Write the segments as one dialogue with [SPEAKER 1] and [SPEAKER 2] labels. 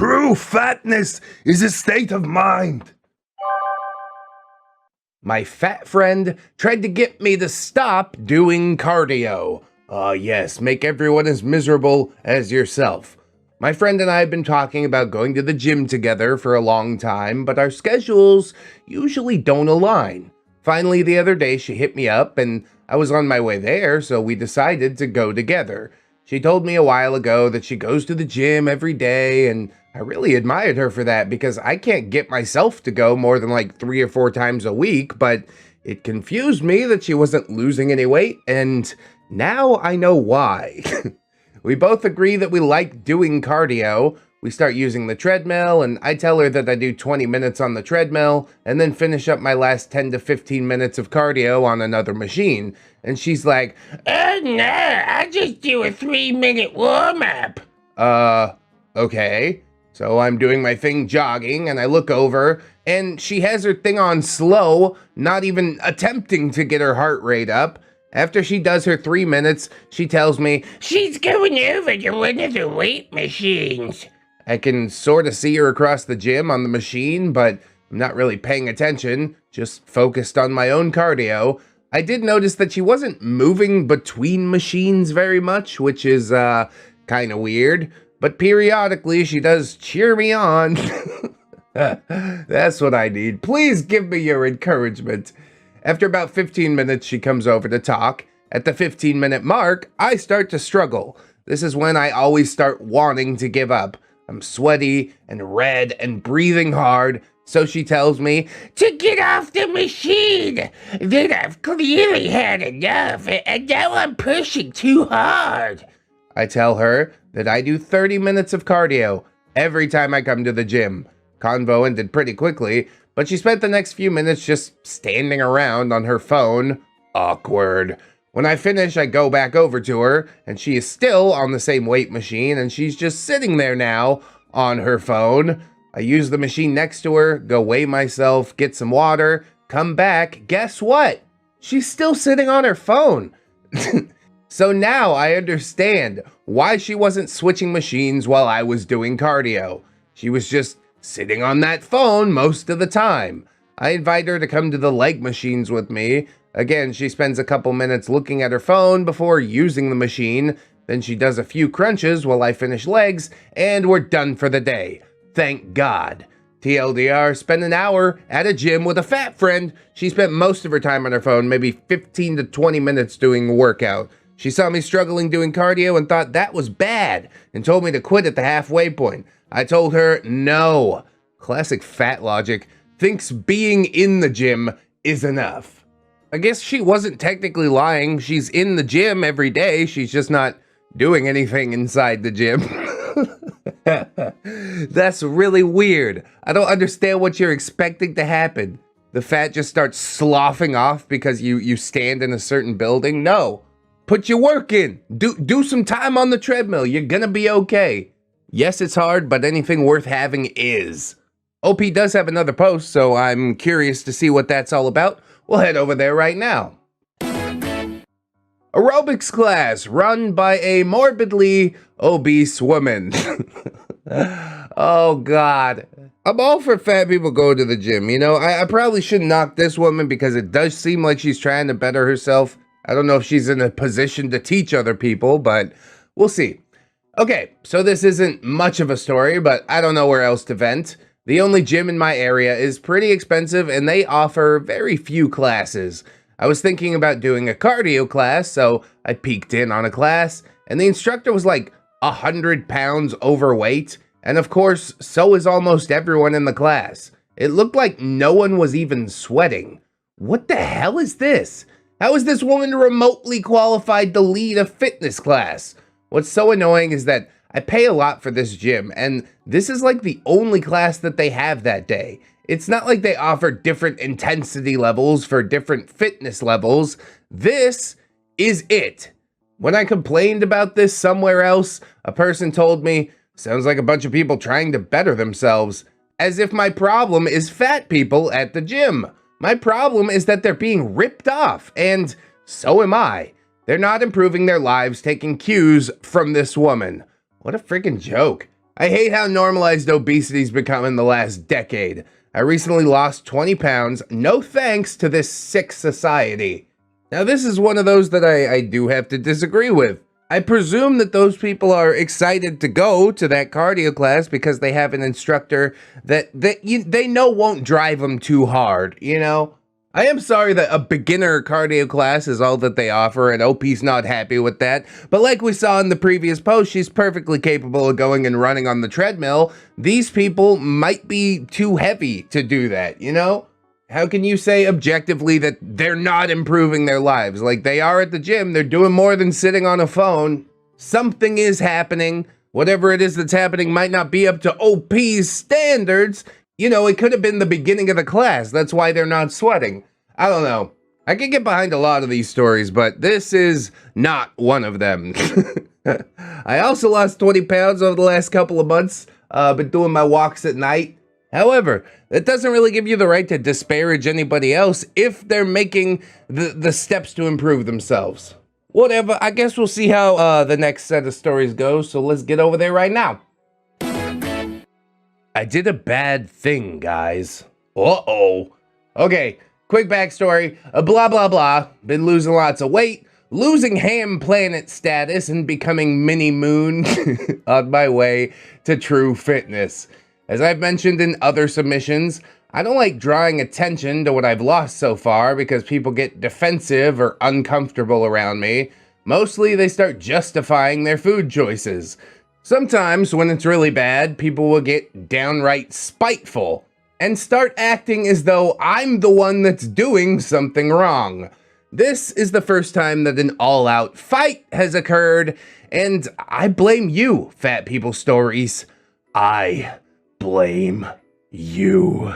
[SPEAKER 1] True fatness is a state of mind. My fat friend tried to get me to stop doing cardio. Yes, make everyone as miserable as yourself. My friend and I have been talking about going to the gym together for a long time, but our schedules usually don't align. Finally, the other day, she hit me up, and I was on my way there, so we decided to go together. She told me a while ago that she goes to the gym every day, and I really admired her for that because I can't get myself to go more than like 3 or 4 times a week, but it confused me that she wasn't losing any weight, and now I know why. We both agree that we like doing cardio. We start using the treadmill, and I tell her that I do 20 minutes on the treadmill and then finish up my last 10 to 15 minutes of cardio on another machine. And she's like,
[SPEAKER 2] "Oh no, I just do a 3-minute warm-up."
[SPEAKER 1] Okay. So I'm doing my thing jogging, and I look over, and she has her thing on slow, not even attempting to get her heart rate up. After she does her 3 minutes, she tells me
[SPEAKER 2] she's going over to one of the weight machines.
[SPEAKER 1] I can sort of see her across the gym on the machine, but I'm not really paying attention, just focused on my own cardio. I did notice that she wasn't moving between machines very much, which is kind of weird, but periodically she does cheer me on. That's what I need. Please give me your encouragement. After about 15 minutes, she comes over to talk. At the 15-minute mark, I start to struggle. This is when I always start wanting to give up. I'm sweaty and red and breathing hard, so she tells me
[SPEAKER 2] to get off the machine, that I've clearly had enough, and now I'm pushing too hard.
[SPEAKER 1] I tell her that I do 30 minutes of cardio every time I come to the gym. Convo ended pretty quickly, but she spent the next few minutes just standing around on her phone. Awkward. When I finish, I go back over to her, and she is still on the same weight machine, and she's just sitting there now on her phone. I use the machine next to her, go weigh myself, get some water, come back. Guess what? She's still sitting on her phone. So now I understand why she wasn't switching machines while I was doing cardio. She was just sitting on that phone most of the time. I invite her to come to the leg machines with me. Again, she spends a couple minutes looking at her phone before using the machine. Then she does a few crunches while I finish legs, and we're done for the day. Thank God. TLDR, spent an hour at a gym with a fat friend. She spent most of her time on her phone, maybe 15 to 20 minutes doing a workout. She saw me struggling doing cardio and thought that was bad and told me to quit at the halfway point. I told her no. Classic fat logic. Thinks being in the gym is enough. I guess she wasn't technically lying. She's in the gym every day. She's just not doing anything inside the gym. That's really weird. I don't understand what you're expecting to happen. The fat just starts sloughing off because you stand in a certain building? No. Put your work in. Do some time on the treadmill. You're gonna be okay. Yes, it's hard, but anything worth having is. OP does have another post, so I'm curious to see what that's all about. We'll head over there right now. Aerobics class run by a morbidly obese woman. Oh, God. I'm all for fat people going to the gym. You know, I probably shouldn't knock this woman because it does seem like she's trying to better herself. I don't know if she's in a position to teach other people, but we'll see. Okay, so this isn't much of a story, but I don't know where else to vent. The only gym in my area is pretty expensive, and they offer very few classes. I was thinking about doing a cardio class, so I peeked in on a class, and the instructor was like 100 pounds overweight, and of course, so is almost everyone in the class. It looked like no one was even sweating. What the hell is this? How is this woman remotely qualified to lead a fitness class? What's so annoying is that I pay a lot for this gym, and this is like the only class that they have that day. It's not like they offer different intensity levels for different fitness levels. This is it. When I complained about this somewhere else, a person told me, sounds like a bunch of people trying to better themselves, as if my problem is fat people at the gym. My problem is that they're being ripped off, and so am I. They're not improving their lives taking cues from this woman. What a freaking joke. I hate how normalized obesity's become in the last decade. I recently lost 20 pounds, no thanks to this sick society. Now this is one of those that I do have to disagree with. I presume that those people are excited to go to that cardio class because they have an instructor that they know won't drive them too hard, you know? I am sorry that a beginner cardio class is all that they offer, and OP's not happy with that. But like we saw in the previous post, she's perfectly capable of going and running on the treadmill. These people might be too heavy to do that, you know? How can you say objectively that they're not improving their lives? Like, they are at the gym, they're doing more than sitting on a phone. Something is happening. Whatever it is that's happening might not be up to OP's standards. You know, it could have been the beginning of the class. That's why they're not sweating. I don't know. I can get behind a lot of these stories, but this is not one of them. I also lost 20 pounds over the last couple of months. Been doing my walks at night. However, that doesn't really give you the right to disparage anybody else if they're making the steps to improve themselves. Whatever, I guess we'll see how the next set of stories go, so let's get over there right now. I did a bad thing, guys. Uh-oh. Okay, quick backstory. Blah, blah, blah. Been losing lots of weight, losing Hamplanet status, and becoming mini moon on my way to true fitness. As I've mentioned in other submissions, I don't like drawing attention to what I've lost so far because people get defensive or uncomfortable around me. Mostly they start justifying their food choices. Sometimes, when it's really bad, people will get downright spiteful and start acting as though I'm the one that's doing something wrong. This is the first time that an all-out fight has occurred, and I blame you, Fat People Stories. I blame you.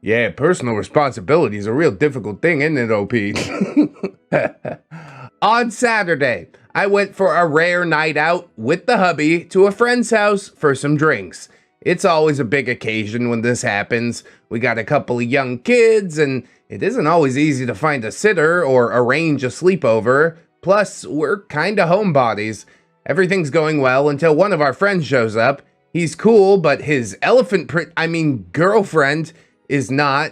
[SPEAKER 1] Yeah, personal responsibility is a real difficult thing, isn't it, OP? On Saturday, I went for a rare night out with the hubby to a friend's house for some drinks. It's always a big occasion when this happens. We got a couple of young kids, and it isn't always easy to find a sitter or arrange a sleepover. Plus, we're kinda homebodies. Everything's going well until one of our friends shows up. He's cool, but his girlfriend is not.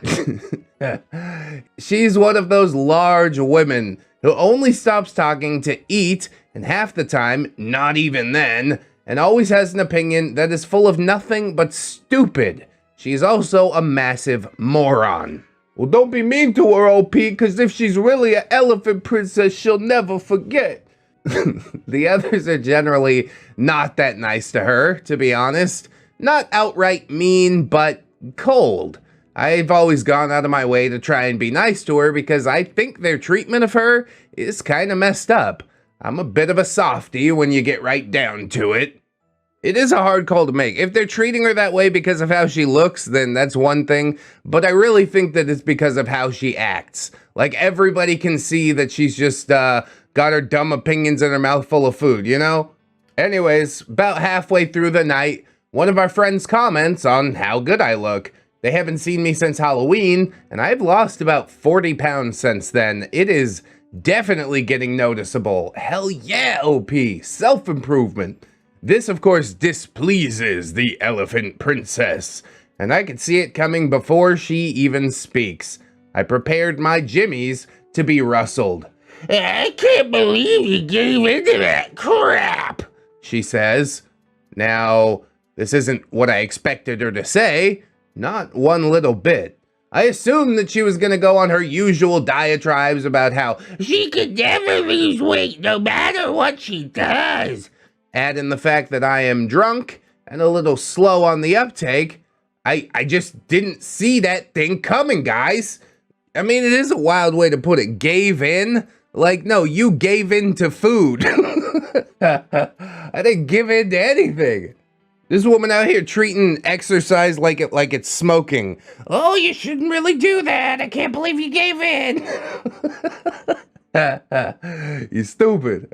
[SPEAKER 1] She's one of those large women who only stops talking to eat, and half the time, not even then, and always has an opinion that is full of nothing but stupid. She's also a massive moron. Well, don't be mean to her, OP, because if she's really an elephant princess, she'll never forget. The others are generally not that nice to her, to be honest. Not outright mean, but cold. I've always gone out of my way to try and be nice to her because I think their treatment of her is kind of messed up. I'm a bit of a softie when you get right down to it. It is a hard call to make. If they're treating her that way because of how she looks, then that's one thing. But I really think that it's because of how she acts. Like, everybody can see that she's just got her dumb opinions in her mouth full of food, you know? Anyways, about halfway through the night, one of our friends comments on how good I look. They haven't seen me since Halloween, and I've lost about 40 pounds since then. It is definitely getting noticeable. Hell yeah, OP. Self-improvement. This, of course, displeases the elephant princess, and I could see it coming before she even speaks. I prepared my jimmies to be rustled.
[SPEAKER 2] I can't believe you gave into that crap,
[SPEAKER 1] she says. Now, this isn't what I expected her to say. Not one little bit. I assumed that she was going to go on her usual diatribes about how
[SPEAKER 2] she could never lose weight no matter what she does.
[SPEAKER 1] Add in the fact that I am drunk and a little slow on the uptake. I just didn't see that thing coming, guys. I mean, it is a wild way to put it. Gave in? Like, no, you gave in to food. I didn't give in to anything. This woman out here treating exercise like it's smoking.
[SPEAKER 2] Oh, you shouldn't really do that. I can't believe you gave in.
[SPEAKER 1] You stupid.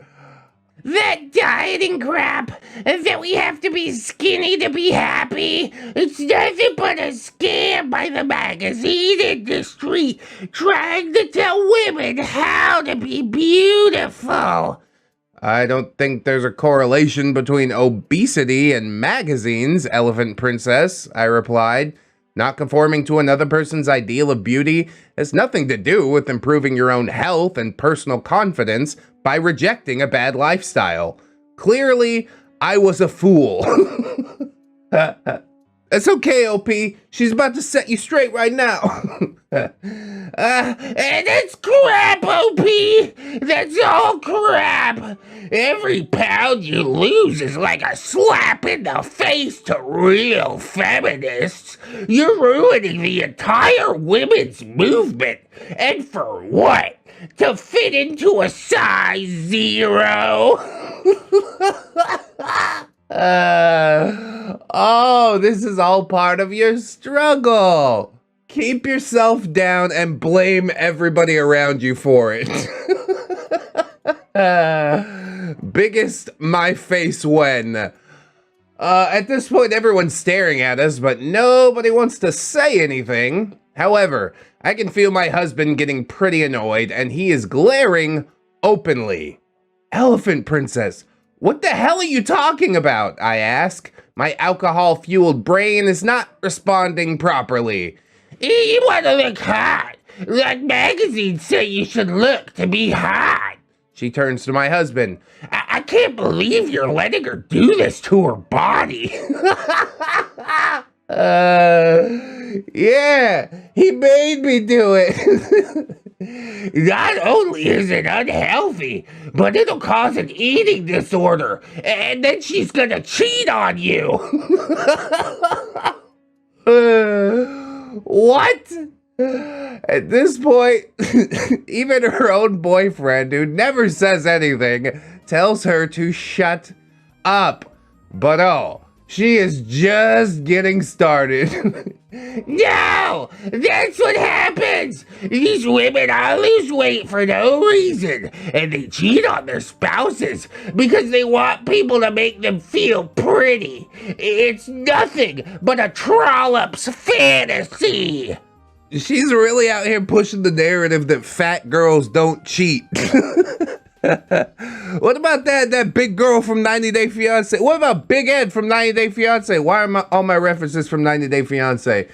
[SPEAKER 2] That dieting crap, that we have to be skinny to be happy, it's nothing but a scam by the magazine industry trying to tell women how to be beautiful.
[SPEAKER 1] I don't think there's a correlation between obesity and magazines, Elephant Princess, I replied. Not conforming to another person's ideal of beauty has nothing to do with improving your own health and personal confidence by rejecting a bad lifestyle. Clearly, I was a fool. It's okay, OP. She's about to set you straight right now.
[SPEAKER 2] That's crap, OP. That's all crap. Every pound you lose is like a slap in the face to real feminists. You're ruining the entire women's movement. And for what? To fit into a size 0?
[SPEAKER 1] Oh, this is all part of your struggle. Keep yourself down and blame everybody around you for it. Biggest my face when. At this point, everyone's staring at us, but nobody wants to say anything. However, I can feel my husband getting pretty annoyed, and he is glaring openly. Elephant Princess, what the hell are you talking about? I ask. My alcohol-fueled brain is not responding properly.
[SPEAKER 2] You want to look hot, like magazines say you should look to be hot.
[SPEAKER 1] She turns to my husband.
[SPEAKER 2] I can't believe you're letting her do this to her body.
[SPEAKER 1] Yeah, he made me do it.
[SPEAKER 2] Not only is it unhealthy, but it'll cause an eating disorder, and then she's gonna cheat on you.
[SPEAKER 1] What? At this point, even her own boyfriend, who never says anything, tells her to shut up. But oh, she is just getting started.
[SPEAKER 2] No! That's what happens! These women all lose weight for no reason, and they cheat on their spouses because they want people to make them feel pretty. It's nothing but a trollop's fantasy!
[SPEAKER 1] She's really out here pushing the narrative that fat girls don't cheat. What about that big girl from 90 Day Fiancé? What about Big Ed from 90 Day Fiancé? Why are all my references from 90 Day Fiancé?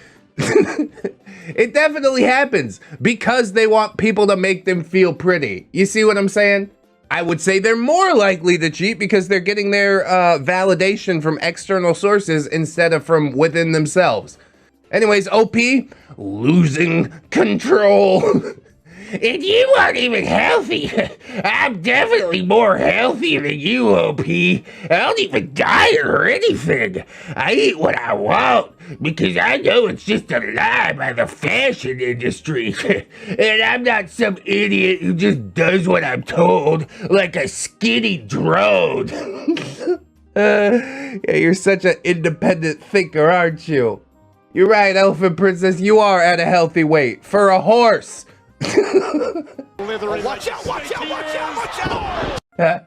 [SPEAKER 1] It definitely happens because they want people to make them feel pretty. You see what I'm saying? I would say they're more likely to cheat because they're getting their validation from external sources instead of from within themselves. Anyways, OP, losing control.
[SPEAKER 2] And you aren't even healthy. I'm definitely more healthy than you, OP. I don't even diet or anything. I eat what I want because I know it's just a lie by the fashion industry. And I'm not some idiot who just does what I'm told like a skinny drone.
[SPEAKER 1] Yeah, you're such an independent thinker, aren't you? You're right, Elephant Princess. You are at a healthy weight. For a horse.
[SPEAKER 2] Watch out, watch out, watch out, watch out!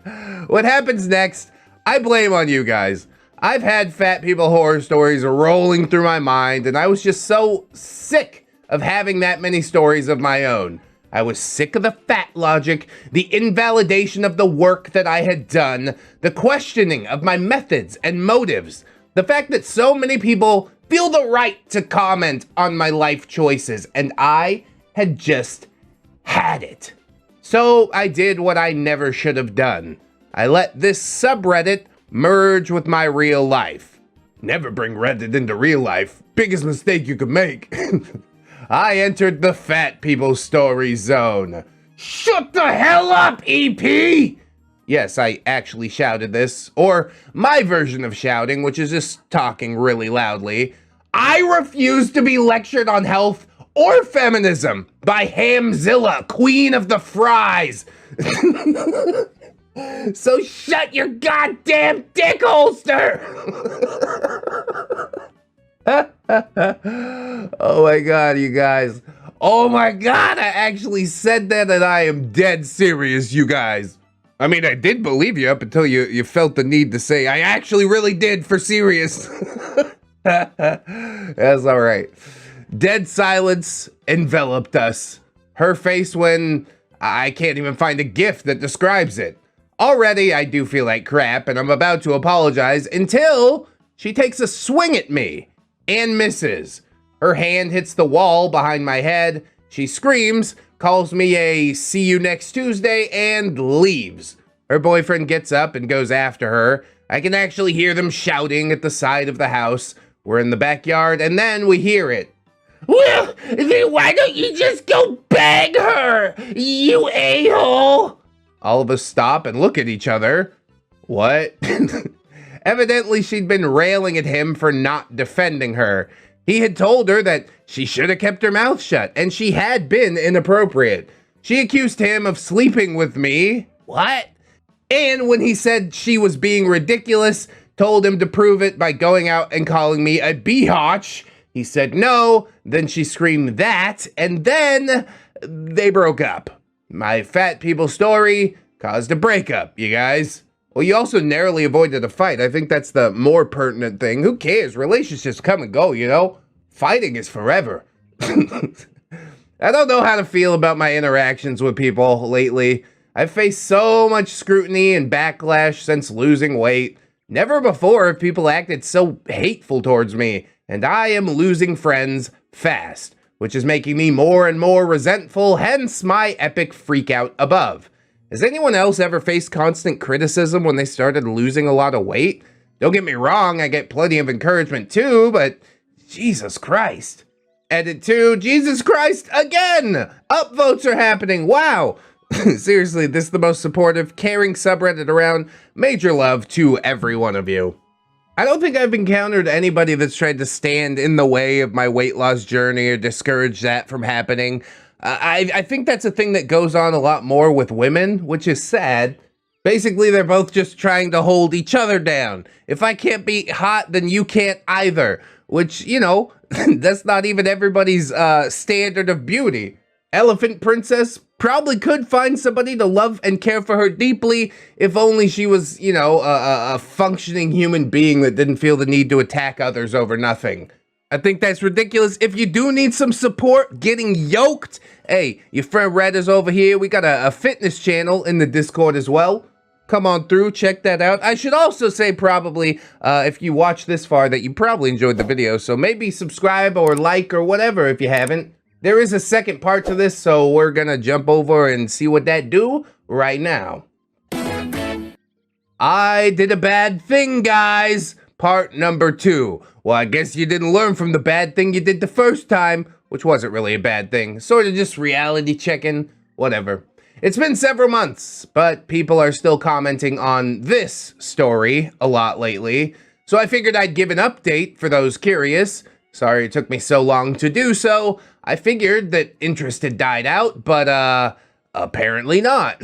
[SPEAKER 1] What happens next, I blame on you guys. I've had fat people horror stories rolling through my mind, and I was just so sick of having that many stories of my own. I was sick of the fat logic, the invalidation of the work that I had done, the questioning of my methods and motives, the fact that so many people feel the right to comment on my life choices, and I had just had it. So I did what I never should have done. I let this subreddit merge with my real life. Never bring Reddit into real life. Biggest mistake you could make. I entered the Fat People Stories zone.
[SPEAKER 2] Shut the hell up, EP!
[SPEAKER 1] Yes, I actually shouted this, or my version of shouting, which is just talking really loudly. I refuse to be lectured on health or feminism by Hamzilla, Queen of the Fries.
[SPEAKER 2] So shut your goddamn dick holster!
[SPEAKER 1] Oh my god, you guys. Oh my god, I actually said that, and I am dead serious, you guys. I mean, I did believe you up until you felt the need to say, I actually really did, for serious. That's alright. Dead silence enveloped us. Her face when I can't even find a GIF that describes it. Already, I do feel like crap, and I'm about to apologize until she takes a swing at me and misses. Her hand hits the wall behind my head. She screams, calls me a see you next Tuesday, and leaves. Her boyfriend gets up and goes after her. I can actually hear them shouting at the side of the house. We're in the backyard, and then we hear it.
[SPEAKER 2] Well, then why don't you just go bang her, you a-hole?
[SPEAKER 1] All of us stop and look at each other. What? Evidently, she'd been railing at him for not defending her. He had told her that she should have kept her mouth shut, and she had been inappropriate. She accused him of sleeping with me. What? And when he said she was being ridiculous, told him to prove it by going out and calling me a biatch. He said no, then she screamed that, and then they broke up. My fat people story caused a breakup, you guys. Well, you also narrowly avoided a fight. I think that's the more pertinent thing. Who cares? Relationships come and go, you know? Fighting is forever. I don't know how to feel about my interactions with people lately. I've faced so much scrutiny and backlash since losing weight. Never before have people acted so hateful towards me, and I am losing friends fast, which is making me more and more resentful, hence my epic freakout above. Has anyone else ever faced constant criticism when they started losing a lot of weight? Don't get me wrong, I get plenty of encouragement too, but Jesus Christ. Edit 2, Jesus Christ again! Upvotes are happening, wow! Seriously, this is the most supportive, caring subreddit around. Major love to every one of you. I don't think I've encountered anybody that's tried to stand in the way of my weight loss journey or discourage that from happening. I think that's a thing that goes on a lot more with women, which is sad. Basically, they're both just trying to hold each other down. If I can't be hot, then you can't either. Which, you know, that's not even everybody's standard of beauty. Elephant Princess probably could find somebody to love and care for her deeply if only she was, you know, a functioning human being that didn't feel the need to attack others over nothing. I think that's ridiculous. If you do need some support getting yoked, hey, your friend Red is over here. We got a fitness channel in the Discord as well. Come on through, check that out. I should also say probably, if you watch this far, that you probably enjoyed the video. So maybe subscribe or like or whatever if you haven't. There is a second part to this, so we're gonna jump over and see what that do right now. I did a bad thing, guys. Part number 2. Well, I guess you didn't learn from the bad thing you did the first time, which wasn't really a bad thing. Sort of just reality checking, whatever. It's been several months, but people are still commenting on this story a lot lately. So I figured I'd give an update for those curious. Sorry it took me so long to do so. I figured that interest had died out, but apparently not.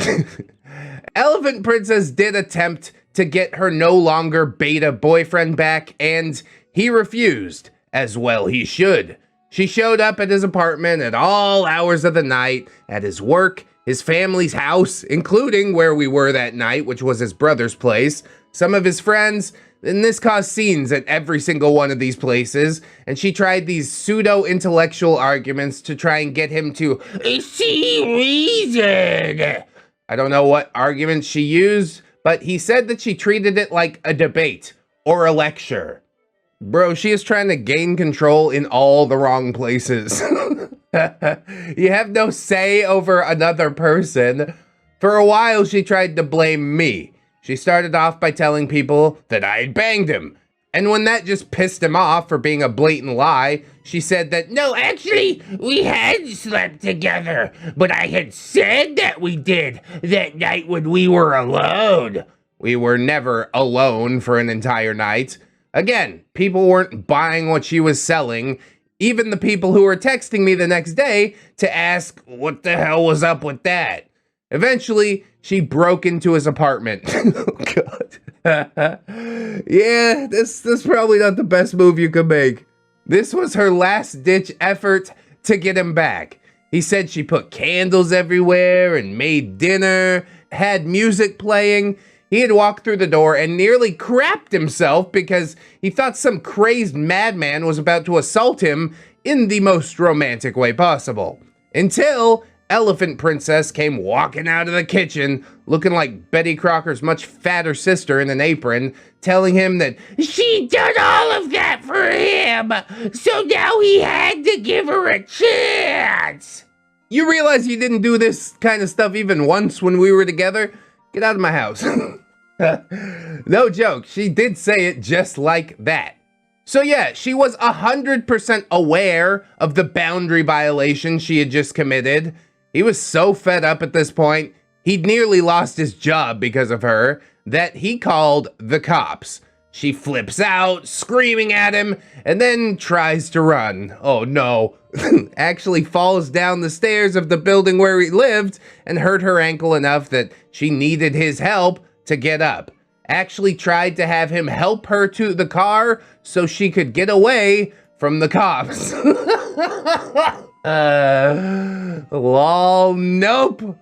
[SPEAKER 1] Elephant Princess did attempt to get her no longer beta boyfriend back, and he refused, as well he should. She showed up at his apartment at all hours of the night, at his work, his family's house, including where we were that night, which was his brother's place, some of his friends, and this caused scenes at every single one of these places, and she tried these pseudo-intellectual arguments to try and get him to see reason. I don't know what arguments she used, but he said that she treated it like a debate or a lecture. Bro, she is trying to gain control in all the wrong places. You have no say over another person. For a while, she tried to blame me. She started off by telling people that I had banged him. And when that just pissed him off for being a blatant lie, she said that, no, actually, we had slept together, but I had said that we did that night when we were alone. We were never alone for an entire night. Again, people weren't buying what she was selling. Even the people who were texting me the next day to ask what the hell was up with that. Eventually, she broke into his apartment. Oh, God. Yeah, this is probably not the best move you could make. This was her last-ditch effort to get him back. He said she put candles everywhere and made dinner, had music playing. He had walked through the door and nearly crapped himself because he thought some crazed madman was about to assault him in the most romantic way possible. Until Elephant Princess came walking out of the kitchen, looking like Betty Crocker's much fatter sister in an apron, telling him that
[SPEAKER 2] she done all of that for him, so now he had to give her a chance.
[SPEAKER 1] You realize you didn't do this kind of stuff even once when we were together? Get out of my house. No joke, she did say it just like that. So yeah, she was 100% aware of the boundary violation she had just committed. He was so fed up at this point, he'd nearly lost his job because of her, that he called the cops. She flips out, screaming at him, and then tries to run. Oh no. Actually falls down the stairs of the building where he lived and hurt her ankle enough that she needed his help to get up. Actually tried to have him help her to the car so she could get away from the cops. Lol, nope.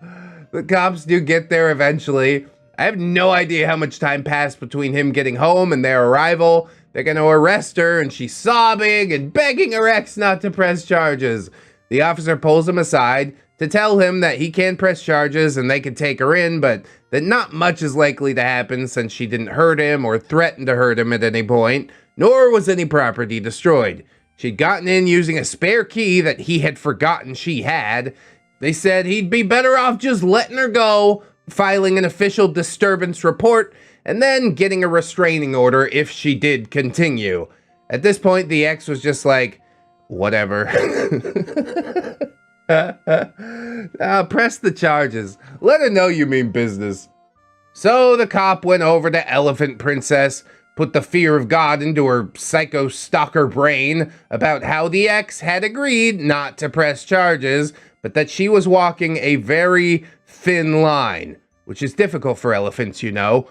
[SPEAKER 1] The cops do get there eventually. I have no idea how much time passed between him getting home and their arrival. They're gonna arrest her and she's sobbing and begging her ex not to press charges. The officer pulls him aside to tell him that he can press charges and they can take her in, but that not much is likely to happen since she didn't hurt him or threaten to hurt him at any point, nor was any property destroyed. She'd gotten in using a spare key that he had forgotten she had. They said he'd be better off just letting her go, filing an official disturbance report, and then getting a restraining order if she did continue. At this point, the ex was just like, whatever. Press the charges. Let her know you mean business. So the cop went over to Elephant Princess, put the fear of God into her psycho stalker brain about how the ex had agreed not to press charges, but that she was walking a very thin line, which is difficult for elephants, you know.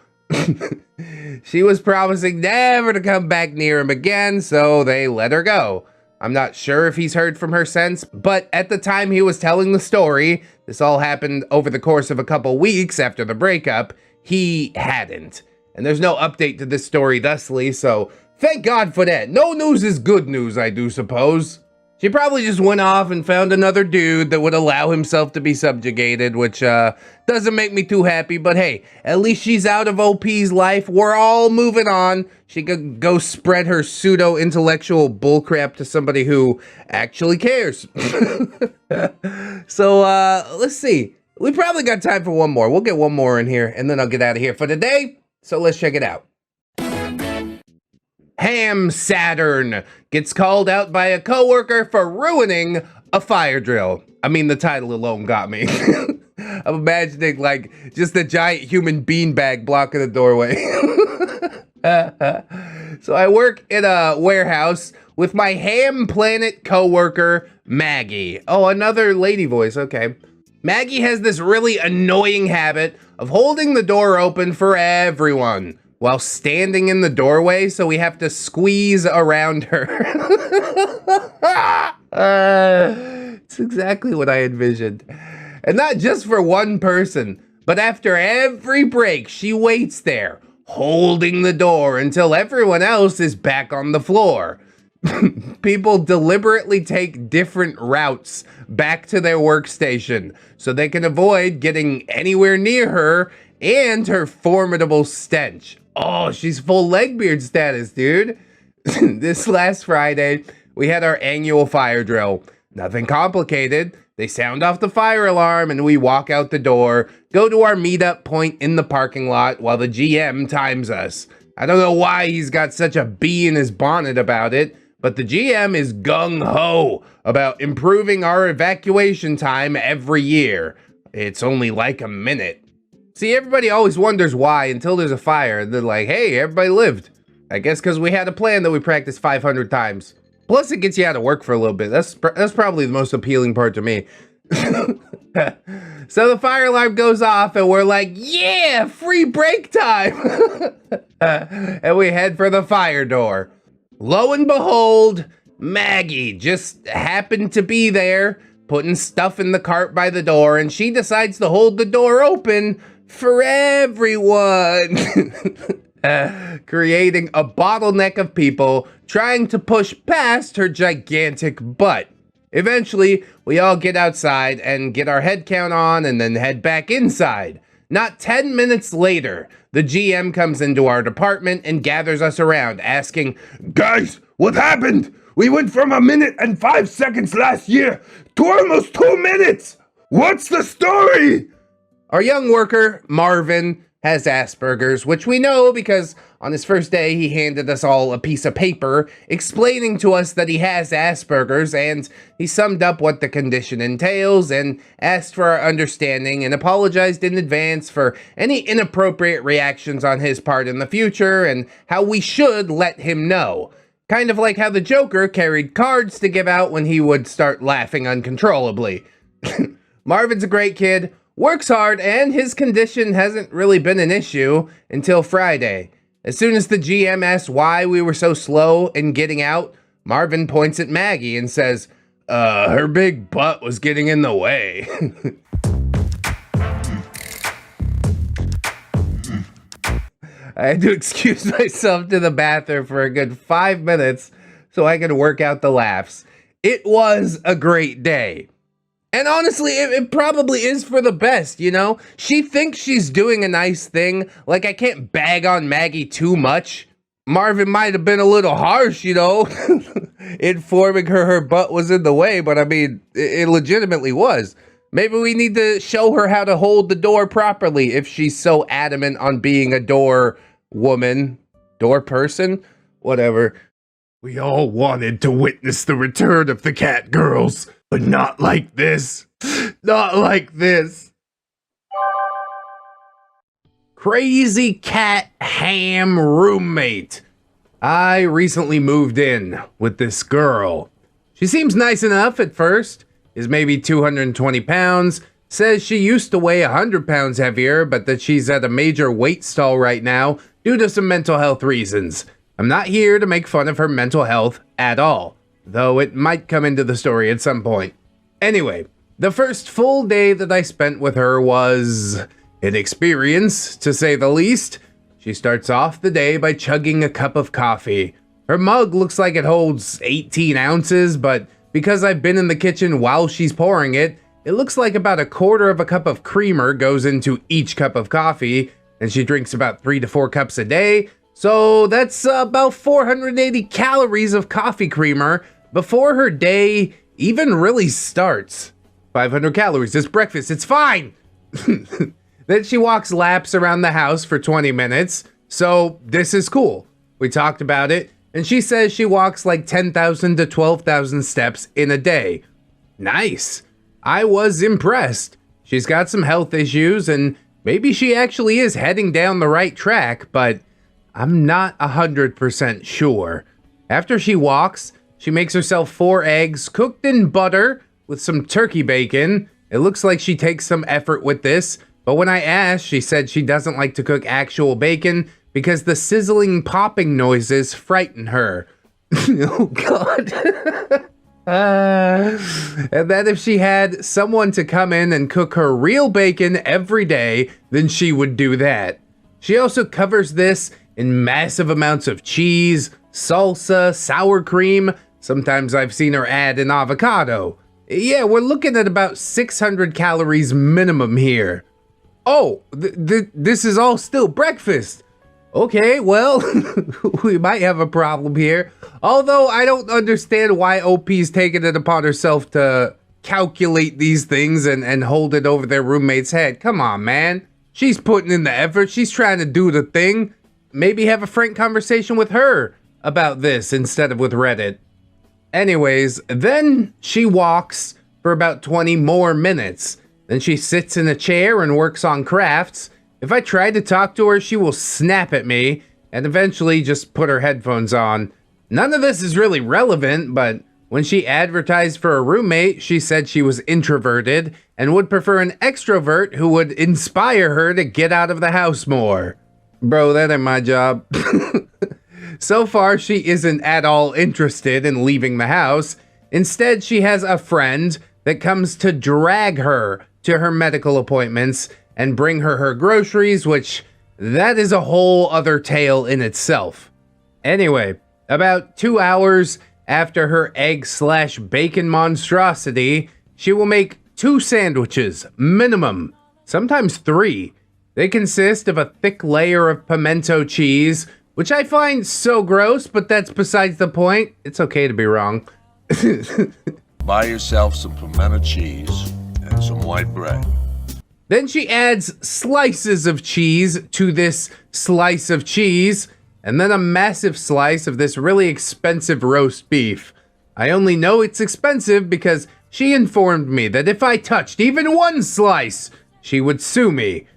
[SPEAKER 1] She was promising never to come back near him again, so they let her go. I'm not sure if he's heard from her since, but at the time he was telling the story, this all happened over the course of a couple weeks after the breakup, he hadn't. And there's no update to this story thusly, so thank God for that. No news is good news, I do suppose. She probably just went off and found another dude that would allow himself to be subjugated, which doesn't make me too happy, but hey, at least she's out of OP's life. We're all moving on. She could go spread her pseudo-intellectual bullcrap to somebody who actually cares. So, let's see. We probably got time for one more. We'll get one more in here, and then I'll get out of here for today. So let's check it out. Ham Saturn gets called out by a coworker for ruining a fire drill. I mean, the title alone got me. I'm imagining like just a giant human beanbag blocking the doorway. So I work in a warehouse with my Hamplanet coworker, Maggie. Oh, another lady voice, okay. Maggie has this really annoying habit of holding the door open for everyone while standing in the doorway, so we have to squeeze around her. It's exactly what I envisioned. And not just for one person, but after every break, she waits there, holding the door until everyone else is back on the floor. People deliberately take different routes back to their workstation so they can avoid getting anywhere near her and her formidable stench. Oh, she's full Neckbeard status, dude. This last Friday, we had our annual fire drill. Nothing complicated. They sound off the fire alarm and we walk out the door, go to our meetup point in the parking lot while the GM times us. I don't know why he's got such a bee in his bonnet about it, but the GM is gung-ho about improving our evacuation time every year. It's only like a minute. See, everybody always wonders why until there's a fire. They're like, hey, everybody lived. I guess because we had a plan that we practiced 500 times. Plus, it gets you out of work for a little bit. That's probably the most appealing part to me. So the fire alarm goes off and we're like, yeah, free break time. And we head for the fire door. Lo and behold, Maggie just happened to be there, putting stuff in the cart by the door, and she decides to hold the door open for everyone. Creating a bottleneck of people trying to push past her gigantic butt. Eventually, we all get outside and get our head count on and then head back inside. Not 10 minutes later, the GM comes into our department and gathers us around, asking,
[SPEAKER 2] Guys, what happened? We went from 1 minute and 5 seconds last year to almost 2 minutes. What's the story?
[SPEAKER 1] Our young worker, Marvin, has Asperger's, which we know because on his first day he handed us all a piece of paper explaining to us that he has Asperger's, and he summed up what the condition entails and asked for our understanding and apologized in advance for any inappropriate reactions on his part in the future and how we should let him know. Kind of like how the Joker carried cards to give out when he would start laughing uncontrollably. Marvin's a great kid, works hard, and his condition hasn't really been an issue until Friday. As soon as the GM asks why we were so slow in getting out, Marvin points at Maggie and says, her big butt was getting in the way. I had to excuse myself to the bathroom for a good 5 minutes so I could work out the laughs. It was a great day. And honestly, it probably is for the best, you know? She thinks she's doing a nice thing. Like, I can't bag on Maggie too much. Marvin might have been a little harsh, you know, informing her butt was in the way, but I mean, it legitimately was. Maybe we need to show her how to hold the door properly if she's so adamant on being a door woman, door person, whatever.
[SPEAKER 2] We all wanted to witness the return of the cat girls, but not like this. Not like this.
[SPEAKER 1] Crazy cat ham roommate. I recently moved in with this girl. She seems nice enough at first, is maybe 220 pounds, says she used to weigh 100 pounds heavier, but that she's at a major weight stall right now due to some mental health reasons. I'm not here to make fun of her mental health at all, though it might come into the story at some point. Anyway, the first full day that I spent with her was an experience, to say the least. She starts off the day by chugging a cup of coffee. Her mug looks like it holds 18 ounces, but because I've been in the kitchen while she's pouring it, it looks like about 1/4 of a cup of creamer goes into each cup of coffee, and she drinks about 3 to 4 cups a day. So that's about 480 calories of coffee creamer before her day even really starts. 500 calories, it's breakfast, it's fine. Then she walks laps around the house for 20 minutes. So this is cool. We talked about it, and she says she walks like 10,000 to 12,000 steps in a day. Nice. I was impressed. She's got some health issues, and maybe she actually is heading down the right track, but I'm not 100% sure. After she walks, she makes herself 4 eggs cooked in butter with some turkey bacon. It looks like she takes some effort with this, but when I asked, she said she doesn't like to cook actual bacon because the sizzling popping noises frighten her. Oh God. And then if she had someone to come in and cook her real bacon every day, then she would do that. She also covers this in massive amounts of cheese, salsa, sour cream. Sometimes I've seen her add an avocado. Yeah, we're looking at about 600 calories minimum here. Oh, this is all still breakfast. Okay, well, we might have a problem here. Although I don't understand why OP's taking it upon herself to calculate these things and hold it over their roommate's head. Come on, man. She's putting in the effort. She's trying to do the thing. Maybe have a frank conversation with her about this instead of with Reddit. Anyways, then she walks for about 20 more minutes. Then she sits in a chair and works on crafts. If I try to talk to her, she will snap at me and eventually just put her headphones on. None of this is really relevant, but when she advertised for a roommate, she said she was introverted and would prefer an extrovert who would inspire her to get out of the house more. Bro, that ain't my job. So far, she isn't at all interested in leaving the house. Instead, she has a friend that comes to drag her to her medical appointments and bring her groceries, which that is a whole other tale in itself. Anyway, about 2 hours After her egg/bacon monstrosity, she will make 2 sandwiches, minimum, sometimes 3. They consist of a thick layer of pimento cheese, which I find so gross, but that's besides the point. It's okay to be wrong.
[SPEAKER 3] Buy yourself some pimento cheese and some white bread.
[SPEAKER 1] Then she adds slices of cheese to this slice of cheese, and then a massive slice of this really expensive roast beef. I only know it's expensive because she informed me that if I touched even 1 slice, she would sue me.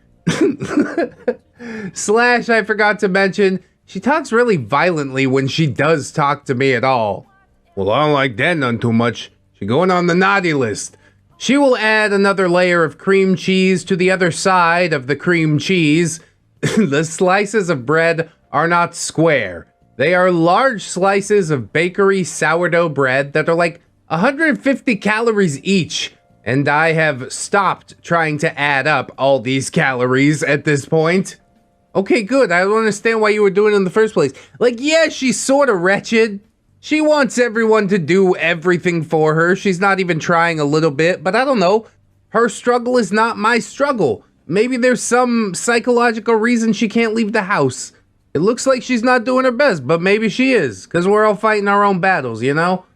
[SPEAKER 1] Slash, I forgot to mention, she talks really violently when she does talk to me at all. Well, I don't like that none too much. She going on the naughty list. She will add another layer of cream cheese to the other side of the cream cheese. The slices of bread are not square. They are large slices of bakery sourdough bread that are like 150 calories each. And I have stopped trying to add up all these calories at this point. Okay, good. I don't understand why you were doing it in the first place. Like, yeah, she's sort of wretched. She wants everyone to do everything for her. She's not even trying a little bit, but I don't know. Her struggle is not my struggle. Maybe there's some psychological reason she can't leave the house. It looks like she's not doing her best, but maybe she is, because we're all fighting our own battles, you know?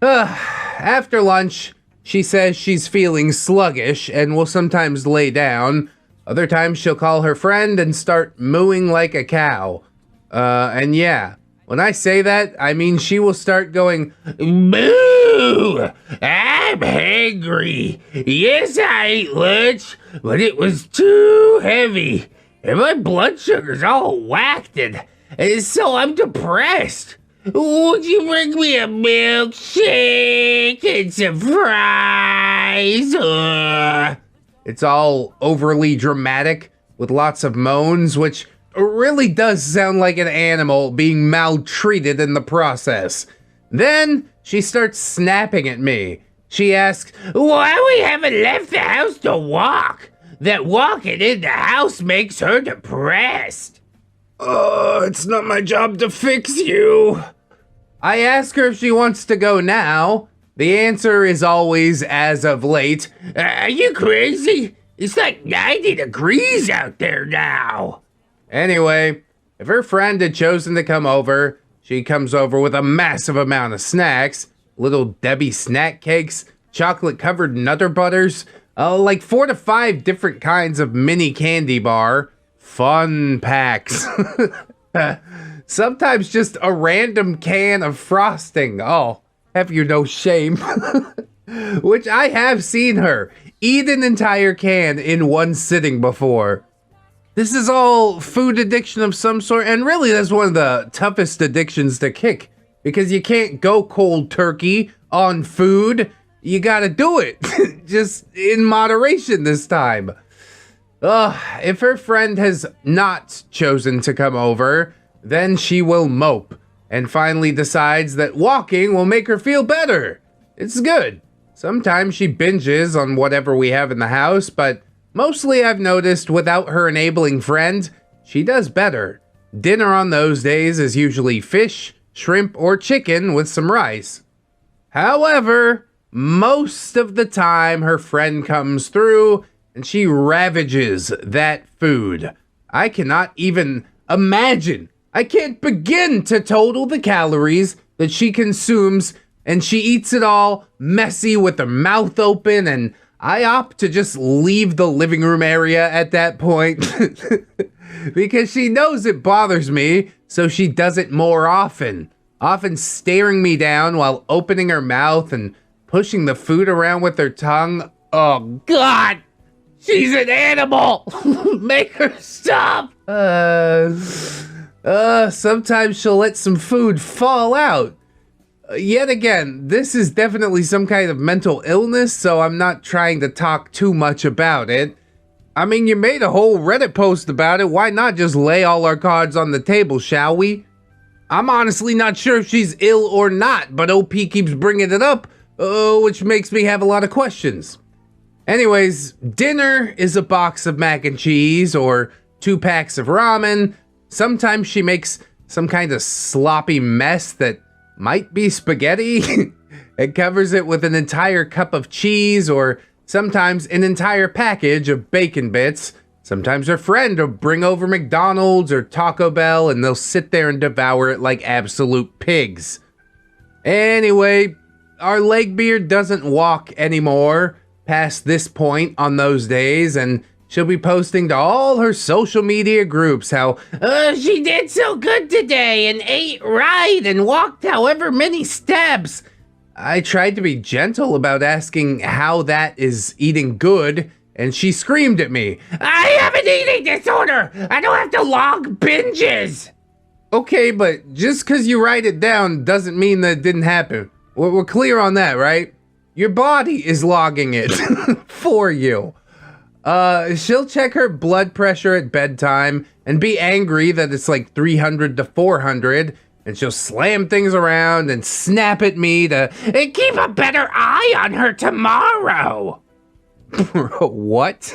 [SPEAKER 1] After lunch, she says she's feeling sluggish and will sometimes lay down. Other times she'll call her friend and start mooing like a cow. And yeah, when I say that, I mean she will start going,
[SPEAKER 2] Boo! I'm hungry. Yes, I ate lunch, but it was too heavy. And my blood sugar's all whacked, and so I'm depressed. Would you bring me a milkshake and some fries?
[SPEAKER 1] It's all overly dramatic with lots of moans, which really does sound like an animal being maltreated in the process. Then she starts snapping at me. She asks,
[SPEAKER 2] why we haven't left the house to walk? That walking in the house makes her depressed.
[SPEAKER 1] It's not my job to fix you. I ask her if she wants to go now. The answer is always as of late.
[SPEAKER 2] Are you crazy? It's like 90 degrees out there now.
[SPEAKER 1] Anyway, if her friend had chosen to come over, she comes over with a massive amount of snacks. Little Debbie snack cakes, chocolate-covered Nutter Butters, like 4 to 5 different kinds of mini candy bar. Fun packs. Sometimes just a random can of frosting. Oh, have you no shame? Which I have seen her eat an entire can in one sitting before. This is all food addiction of some sort, and really that's one of the toughest addictions to kick, because you can't go cold turkey on food. You gotta do it, just in moderation this time. If her friend has not chosen to come over, then she will mope, and finally decides that walking will make her feel better. It's good. Sometimes she binges on whatever we have in the house, but mostly I've noticed without her enabling friend, she does better. Dinner on those days is usually fish, shrimp, or chicken with some rice. However, most of the time her friend comes through and she ravages that food. I cannot even imagine. I can't begin to total the calories that she consumes, and she eats it all messy with her mouth open, and I opt to just leave the living room area at that point because she knows it bothers me, so she does it more often staring me down while opening her mouth and pushing the food around with her tongue. Oh, God! She's an animal! Make her stop! Sometimes she'll let some food fall out. Yet again, this is definitely some kind of mental illness, so I'm not trying to talk too much about it. I mean, you made a whole Reddit post about it. Why not just lay all our cards on the table, shall we? I'm honestly not sure if she's ill or not, but OP keeps bringing it up, which makes me have a lot of questions. Anyways, dinner is a box of mac and cheese or 2 packs of ramen. Sometimes she makes some kind of sloppy mess that might be spaghetti. It covers it with an entire cup of cheese or sometimes an entire package of bacon bits. Sometimes her friend will bring over McDonald's or Taco Bell and they'll sit there and devour it like absolute pigs. Anyway, our Neckbeard doesn't walk anymore past this point on those days, and she'll be posting to all her social media groups how
[SPEAKER 2] She did so good today and ate right and walked however many steps.
[SPEAKER 1] I tried to be gentle about asking how that is eating good, and she screamed at me.
[SPEAKER 2] I have an eating disorder. I don't have to log binges.
[SPEAKER 1] Okay, but just because you write it down doesn't mean that it didn't happen. We're clear on that, right? Your body is logging it for you. She'll check her blood pressure at bedtime and be angry that it's like 300 to 400, and she'll slam things around and snap at me to
[SPEAKER 2] keep a better eye on her tomorrow.
[SPEAKER 1] What?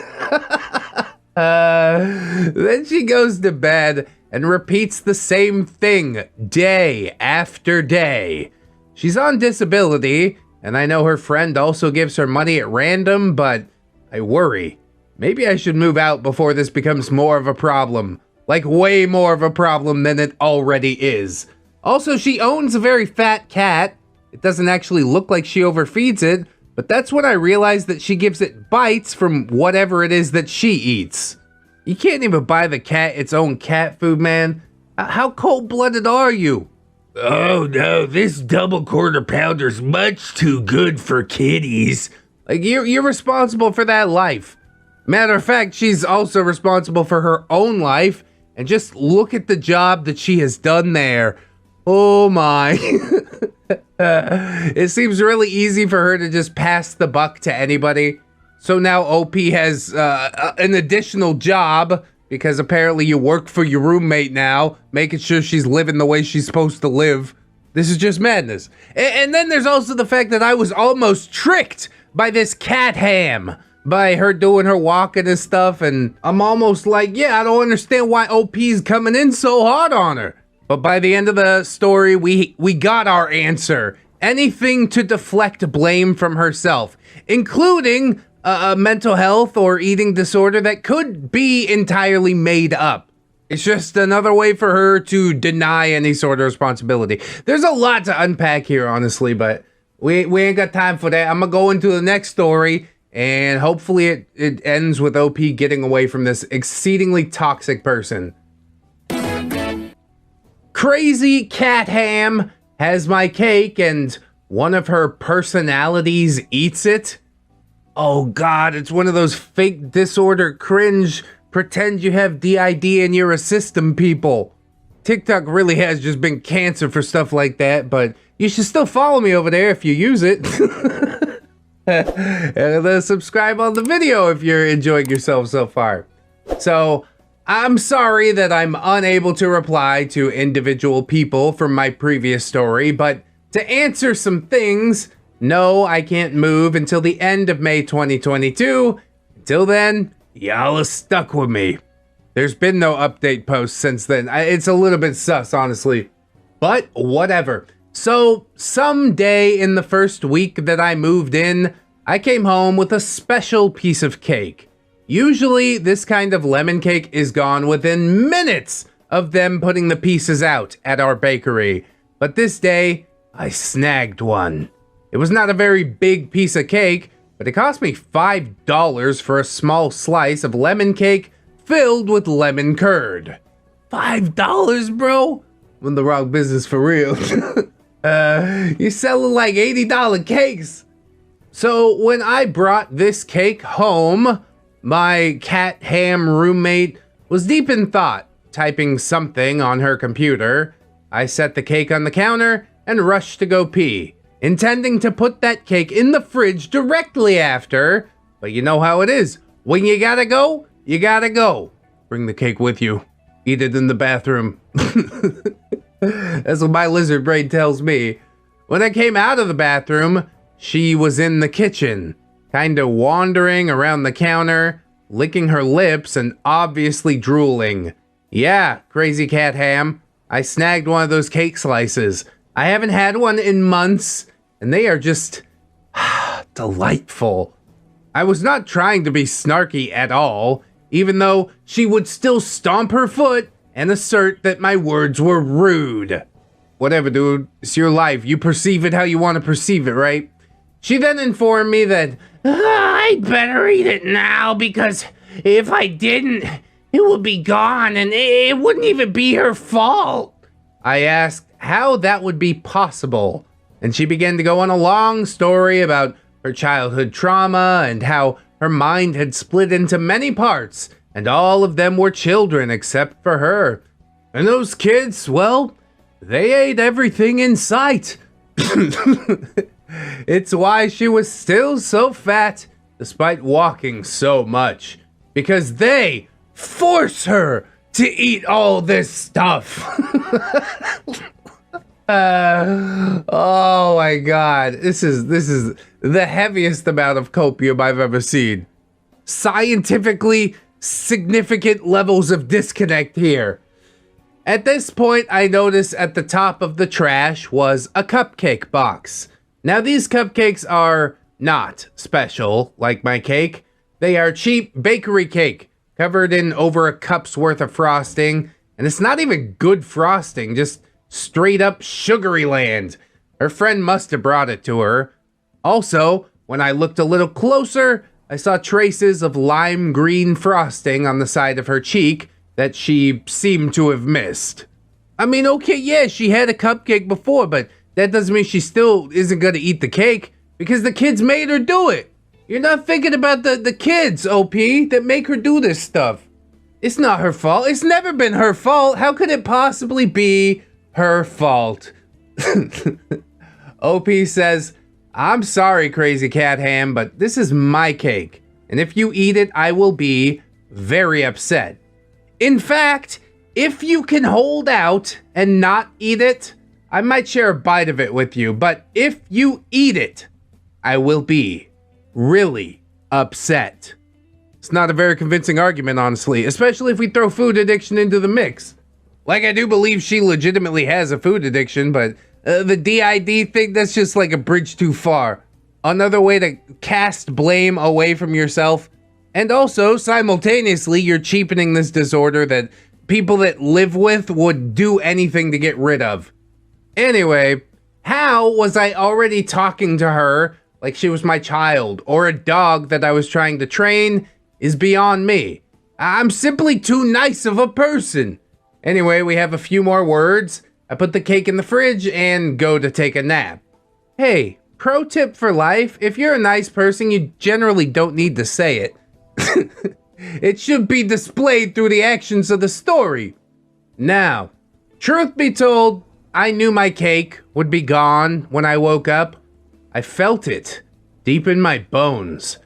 [SPEAKER 1] Then she goes to bed and repeats the same thing day after day. She's on disability, and I know her friend also gives her money at random, but I worry. Maybe I should move out before this becomes more of a problem. Like way more of a problem than it already is. Also, she owns a very fat cat. It doesn't actually look like she overfeeds it, but that's when I realized that she gives it bites from whatever it is that she eats. You can't even buy the cat its own cat food, man. How cold-blooded are you?
[SPEAKER 2] Oh no, this double quarter pounder's much too good for kitties.
[SPEAKER 1] Like, you're responsible for that life. Matter of fact, she's also responsible for her own life, and just look at the job that she has done there. Oh my. It seems really easy for her to just pass the buck to anybody. So now OP has an additional job, because apparently you work for your roommate now, making sure she's living the way she's supposed to live. This is just madness. And then there's also the fact that I was almost tricked by this cat ham, by her doing her walking and stuff, and I'm almost like, yeah, I don't understand why OP's coming in so hard on her. But by the end of the story, we got our answer. Anything to deflect blame from herself, including a mental health or eating disorder that could be entirely made up. It's just another way for her to deny any sort of responsibility. There's a lot to unpack here, honestly, but we ain't got time for that. I'm gonna go into the next story, and hopefully it ends with OP getting away from this exceedingly toxic person. Crazy Cat Ham has my cake, and one of her personalities eats it. Oh god, it's one of those fake disorder cringe pretend you have DID and you're a system people. TikTok really has just been cancer for stuff like that, but you should still follow me over there if you use it. And subscribe on the video if you're enjoying yourself so far. So, I'm sorry that I'm unable to reply to individual people from my previous story, but to answer some things, no, I can't move until the end of May 2022. Until then, y'all are stuck with me. There's been no update post since then. It's a little bit sus, honestly. But whatever. So, someday in the first week that I moved in, I came home with a special piece of cake. Usually, this kind of lemon cake is gone within minutes of them putting the pieces out at our bakery. But this day, I snagged one. It was not a very big piece of cake, but it cost me $5 for a small slice of lemon cake filled with lemon curd. $5, bro? I'm in the wrong business for real. You're selling like $80 cakes. So when I brought this cake home, my cat ham roommate was deep in thought, typing something on her computer. I set the cake on the counter and rushed to go pee, intending to put that cake in the fridge directly after, but you know how it is. When you gotta go, you gotta go. Bring the cake with you. Eat it in the bathroom. That's what my lizard brain tells me. When I came out of the bathroom, she was in the kitchen, kinda wandering around the counter, licking her lips and obviously drooling. Yeah, crazy cat ham. I snagged one of those cake slices. I haven't had one in months, and they are just delightful. I was not trying to be snarky at all, even though she would still stomp her foot and assert that my words were rude. Whatever, dude. It's your life. You perceive it how you want to perceive it, right? She then informed me that
[SPEAKER 2] I'd better eat it now because if I didn't, it would be gone and it wouldn't even be her fault.
[SPEAKER 1] I asked how that would be possible, and she began to go on a long story about her childhood trauma and how her mind had split into many parts, and all of them were children except for her. And those kids, well, they ate everything in sight. It's why she was still so fat despite walking so much, because they force her to eat all this stuff. Oh my god, this is the heaviest amount of copium I've ever seen. Scientifically significant levels of disconnect here. At this point, I noticed at the top of the trash was a cupcake box. Now these cupcakes are not special like my cake. They are cheap bakery cake covered in over a cup's worth of frosting, and it's not even good frosting, just straight up sugary land. Her friend must have brought it to her. Also, when I looked a little closer, I saw traces of lime green frosting on the side of her cheek that she seemed to have missed. I mean, okay, yeah, she had a cupcake before, but that doesn't mean she still isn't gonna eat the cake because the kids made her do it. You're not thinking about the kids, OP, that make her do this stuff. It's not her fault. It's never been her fault. How could it possibly be her fault? OP says, I'm sorry, Crazy Cat Ham, but this is my cake. And if you eat it, I will be very upset. In fact, if you can hold out and not eat it, I might share a bite of it with you. But if you eat it, I will be really upset. It's not a very convincing argument, honestly, especially if we throw food addiction into the mix. Like, I do believe she legitimately has a food addiction, but the DID thing, that's just like a bridge too far. Another way to cast blame away from yourself. And also, simultaneously, you're cheapening this disorder that people that live with would do anything to get rid of. Anyway, how was I already talking to her like she was my child or a dog that I was trying to train is beyond me. I'm simply too nice of a person. Anyway, we have a few more words. I put the cake in the fridge and go to take a nap. Hey, pro tip for life, if you're a nice person, you generally don't need to say it. It should be displayed through the actions of the story. Now, truth be told, I knew my cake would be gone when I woke up. I felt it deep in my bones.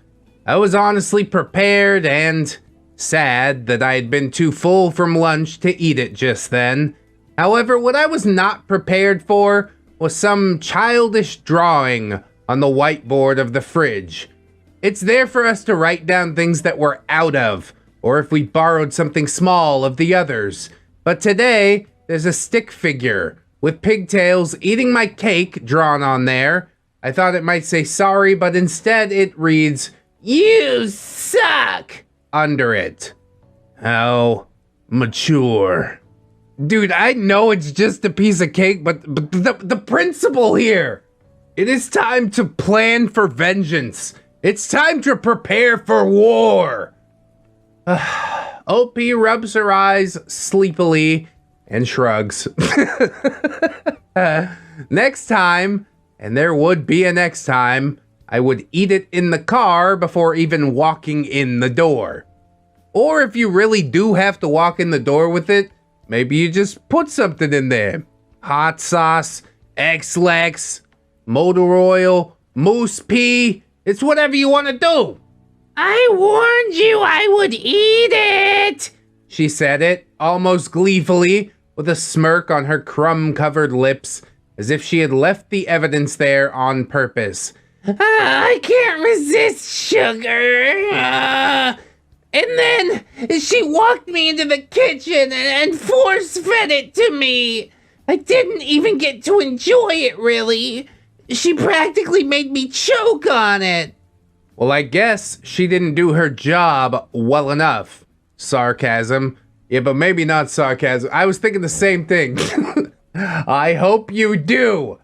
[SPEAKER 1] I was honestly prepared and sad that I had been too full from lunch to eat it just then. However, what I was not prepared for was some childish drawing on the whiteboard of the fridge. It's there for us to write down things that we're out of, or if we borrowed something small of the others. But today, there's a stick figure with pigtails eating my cake drawn on there. I thought it might say sorry, but instead it reads, "You suck," under it. How mature. Dude, I know it's just a piece of cake, but the principle here. It is time to plan for vengeance. It's time to prepare for war. OP rubs her eyes sleepily and shrugs. Next time, and there would be a next time, I would eat it in the car before even walking in the door. Or if you really do have to walk in the door with it, maybe you just put something in there. Hot sauce, X-Lax, motor oil, moose pea. It's whatever you want to do.
[SPEAKER 2] I warned you I would eat it.
[SPEAKER 1] She said it, almost gleefully, with a smirk on her crumb-covered lips, as if she had left the evidence there on purpose.
[SPEAKER 2] I can't resist sugar. And then she walked me into the kitchen and force-fed it to me. I didn't even get to enjoy it, really. She practically made me choke on it.
[SPEAKER 1] Well, I guess she didn't do her job well enough. Sarcasm. Yeah, but maybe not sarcasm. I was thinking the same thing. I hope you do.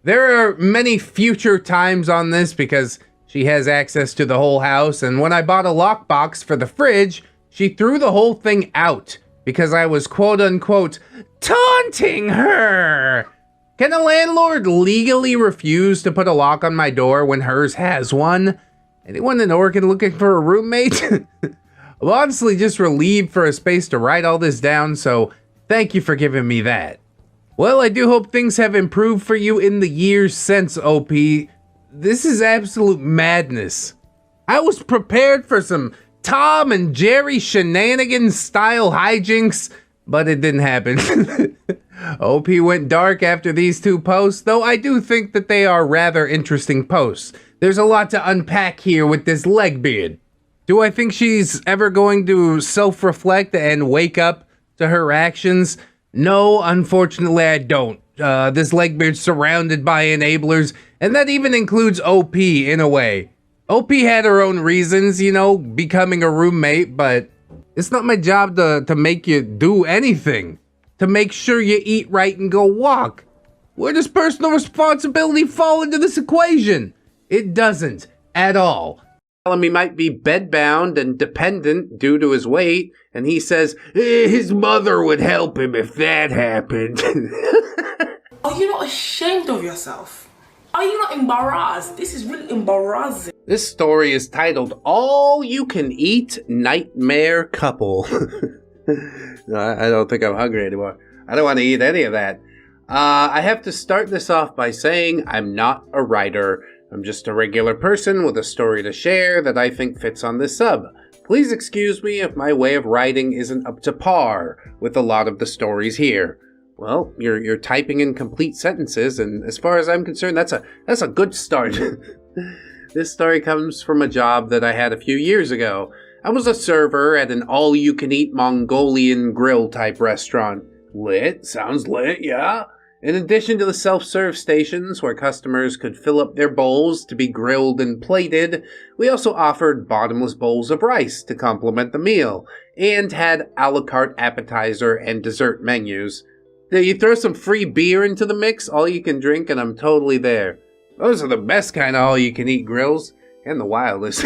[SPEAKER 1] There are many future times on this because she has access to the whole house, and when I bought a lockbox for the fridge, she threw the whole thing out because I was quote-unquote taunting her. Can a landlord legally refuse to put a lock on my door when hers has one? Anyone in Oregon looking for a roommate? I'm honestly just relieved for a space to write all this down, so thank you for giving me that. Well, I do hope things have improved for you in the years since, OP. This is absolute madness. I was prepared for some Tom and Jerry shenanigans style hijinks, but it didn't happen. OP went dark after these two posts, though I do think that they are rather interesting posts. There's a lot to unpack here with this Neckbeard. Do I think she's ever going to self-reflect and wake up to her actions? No, unfortunately I don't. This Neckbeard's surrounded by enablers, and that even includes OP in a way. OP had her own reasons, you know, becoming a roommate, but it's not my job to make you do anything. To make sure you eat right and go walk. Where does personal responsibility fall into this equation? It doesn't, at all. He might be bedbound and dependent due to his weight, and he says his mother would help him if that happened.
[SPEAKER 4] Are you not ashamed of yourself? Are you not embarrassed? This is really embarrassing.
[SPEAKER 1] This story is titled All You Can Eat Nightmare Couple. No, I don't think I'm hungry anymore. I don't want to eat any of that. I have to start this off by saying I'm not a writer. I'm just a regular person with a story to share that I think fits on this sub. Please excuse me if my way of writing isn't up to par with a lot of the stories here. Well, you're typing in complete sentences, and as far as I'm concerned, that's a good start. This story comes from a job that I had a few years ago. I was a server at an all-you-can-eat Mongolian grill-type restaurant. Lit, sounds lit, yeah. In addition to the self-serve stations where customers could fill up their bowls to be grilled and plated, we also offered bottomless bowls of rice to complement the meal, and had a la carte appetizer and dessert menus. You throw some free beer into the mix, all you can drink, and I'm totally there. Those are the best kind of all-you-can-eat grills, and the wildest.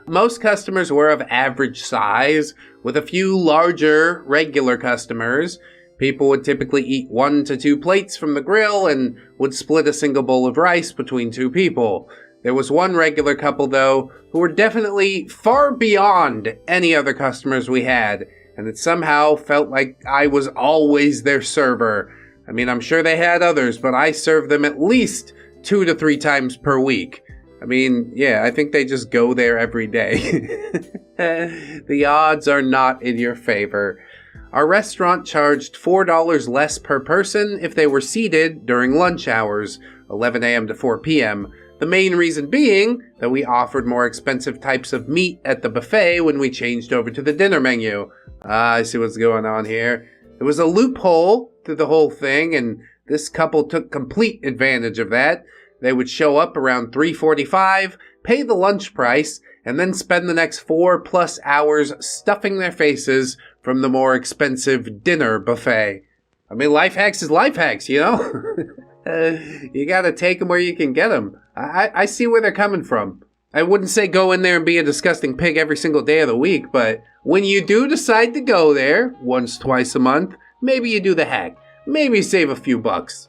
[SPEAKER 1] Most customers were of average size, with a few larger, regular customers. People would typically eat 1 to 2 plates from the grill and would split a single bowl of rice between 2 people. There was one regular couple, though, who were definitely far beyond any other customers we had, and it somehow felt like I was always their server. I mean, I'm sure they had others, but I served them at least 2 to 3 times per week. I mean, yeah, I think they just go there every day. The odds are not in your favor. Our restaurant charged $4 less per person if they were seated during lunch hours, 11 a.m. to 4 p.m., the main reason being that we offered more expensive types of meat at the buffet when we changed over to the dinner menu. I see what's going on here. There was a loophole to the whole thing, and this couple took complete advantage of that. They would show up around 3:45, pay the lunch price, and then spend the next 4+ hours stuffing their faces from the more expensive dinner buffet. I mean, life hacks is life hacks, you know? You gotta take them where you can get them. I see where they're coming from. I wouldn't say go in there and be a disgusting pig every single day of the week, but when you do decide to go there, once, twice a month, maybe you do the hack. Maybe save a few bucks.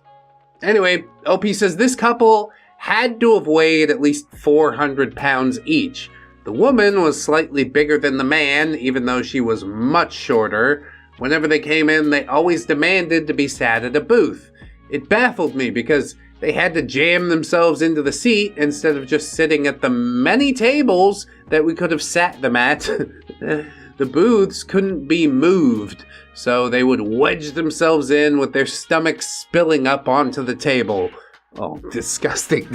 [SPEAKER 1] Anyway, OP says this couple had to have weighed at least 400 pounds each. The woman was slightly bigger than the man, even though she was much shorter. Whenever they came in, they always demanded to be sat at a booth. It baffled me because they had to jam themselves into the seat instead of just sitting at the many tables that we could have sat them at. The booths couldn't be moved, so they would wedge themselves in with their stomachs spilling up onto the table. Oh, disgusting.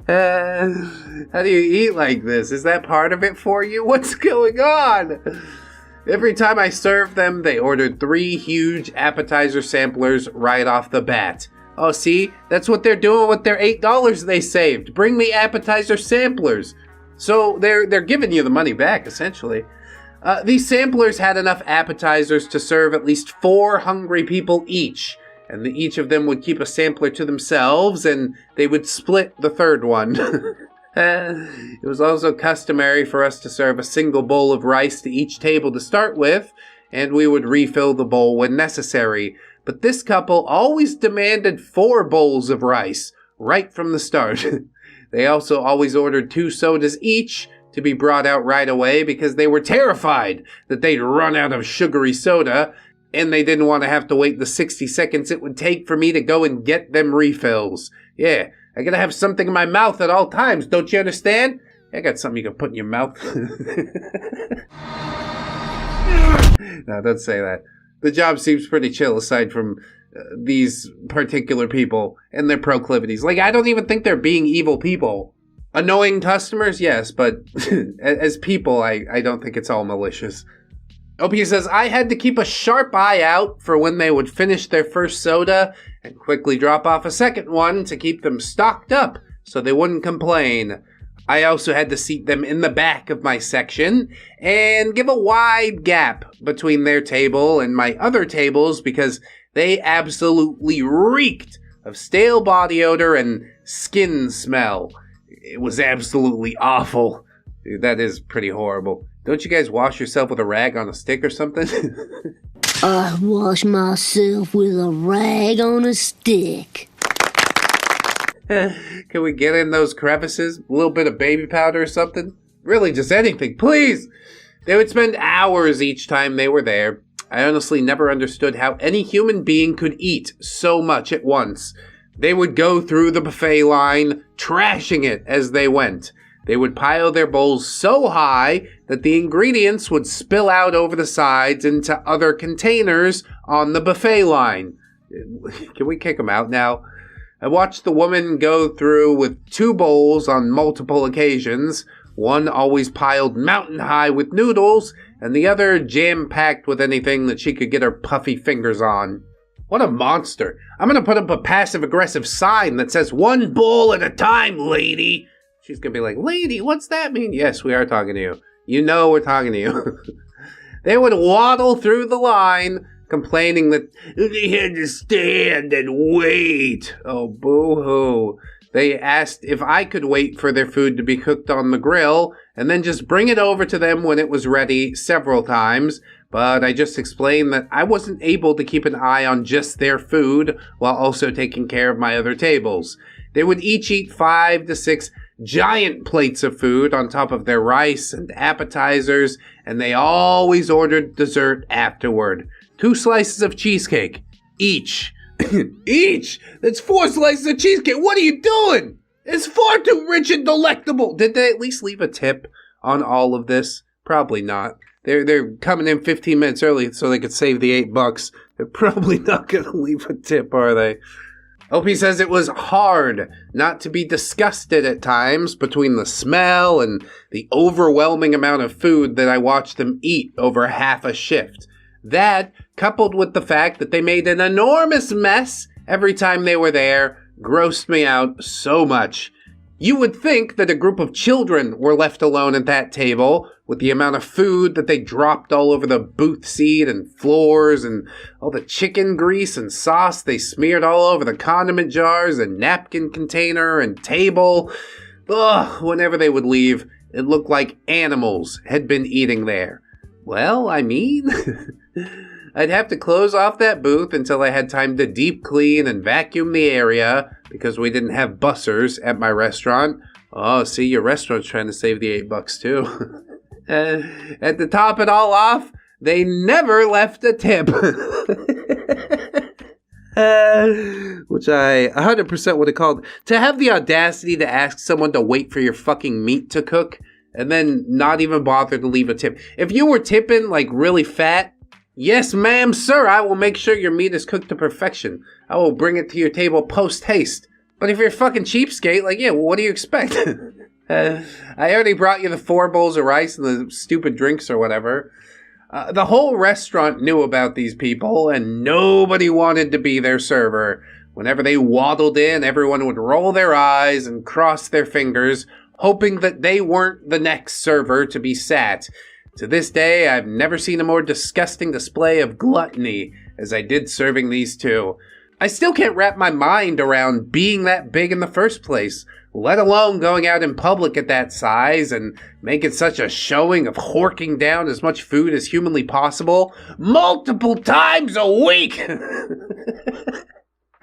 [SPEAKER 1] How do you eat like this? Is that part of it for you? What's going on? Every time I served them, they ordered 3 huge appetizer samplers right off the bat. Oh, see? That's what they're doing with their $8 they saved. Bring me appetizer samplers. So they're giving you the money back, essentially. These samplers had enough appetizers to serve at least 4 hungry people each. And each of them would keep a sampler to themselves, and they would split the third one. It was also customary for us to serve a single bowl of rice to each table to start with, and we would refill the bowl when necessary. But this couple always demanded 4 bowls of rice, right from the start. They also always ordered 2 sodas each to be brought out right away because they were terrified that they'd run out of sugary soda, and they didn't want to have to wait the 60 seconds it would take for me to go and get them refills. Yeah. I gotta have something in my mouth at all times, don't you understand? I got something you can put in your mouth. No, don't say that. The job seems pretty chill aside from these particular people and their proclivities. Like, I don't even think they're being evil people. Annoying customers, yes, but as people, I don't think it's all malicious. OP says, I had to keep a sharp eye out for when they would finish their first soda and quickly drop off a second one to keep them stocked up so they wouldn't complain. I also had to seat them in the back of my section and give a wide gap between their table and my other tables because they absolutely reeked of stale body odor and skin smell. It was absolutely awful. Dude, that is pretty horrible. Don't you guys wash yourself with a rag on a stick or something?
[SPEAKER 5] I wash myself with a rag on a stick.
[SPEAKER 1] Can we get in those crevices? A little bit of baby powder or something? Really, just anything, please! They would spend hours each time they were there. I honestly never understood how any human being could eat so much at once. They would go through the buffet line, trashing it as they went. They would pile their bowls so high that the ingredients would spill out over the sides into other containers on the buffet line. Can we kick them out now? I watched the woman go through with 2 bowls on multiple occasions, one always piled mountain high with noodles, and the other jam-packed with anything that she could get her puffy fingers on. What a monster. I'm gonna put up a passive-aggressive sign that says 1 bowl at a time, lady. She's going to be like, lady, what's that mean? Yes, we are talking to you. You know we're talking to you. They would waddle through the line, complaining that they had to stand and wait. Oh, boo-hoo. They asked if I could wait for their food to be cooked on the grill, and then just bring it over to them when it was ready several times. But I just explained that I wasn't able to keep an eye on just their food while also taking care of my other tables. They would each eat 5 to 6 giant plates of food on top of their rice and appetizers, and they always ordered dessert afterward. 2 slices of cheesecake. Each. Each? That's 4 slices of cheesecake. What are you doing? It's far too rich and delectable. Did they at least leave a tip on all of this? Probably not. They're coming in 15 minutes early so they could save the $8. They're probably not going to leave a tip, are they? OP says it was hard not to be disgusted at times between the smell and the overwhelming amount of food that I watched them eat over half a shift. That, coupled with the fact that they made an enormous mess every time they were there, grossed me out so much. You would think that a group of children were left alone at that table with the amount of food that they dropped all over the booth seat and floors and all the chicken grease and sauce they smeared all over the condiment jars and napkin container and table. Ugh, whenever they would leave, it looked like animals had been eating there. Well, I mean, I'd have to close off that booth until I had time to deep clean and vacuum the area because we didn't have bussers at my restaurant. Oh, see, your restaurant's trying to save the $8 too. And to top it all off, they never left a tip. Which I 100% would have called. To have the audacity to ask someone to wait for your fucking meat to cook and then not even bother to leave a tip. If you were tipping like really fat, yes, ma'am, sir, I will make sure your meat is cooked to perfection. I will bring it to your table post-haste. But if you're a fucking cheapskate, like, yeah, well, what do you expect? I already brought you the 4 bowls of rice and the stupid drinks or whatever.
[SPEAKER 6] The whole restaurant knew about these people, and nobody wanted to be their server. Whenever they waddled in, everyone would roll their eyes and cross their fingers, hoping that they weren't the next server to be sat. To this day, I've never seen a more disgusting display of gluttony as I did serving these two. I still can't wrap my mind around being that big in the first place, let alone going out in public at that size and making such a showing of horking down as much food as humanly possible multiple times a week.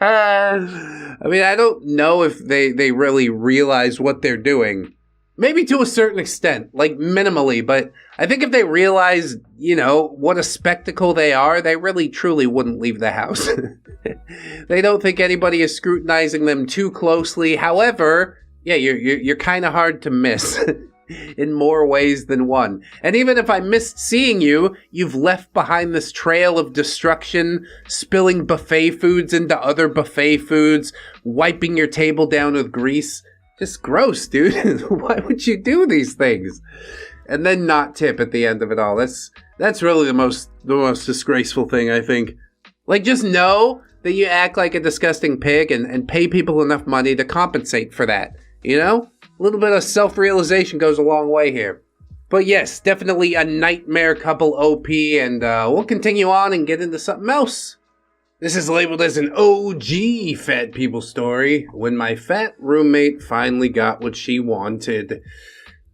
[SPEAKER 6] I mean, I don't know if they really realize what they're doing. Maybe to a certain extent, like minimally, but I think if they realized, what a spectacle they are, they really truly wouldn't leave the house. They don't think anybody is scrutinizing them too closely. However, yeah, you're kind of hard to miss in more ways than one. And even if I missed seeing you, you've left behind this trail of destruction, spilling buffet foods into other buffet foods, wiping your table down with grease. Just gross, dude. Why would you do these things? And then not tip at the end of it all. That's really the most disgraceful thing, I think. Like, just know that you act like a disgusting pig and pay people enough money to compensate for that. A little bit of self-realization goes a long way here. But yes, definitely a nightmare couple OP, and we'll continue on and get into something else. This is labeled as an OG fat people story, when my fat roommate finally got what she wanted.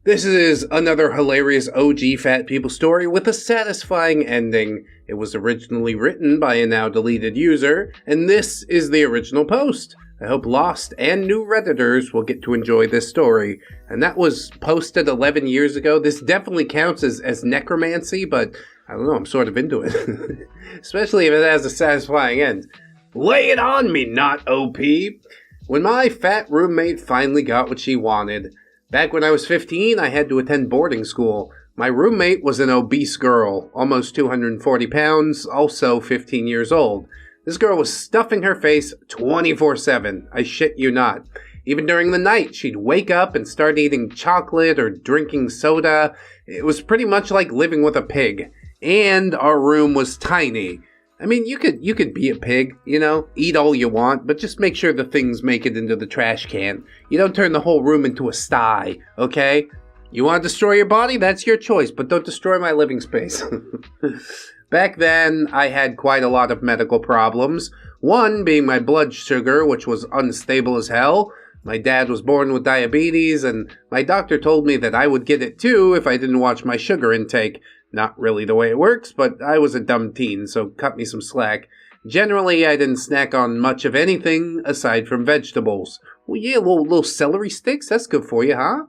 [SPEAKER 6] This is another hilarious OG fat people story with a satisfying ending. It was originally written by a now deleted user, and this is the original post. I hope lost and new Redditors will get to enjoy this story. And that was posted 11 years ago. This definitely counts as necromancy, but I don't know, I'm sort of into it. Especially if it has a satisfying end. Lay it on me, not OP. When my fat roommate finally got what she wanted. Back when I was 15, I had to attend boarding school. My roommate was an obese girl, almost 240 pounds, also 15 years old. This girl was stuffing her face 24/7, I shit you not. Even during the night, she'd wake up and start eating chocolate or drinking soda. It was pretty much like living with a pig. And our room was tiny. I mean, you could be a pig, eat all you want, but just make sure the things make it into the trash can. You don't turn the whole room into a sty, okay? You want to destroy your body? That's your choice, but don't destroy my living space. Back then, I had quite a lot of medical problems. One being my blood sugar, which was unstable as hell. My dad was born with diabetes, and my doctor told me that I would get it too if I didn't watch my sugar intake. Not really the way it works, but I was a dumb teen, so cut me some slack. Generally, I didn't snack on much of anything aside from vegetables. Well, yeah, little celery sticks, that's good for you, huh?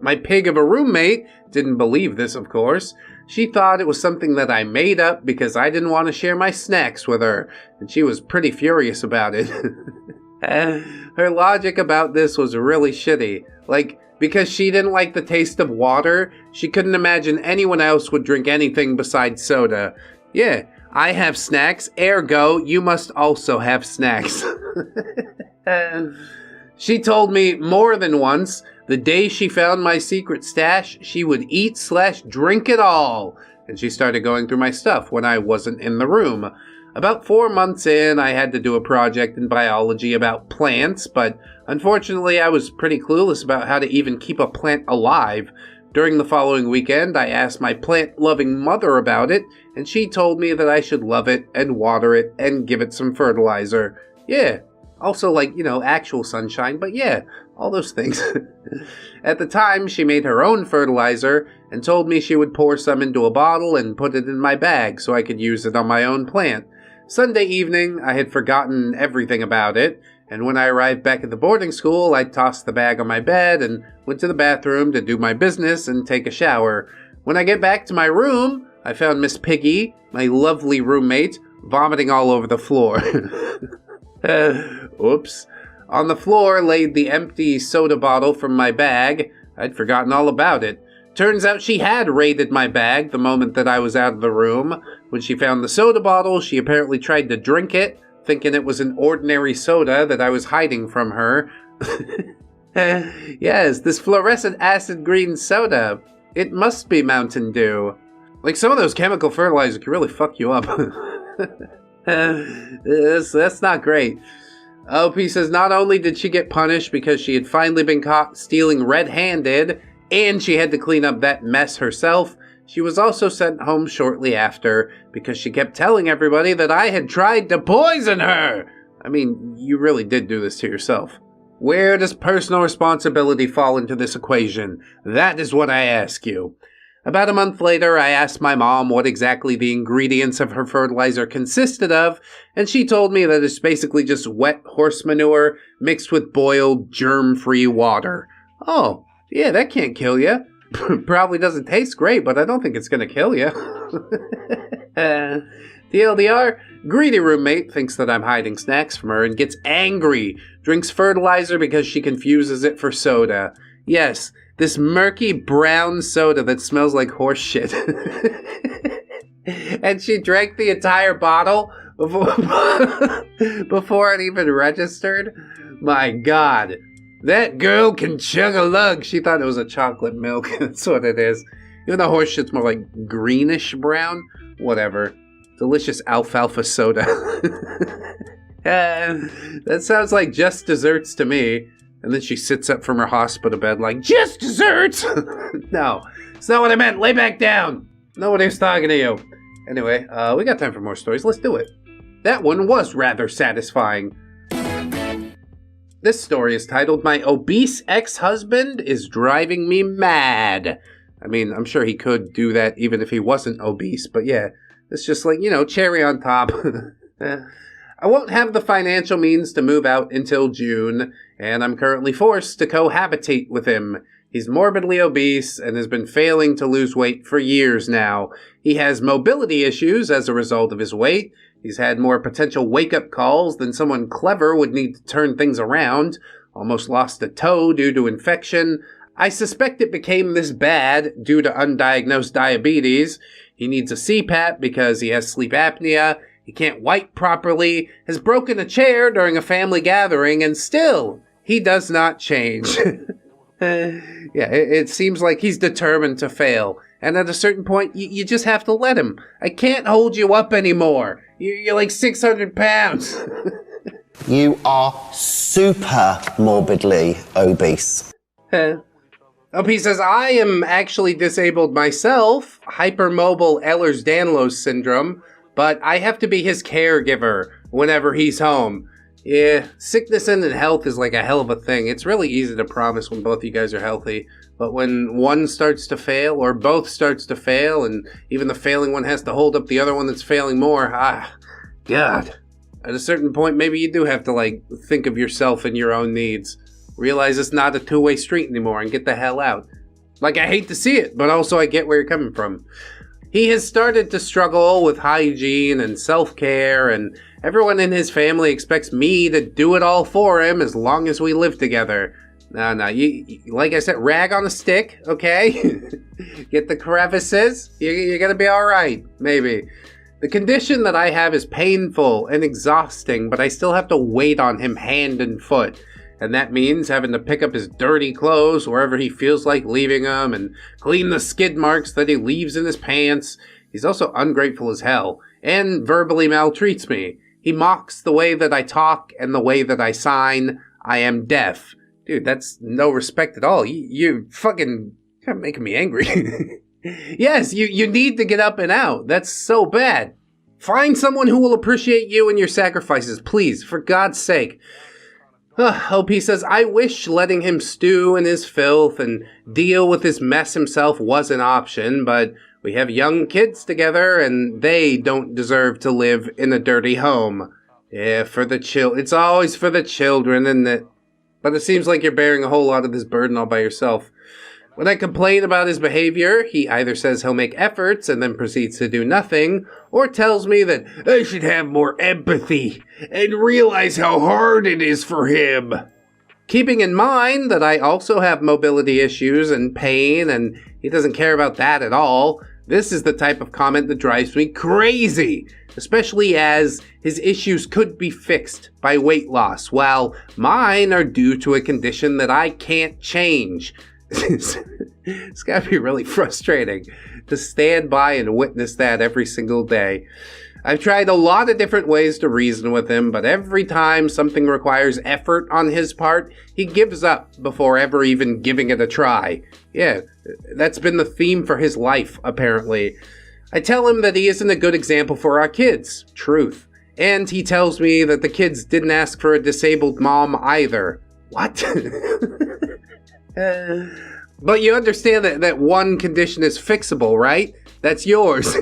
[SPEAKER 6] My pig of a roommate didn't believe this, of course. She thought it was something that I made up because I didn't want to share my snacks with her, and she was pretty furious about it. Her logic about this was really shitty. Because she didn't like the taste of water, she couldn't imagine anyone else would drink anything besides soda. Yeah, I have snacks, ergo, you must also have snacks. She told me more than once, the day she found my secret stash, she would eat/drink it all. And she started going through my stuff when I wasn't in the room. About 4 months in, I had to do a project in biology about plants, but unfortunately I was pretty clueless about how to even keep a plant alive. During the following weekend, I asked my plant-loving mother about it, and she told me that I should love it and water it and give it some fertilizer. Yeah, also actual sunshine, but yeah, all those things. At the time, she made her own fertilizer and told me she would pour some into a bottle and put it in my bag so I could use it on my own plant. Sunday evening, I had forgotten everything about it, and when I arrived back at the boarding school, I tossed the bag on my bed and went to the bathroom to do my business and take a shower. When I get back to my room, I found Miss Piggy, my lovely roommate, vomiting all over the floor. Oops. On the floor laid the empty soda bottle from my bag. I'd forgotten all about it. Turns out she had raided my bag the moment that I was out of the room. When she found the soda bottle, she apparently tried to drink it, thinking it was an ordinary soda that I was hiding from her. Yes, this fluorescent acid green soda. It must be Mountain Dew. Like, some of those chemical fertilizers can really fuck you up. That's not great. OP says not only did she get punished because she had finally been caught stealing red-handed, and she had to clean up that mess herself, she was also sent home shortly after because she kept telling everybody that I had tried to poison her. I mean, you really did do this to yourself. Where does personal responsibility fall into this equation? That is what I ask you. About a month later, I asked my mom what exactly the ingredients of her fertilizer consisted of, and she told me that it's basically just wet horse manure mixed with boiled, germ-free water. Oh, yeah, that can't kill you. Probably doesn't taste great, but I don't think it's gonna kill you. TLDR, greedy roommate thinks that I'm hiding snacks from her and gets angry, drinks fertilizer because she confuses it for soda. Yes, this murky brown soda that smells like horse shit. And she drank the entire bottle before it even registered? My God. That girl can chug a lug. She thought it was a chocolate milk. That's what it is. Even though horse shit's more like greenish brown. Whatever. Delicious alfalfa soda. That sounds like just desserts to me. And then she sits up from her hospital bed like, just desserts? No, it's not what I meant. Lay back down. Nobody's talking to you. Anyway, we got time for more stories. Let's do it. That one was rather satisfying. This story is titled, My Obese Ex-Husband is Driving Me Mad. I mean, I'm sure he could do that even if he wasn't obese, but yeah, it's just like, cherry on top. I won't have the financial means to move out until June, and I'm currently forced to cohabitate with him. He's morbidly obese and has been failing to lose weight for years now. He has mobility issues as a result of his weight. He's had more potential wake-up calls than someone clever would need to turn things around. Almost lost a toe due to infection. I suspect it became this bad due to undiagnosed diabetes. He needs a CPAP because he has sleep apnea. He can't wipe properly, has broken a chair during a family gathering, and still, he does not change. It seems like he's determined to fail. And at a certain point, you just have to let him. I can't hold you up anymore. You're like 600 pounds.
[SPEAKER 7] You are super morbidly obese.
[SPEAKER 6] He says, I am actually disabled myself, hypermobile Ehlers-Danlos syndrome, but I have to be his caregiver whenever he's home. Yeah, sickness and health is like a hell of a thing. It's really easy to promise when both of you guys are healthy. But when one starts to fail, or both starts to fail, and even the failing one has to hold up the other one that's failing more, God. At a certain point, maybe you do have to, think of yourself and your own needs. Realize it's not a two-way street anymore and get the hell out. I hate to see it, but also I get where you're coming from. He has started to struggle with hygiene and self-care, and everyone in his family expects me to do it all for him as long as we live together. No, you like I said, rag on a stick, okay? Get the crevices, you're gonna be alright, maybe. The condition that I have is painful and exhausting, but I still have to wait on him hand and foot. And that means having to pick up his dirty clothes wherever he feels like leaving them and clean the skid marks that he leaves in his pants. He's also ungrateful as hell and verbally maltreats me. He mocks the way that I talk and the way that I sign. I am deaf. Dude, that's no respect at all. You're fucking making me angry. Yes, you need to get up and out. That's so bad. Find someone who will appreciate you and your sacrifices, please, for God's sake. OP says, I wish letting him stew in his filth and deal with his mess himself was an option, but we have young kids together and they don't deserve to live in a dirty home. Yeah, it's always for the children, isn't it? But it seems like you're bearing a whole lot of this burden all by yourself. When I complain about his behavior, he either says he'll make efforts and then proceeds to do nothing, or tells me that I should have more empathy and realize how hard it is for him. Keeping in mind that I also have mobility issues and pain, and he doesn't care about that at all, this is the type of comment that drives me crazy, especially as his issues could be fixed by weight loss, while mine are due to a condition that I can't change. It's gotta be really frustrating to stand by and witness that every single day. I've tried a lot of different ways to reason with him, but every time something requires effort on his part, he gives up before ever even giving it a try. Yeah, that's been the theme for his life, apparently. I tell him that he isn't a good example for our kids. Truth. And he tells me that the kids didn't ask for a disabled mom either. What? But you understand that one condition is fixable, right? That's yours.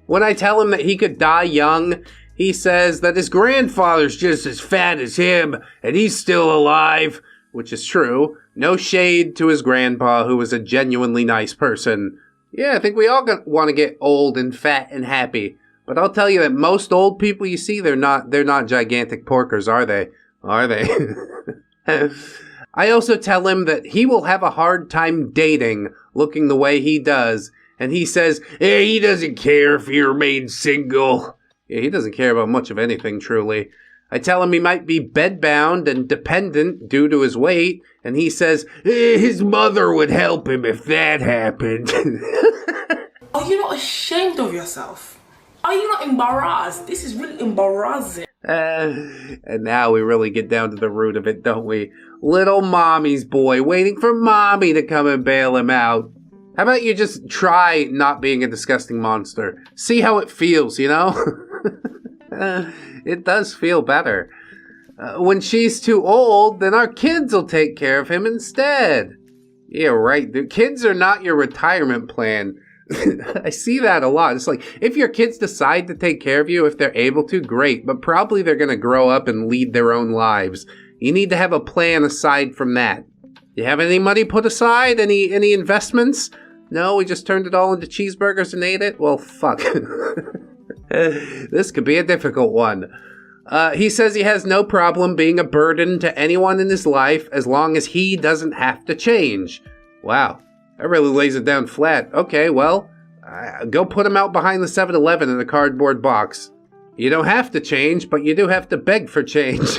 [SPEAKER 6] When I tell him that he could die young, he says that his grandfather's just as fat as him, and he's still alive, which is true. No shade to his grandpa, who was a genuinely nice person. Yeah, I think we all want to get old and fat and happy. But I'll tell you that most old people you see, they're not gigantic porkers, are they? Are they? I also tell him that he will have a hard time dating looking the way he does. And he says, he doesn't care if he remains single. Yeah, he doesn't care about much of anything, truly. I tell him he might be bedbound and dependent due to his weight. And he says, his mother would help him if that happened.
[SPEAKER 4] Are you not ashamed of yourself? Are you not embarrassed? This is really embarrassing.
[SPEAKER 6] And now we really get down to the root of it, don't we? Little mommy's boy waiting for mommy to come and bail him out. How about you just try not being a disgusting monster? See how it feels, you know? It does feel better. When she's too old, then our kids will take care of him instead. Yeah, right. The kids are not your retirement plan. I see that a lot. It's like, if your kids decide to take care of you, if they're able to, great. But probably they're going to grow up and lead their own lives. You need to have a plan aside from that. You have any money put aside? Any investments? No, we just turned it all into cheeseburgers and ate it? Well, fuck. This could be a difficult one. He says he has no problem being a burden to anyone in his life as long as he doesn't have to change. Wow, that really lays it down flat. Okay, well, go put him out behind the 7-Eleven in a cardboard box. You don't have to change, but you do have to beg for change.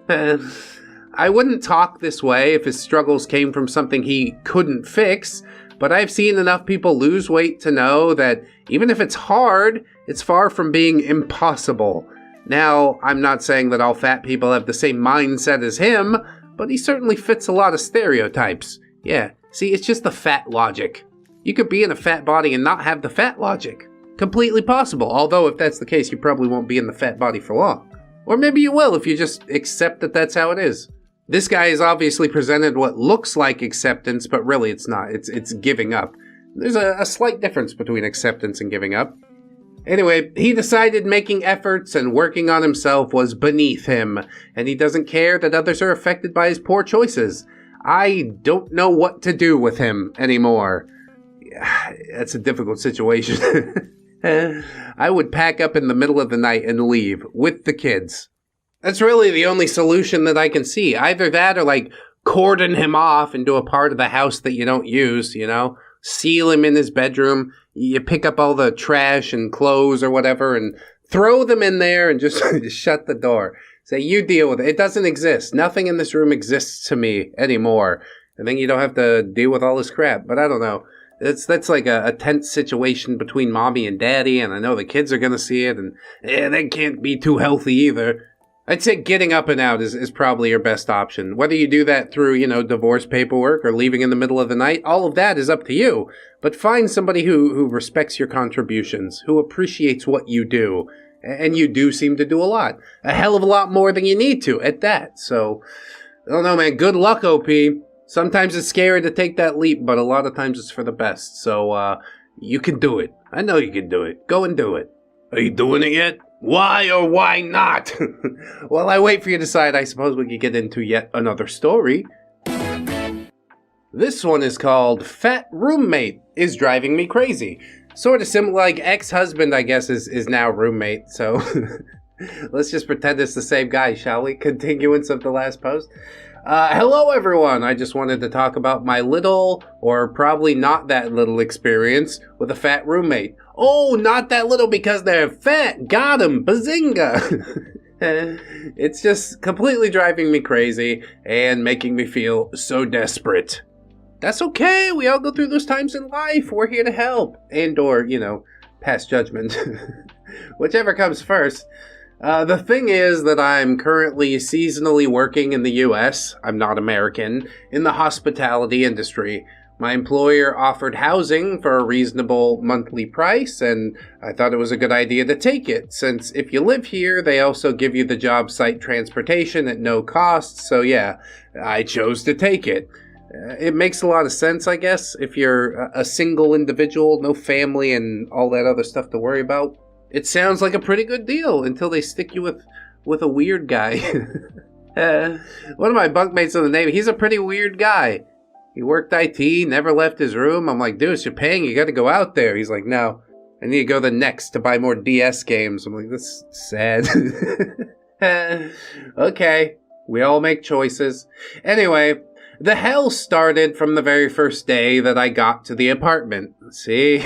[SPEAKER 6] I wouldn't talk this way if his struggles came from something he couldn't fix, but I've seen enough people lose weight to know that even if it's hard, it's far from being impossible. Now, I'm not saying that all fat people have the same mindset as him, but he certainly fits a lot of stereotypes. Yeah, see, it's just the fat logic. You could be in a fat body and not have the fat logic. Completely possible, although if that's the case, you probably won't be in the fat body for long. Or maybe you will if you just accept that that's how it is. This guy has obviously presented what looks like acceptance, but really it's not. It's giving up. There's a slight difference between acceptance and giving up. Anyway, he decided making efforts and working on himself was beneath him, and he doesn't care that others are affected by his poor choices. I don't know what to do with him anymore. That's a difficult situation. I would pack up in the middle of the night and leave with the kids. That's really the only solution that I can see. Either that or like cordon him off into a part of the house that you don't use, you know? Seal him in his bedroom. You pick up all the trash and clothes or whatever and throw them in there and just shut the door. Say, you deal with it. It doesn't exist. Nothing in this room exists to me anymore. And then you don't have to deal with all this crap. But I don't know. That's like a tense situation between mommy and daddy, and I know the kids are going to see it, and that can't be too healthy either. I'd say getting up and out is probably your best option. Whether you do that through, divorce paperwork or leaving in the middle of the night, all of that is up to you. But find somebody who respects your contributions, who appreciates what you do. And you do seem to do a lot. A hell of a lot more than you need to at that. So, I don't know, man. Good luck, OP. Sometimes it's scary to take that leap, but a lot of times it's for the best. So, you can do it. I know you can do it. Go and do it. Are you doing it yet? Why or why not? While I wait for you to decide, I suppose we could get into yet another story. This one is called Fat Roommate is Driving Me Crazy. Sort of similar, like ex-husband, I guess, is now roommate. So let's just pretend it's the same guy, shall we? Continuance of the last post. Hello, everyone. I just wanted to talk about my little, or probably not that little experience with a fat roommate. Oh, not that little because they're fat. Got 'em. Bazinga. It's just completely driving me crazy and making me feel so desperate. That's okay. We all go through those times in life. We're here to help. And or, pass judgment. Whichever comes first. The thing is that I'm currently seasonally working in the US, I'm not American, in the hospitality industry. My employer offered housing for a reasonable monthly price, and I thought it was a good idea to take it, since if you live here, they also give you the job site transportation at no cost, so yeah, I chose to take it. It makes a lot of sense, I guess, if you're a single individual, no family, and all that other stuff to worry about. It sounds like a pretty good deal until they stick you with a weird guy. One of my bunkmates in the Navy, he's a pretty weird guy. He worked IT, never left his room. I'm like, dude, you're paying, you gotta go out there. He's like, no, I need to go to Next to buy more DS games. I'm like, this is sad. Okay, we all make choices. Anyway, the hell started from the very first day that I got to the apartment. See?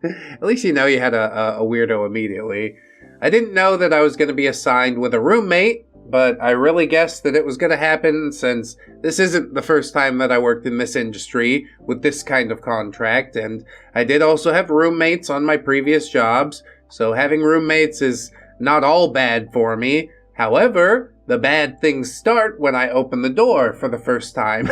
[SPEAKER 6] At least you know you had a weirdo immediately. I didn't know that I was going to be assigned with a roommate, but I really guessed that it was going to happen since this isn't the first time that I worked in this industry with this kind of contract, and I did also have roommates on my previous jobs, so having roommates is not all bad for me. However, the bad things start when I open the door for the first time.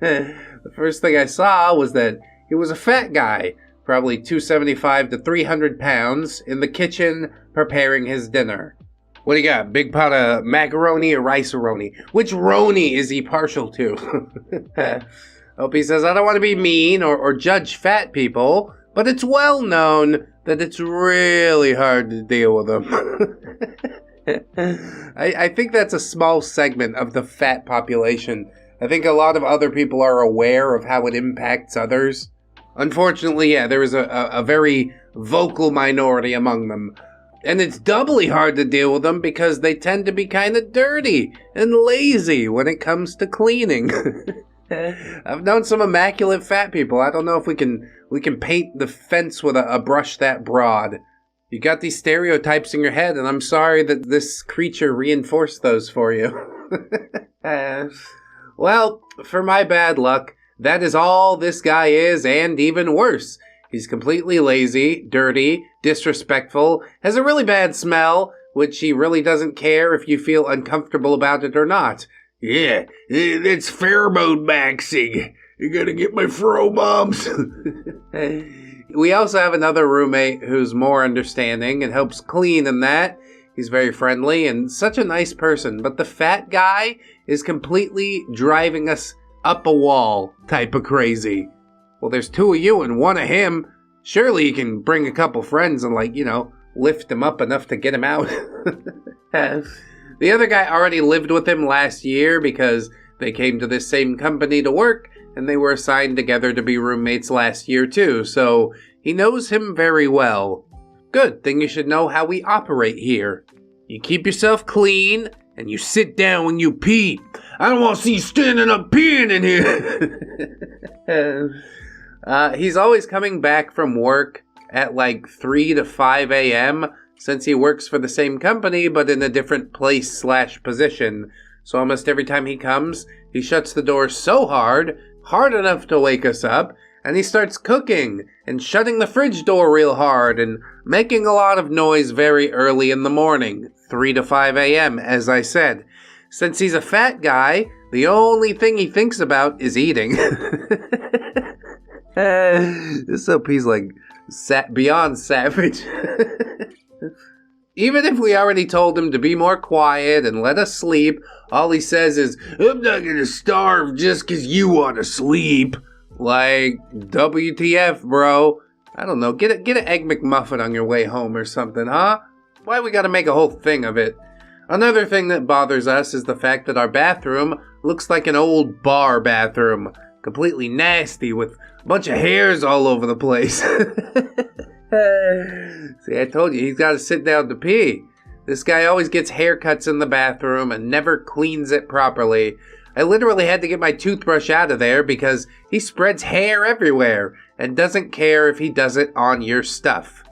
[SPEAKER 6] The first thing I saw was that he was a fat guy, probably 275 to 300 pounds, in the kitchen preparing his dinner. What do you got? Big pot of macaroni or rice-a-roni? Which roni is he partial to? Opie says, I don't want to be mean or judge fat people, but it's well known that it's really hard to deal with them. I think that's a small segment of the fat population. I think a lot of other people are aware of how it impacts others. Unfortunately, yeah, there is a very vocal minority among them. And it's doubly hard to deal with them because they tend to be kind of dirty and lazy when it comes to cleaning. I've known some immaculate fat people. I don't know if we can paint the fence with a brush that broad. You got these stereotypes in your head, and I'm sorry that this creature reinforced those for you. Well, for my bad luck, that is all this guy is, and even worse. He's completely lazy, dirty, disrespectful, has a really bad smell, which he really doesn't care if you feel uncomfortable about it or not.
[SPEAKER 2] Yeah, it's pheromone maxing. You gotta get my pheromones.
[SPEAKER 6] We also have another roommate who's more understanding and helps clean and that. He's very friendly and such a nice person, but the fat guy is completely driving us up a wall type of crazy. Well, there's two of you and one of him. Surely you can bring a couple friends and, lift him up enough to get him out. The other guy already lived with him last year because they came to this same company to work, and they were assigned together to be roommates last year too, so he knows him very well. Good thing you should know how we operate here. You keep yourself clean, and you sit down when you pee.
[SPEAKER 2] I don't want to see you standing up peeing in
[SPEAKER 6] here. He's always coming back from work at 3 to 5 a.m. since he works for the same company but in a different place/position. So almost every time he comes, he shuts the door so hard enough to wake us up, and he starts cooking and shutting the fridge door real hard and making a lot of noise very early in the morning, 3 to 5 a.m., as I said. Since he's a fat guy, the only thing he thinks about is eating. This OP's beyond savage. Even if we already told him to be more quiet and let us sleep, all he says is, I'm not gonna starve just 'cause you want to sleep. WTF, bro. I don't know, get an Egg McMuffin on your way home or something, huh? Why we gotta make a whole thing of it? Another thing that bothers us is the fact that our bathroom looks like an old bar bathroom. Completely nasty with a bunch of hairs all over the place. See, I told you, he's got to sit down to pee. This guy always gets haircuts in the bathroom and never cleans it properly. I literally had to get my toothbrush out of there because he spreads hair everywhere and doesn't care if he does it on your stuff.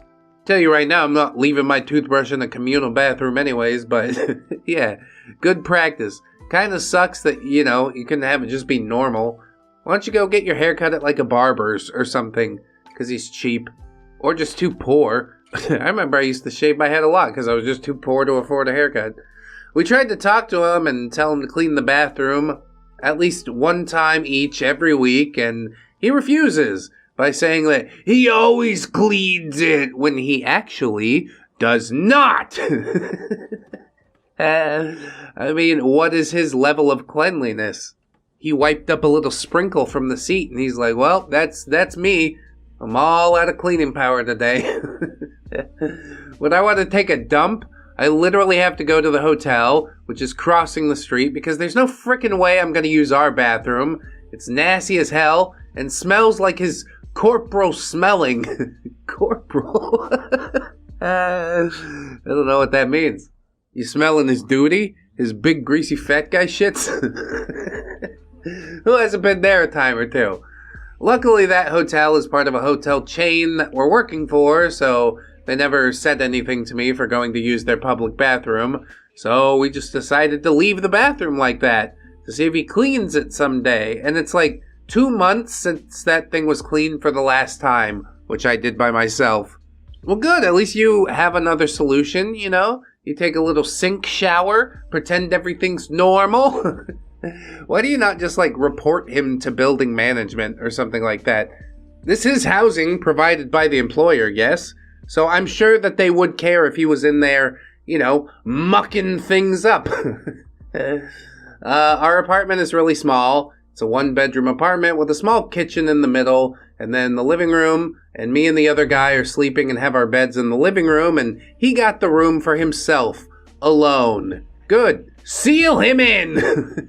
[SPEAKER 6] Tell you right now, I'm not leaving my toothbrush in a communal bathroom anyways, but yeah, good practice. Kind of sucks that, you couldn't have it just be normal. Why don't you go get your hair cut at like a barber's or something? Because he's cheap. Or just too poor. I remember I used to shave my head a lot because I was just too poor to afford a haircut. We tried to talk to him and tell him to clean the bathroom at least one time each every week, and he refuses by saying that he always cleans it when he actually does not. I mean, what is his level of cleanliness? He wiped up a little sprinkle from the seat, and he's like, well, that's me. I'm all out of cleaning power today. When I want to take a dump, I literally have to go to the hotel, which is crossing the street, because there's no frickin' way I'm going to use our bathroom. It's nasty as hell and smells like his corporal smelling. Corporal? I don't know what that means. You smelling his duty? His big greasy fat guy shits? Who hasn't been there a time or two? Luckily, that hotel is part of a hotel chain that we're working for, so they never said anything to me for going to use their public bathroom. So we just decided to leave the bathroom like that to see if he cleans it someday. And it's like 2 months since that thing was cleaned for the last time, which I did by myself. Well, good. At least you have another solution, you know? You take a little sink shower, pretend everything's normal. Why do you not just, like, report him to building management or something like that? This is housing provided by the employer, yes? So I'm sure that they would care if he was in there, you know, mucking things up. Our apartment is really small. It's a 1-bedroom apartment with a small kitchen in the middle, and then the living room, and me and the other guy are sleeping and have our beds in the living room, and he got the room for himself, alone. Good. Seal him in!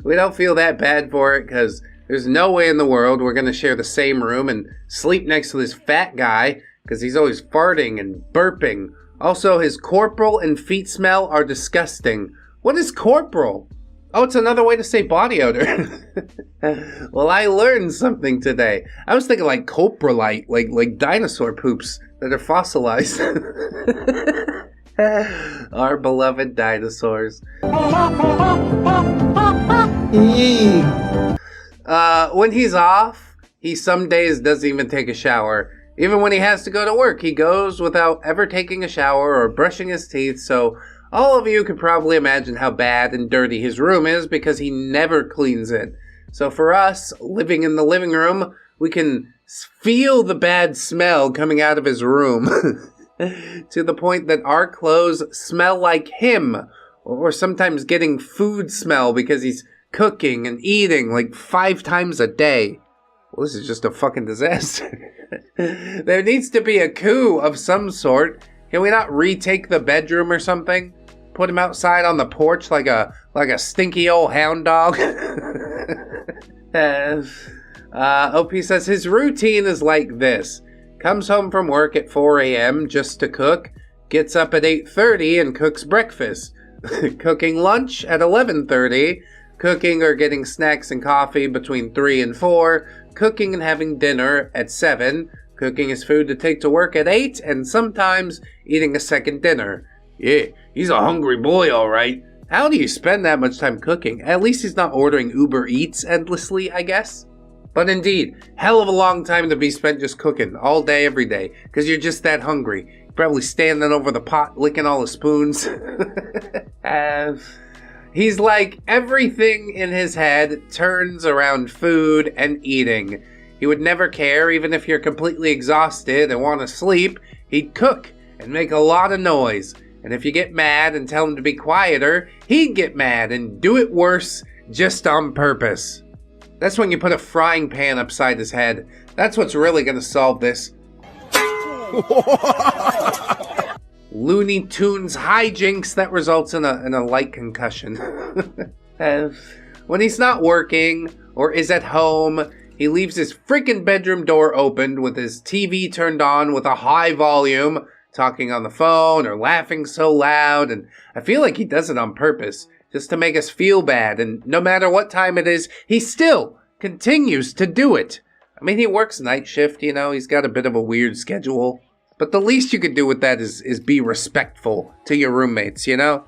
[SPEAKER 6] We don't feel that bad for it, because there's no way in the world we're going to share the same room and sleep next to this fat guy, because he's always farting and burping. Also, his corporal and feet smell are disgusting. What is corporal? Oh, it's another way to say body odor. Well, I learned something today. I was thinking like coprolite, like dinosaur poops that are fossilized. Our beloved dinosaurs. When he's off, he some days doesn't even take a shower. Even when he has to go to work, he goes without ever taking a shower or brushing his teeth, so all of you could probably imagine how bad and dirty his room is because he never cleans it. So for us, living in the living room, we can feel the bad smell coming out of his room to the point that our clothes smell like him, or sometimes getting food smell because he's cooking and eating like 5 times a day. Well, this is just a fucking disaster. There needs to be a coup of some sort. Can we not retake the bedroom or something? Put him outside on the porch like a stinky old hound dog? OP says his routine is like this. Comes home from work at 4 a.m. just to cook. Gets up at 8:30 and cooks breakfast. Cooking lunch at 11:30. Cooking or getting snacks and coffee between 3 and 4. Cooking and having dinner at 7. Cooking his food to take to work at 8. And sometimes eating a second dinner. Yeah, he's a hungry boy, all right. How do you spend that much time cooking? At least he's not ordering Uber Eats endlessly, I guess. But indeed, hell of a long time to be spent just cooking all day, every day, because you're just that hungry. Probably standing over the pot, licking all the spoons. He's like, everything in his head turns around food and eating. He would never care, even if you're completely exhausted and want to sleep. He'd cook and make a lot of noise. And if you get mad and tell him to be quieter, he'd get mad and do it worse just on purpose. That's when you put a frying pan upside his head. That's what's really going to solve this. Looney Tunes hijinks that results in a light concussion. When he's not working or is at home, he leaves his freaking bedroom door open with his TV turned on with a high volume, talking on the phone or laughing so loud, and I feel like he does it on purpose, just to make us feel bad, and no matter what time it is, he still continues to do it. I mean, he works night shift, you know, he's got a bit of a weird schedule, but the least you could do with that is be respectful to your roommates, you know?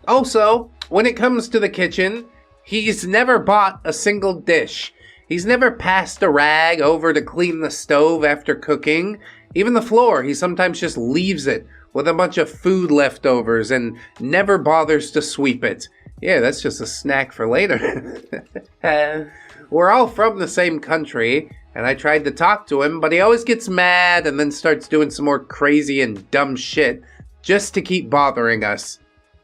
[SPEAKER 6] Also, when it comes to the kitchen, he's never bought a single dish. He's never passed a rag over to clean the stove after cooking. Even the floor, he sometimes just leaves it with a bunch of food leftovers and never bothers to sweep it. Yeah, that's just a snack for later. We're all from the same country, and I tried to talk to him, but he always gets mad and then starts doing some more crazy and dumb shit just to keep bothering us.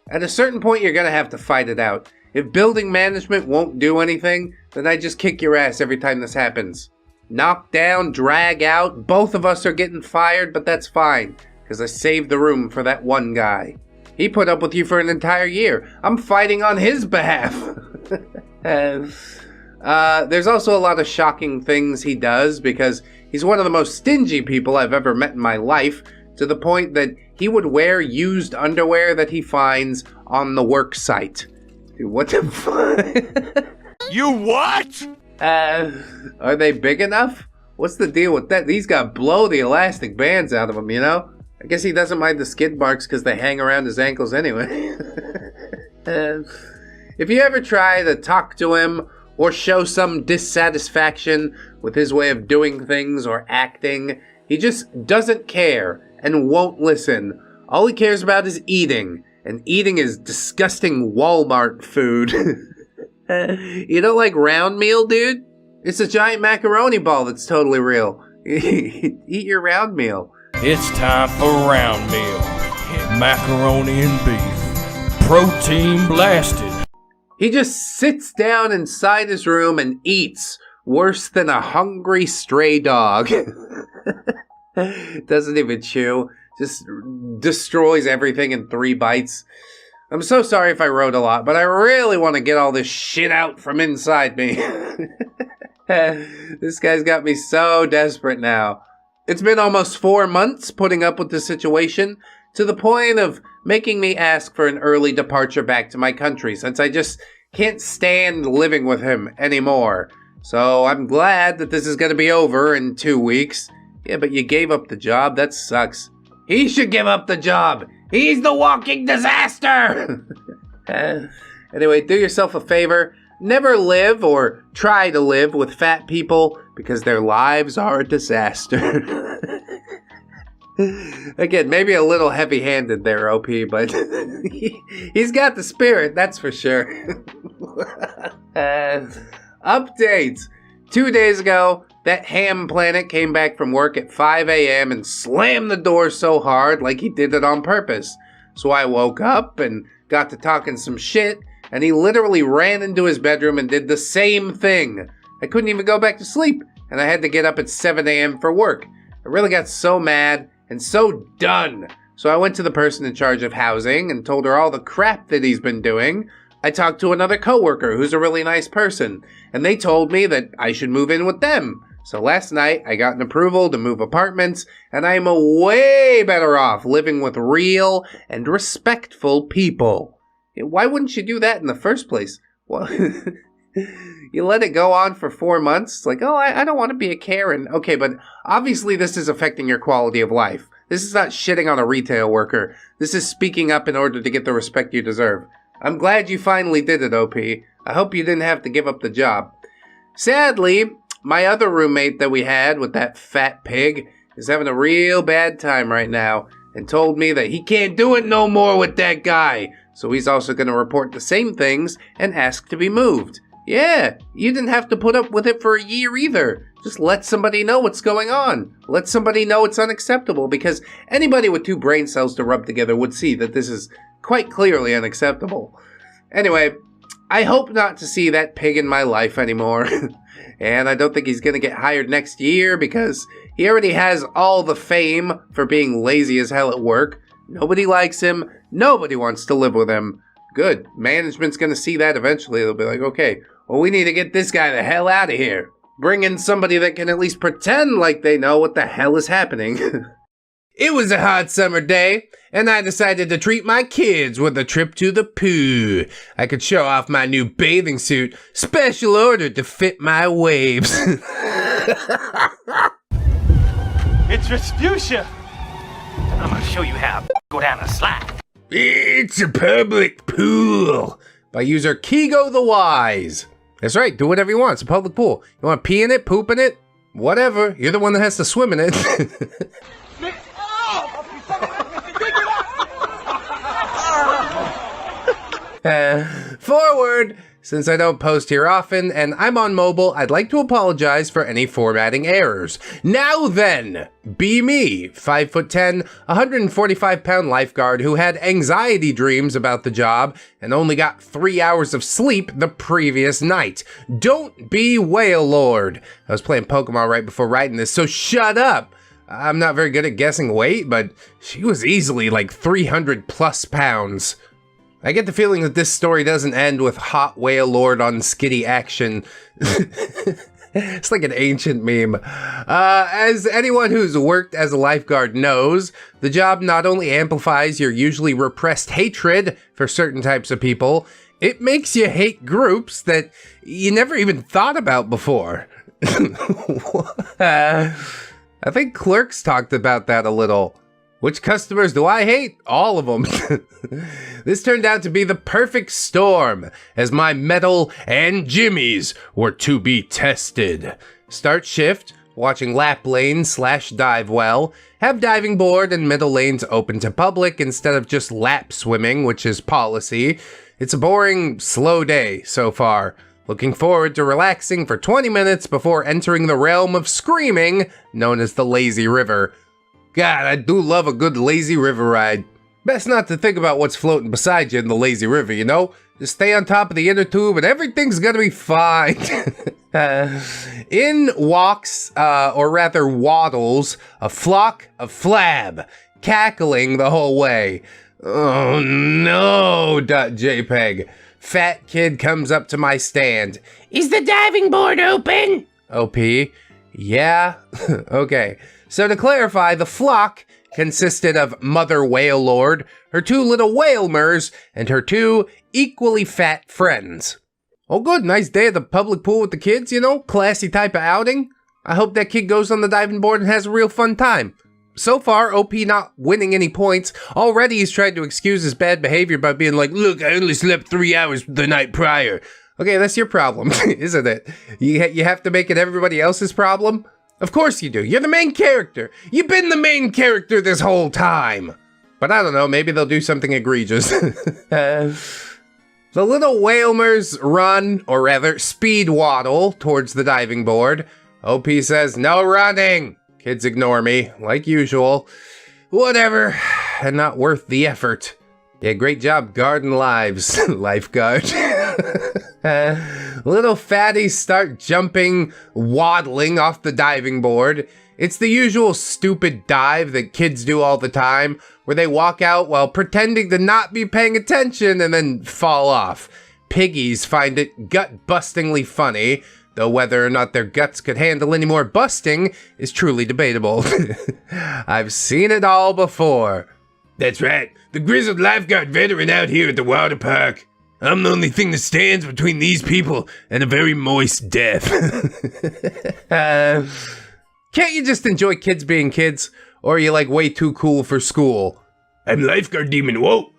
[SPEAKER 6] At a certain point, you're gonna have to fight it out. If building management won't do anything, then I just kick your ass every time this happens. Knock down, drag out, both of us are getting fired, but that's fine, because I saved the room for that one guy. He put up with you for an entire year. I'm fighting on his behalf. There's also a lot of shocking things he does, because he's one of the most stingy people I've ever met in my life, to the point that he would wear used underwear that he finds on the work site. Dude, what the fuck?
[SPEAKER 2] You what?
[SPEAKER 6] Are they big enough? What's the deal with that? These got blow the elastic bands out of him, you know? I guess he doesn't mind the skid marks because they hang around his ankles anyway. If you ever try to talk to him or show some dissatisfaction with his way of doing things or acting, he just doesn't care and won't listen. All he cares about is eating, and eating is disgusting Walmart food. You don't like round meal, dude? It's a giant macaroni ball that's totally real. Eat your round meal.
[SPEAKER 2] It's time for round meal. Macaroni and beef. Protein blasted.
[SPEAKER 6] He just sits down inside his room and eats worse than a hungry stray dog. Doesn't even chew. Just destroys everything in 3 bites. I'm so sorry if I wrote a lot, but I really want to get all this shit out from inside me. This guy's got me so desperate now. It's been almost 4 months putting up with the situation, to the point of making me ask for an early departure back to my country, since I just can't stand living with him anymore. So I'm glad that this is going to be over in 2 weeks. Yeah, but you gave up the job. That sucks. He should give up the job. He's the walking disaster. Anyway, do yourself a favor. Never live or try to live with fat people, because their lives are a disaster. Again, maybe a little heavy-handed there, OP, but he's got the spirit, that's for sure. Updates. 2 days ago, that Hamplanet came back from work at 5 a.m. and slammed the door so hard like he did it on purpose. So I woke up and got to talking some shit, and he literally ran into his bedroom and did the same thing. I couldn't even go back to sleep, and I had to get up at 7 a.m. for work. I really got so mad and so done. So I went to the person in charge of housing and told her all the crap that he's been doing. I talked to another coworker who's a really nice person, and they told me that I should move in with them. So last night, I got an approval to move apartments, and I'm way better off living with real and respectful people. Why wouldn't you do that in the first place? Well, you let it go on for 4 months. It's like, oh, I don't want to be a Karen. Okay, but obviously this is affecting your quality of life. This is not shitting on a retail worker. This is speaking up in order to get the respect you deserve. I'm glad you finally did it, OP. I hope you didn't have to give up the job. Sadly, my other roommate that we had with that fat pig is having a real bad time right now and told me that he can't do it no more with that guy. So he's also going to report the same things and ask to be moved. Yeah, you didn't have to put up with it for a year either. Just let somebody know what's going on. Let somebody know it's unacceptable, because anybody with 2 brain cells to rub together would see that this is quite clearly unacceptable. Anyway, I hope not to see that pig in my life anymore. And I don't think he's going to get hired next year, because he already has all the fame for being lazy as hell at work. Nobody likes him. Nobody wants to live with him. Good. Management's going to see that eventually. They'll be like, okay, well, we need to get this guy the hell out of here. Bring in somebody that can at least pretend like they know what the hell is happening. It was a hot summer day, and I decided to treat my kids with a trip to the pool. I could show off my new bathing suit, special ordered to fit my waves.
[SPEAKER 8] It's Respucia! I'm gonna show you how to go down a slide.
[SPEAKER 6] It's a public pool by user Kigo the Wise. That's right, do whatever you want. It's a public pool. You want to pee in it, poop in it? Whatever. You're the one that has to swim in it. Forward! Since I don't post here often and I'm on mobile, I'd like to apologize for any formatting errors. Now then, be me, 5'10", 145-pound lifeguard who had anxiety dreams about the job and only got 3 hours of sleep the previous night. Don't be Whale Lord. I was playing Pokemon right before writing this, so shut up. I'm not very good at guessing weight, but she was easily like 300 plus pounds. I get the feeling that this story doesn't end with hot whale lord on skitty action. It's like an ancient meme. As anyone who's worked as a lifeguard knows, the job not only amplifies your usually repressed hatred for certain types of people, it makes you hate groups that you never even thought about before. I think Clerks talked about that a little. Which customers do I hate? All of them. This turned out to be the perfect storm, as my metal and jimmies were to be tested. Start shift, watching lap lane / dive well, have diving board and middle lanes open to public instead of just lap swimming, which is policy. It's a boring, slow day so far. Looking forward to relaxing for 20 minutes before entering the realm of screaming, known as the lazy river. God, I do love a good lazy river ride. Best not to think about what's floating beside you in the lazy river, you know? Just stay on top of the inner tube and everything's gonna be fine. In walks, or rather waddles, a flock of flab, cackling the whole way. Oh no, .jpg. Fat kid comes up to my stand.
[SPEAKER 2] Is the diving board open?
[SPEAKER 6] OP. Yeah? Okay. So to clarify, the flock consisted of Mother Whale Lord, her 2 little whalemers, and her 2 equally fat friends. Oh good, nice day at the public pool with the kids, you know? Classy type of outing. I hope that kid goes on the diving board and has a real fun time. So far, OP not winning any points. Already he's tried to excuse his bad behavior by being like, look, I only slept 3 hours the night prior. Okay, that's your problem, isn't it? You have to make it everybody else's problem? Of course you do. You're the main character. You've been the main character this whole time. But I don't know, maybe they'll do something egregious. The little whalemers run, or rather speed waddle, towards the diving board. OP says, no running. Kids ignore me, like usual. Whatever, and not worth the effort. Yeah, great job guarding lives, lifeguard. Little fatties start jumping, waddling off the diving board. It's the usual stupid dive that kids do all the time, where they walk out while pretending to not be paying attention and then fall off. Piggies find it gut-bustingly funny, though whether or not their guts could handle any more busting is truly debatable. I've seen it all before.
[SPEAKER 2] That's right, the grizzled lifeguard veteran out here at the water park. I'm the only thing that stands between these people and a very moist death.
[SPEAKER 6] Can't you just enjoy kids being kids? Or are you like way too cool for school?
[SPEAKER 2] I'm lifeguard demon, whoa.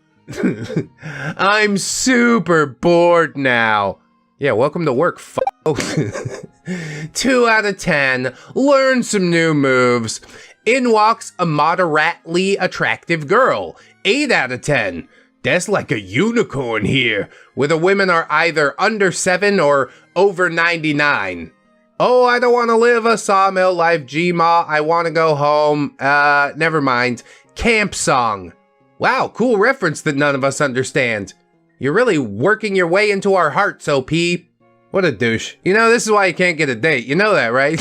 [SPEAKER 6] I'm super bored now. Yeah, welcome to work, f***. 2 out of 10, learn some new moves. In walks a moderately attractive girl, 8 out of 10. That's like a unicorn here, where the women are either under 7 or over 99. Oh, I don't want to live a sawmill life, G-Ma, I want to go home. Never mind. Camp song. Wow, cool reference that none of us understand. You're really working your way into our hearts, OP. What a douche. You know, this is why you can't get a date. You know that, right?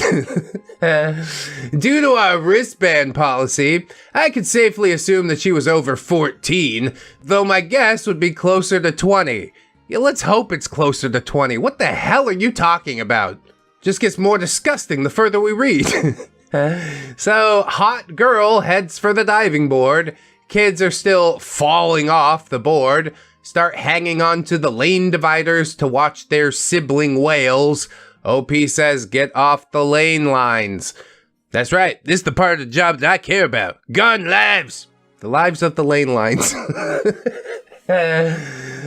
[SPEAKER 6] Due to our wristband policy, I could safely assume that she was over 14, though my guess would be closer to 20. Yeah, let's hope it's closer to 20. What the hell are you talking about? Just gets more disgusting the further we read. So, hot girl heads for the diving board. Kids are still falling off the board. Start hanging on to the lane dividers to watch their sibling whales. OP says get off the lane lines. That's right, this is the part of the job that I care about. Gun lives! The lives of the lane lines.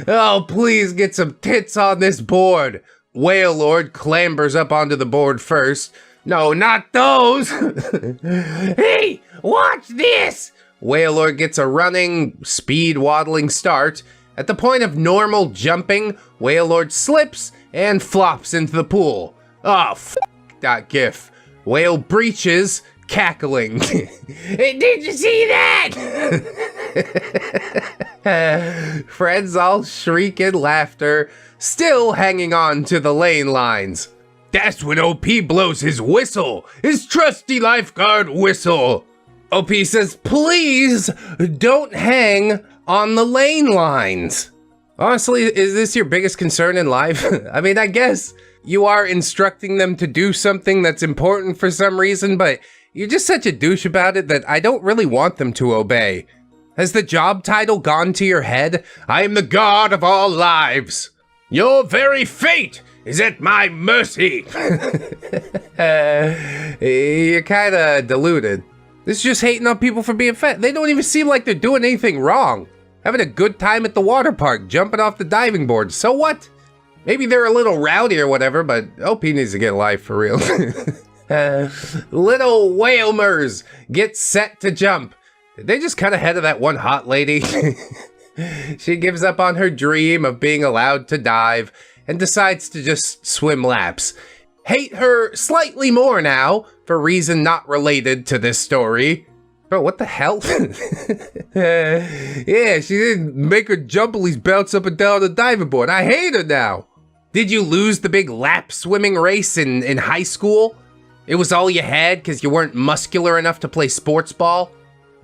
[SPEAKER 6] Oh, please get some tits on this board.
[SPEAKER 1] Whale Lord clambers up onto the board first. No, not those!
[SPEAKER 2] Hey, watch this!
[SPEAKER 1] Whale Lord gets a running, speed waddling start. At the point of normal jumping, Whale Lord slips and flops into the pool. Oh, that gif. Whale breaches, cackling.
[SPEAKER 2] Hey, did you see that?
[SPEAKER 1] Friends all shriek in laughter, still hanging on to the lane lines. That's when OP blows his whistle, his trusty lifeguard whistle. OP says, please don't hang on the lane lines. Honestly, is this your biggest concern in life? I mean, I guess you are instructing them to do something that's important for some reason, but you're just such a douche about it that I don't really want them to obey. Has the job title gone to your head? I am the god of all lives. Your very fate is at my mercy. You're kinda deluded. This is just hating on people for being fat. They don't even seem like they're doing anything wrong. Having a good time at the water park, jumping off the diving board, so what? Maybe they're a little rowdy or whatever, but OP needs to get life for real. Little whalemers get set to jump. Did they just cut ahead of that one hot lady? She gives up on her dream of being allowed to dive and decides to just swim laps. Hate her slightly more now, for reason not related to this story. Bro, what the hell? Yeah, she didn't make her jumblies bounce up and down the diving board. I hate her now. Did you lose the big lap swimming race in high school? It was all you had because you weren't muscular enough to play sports ball?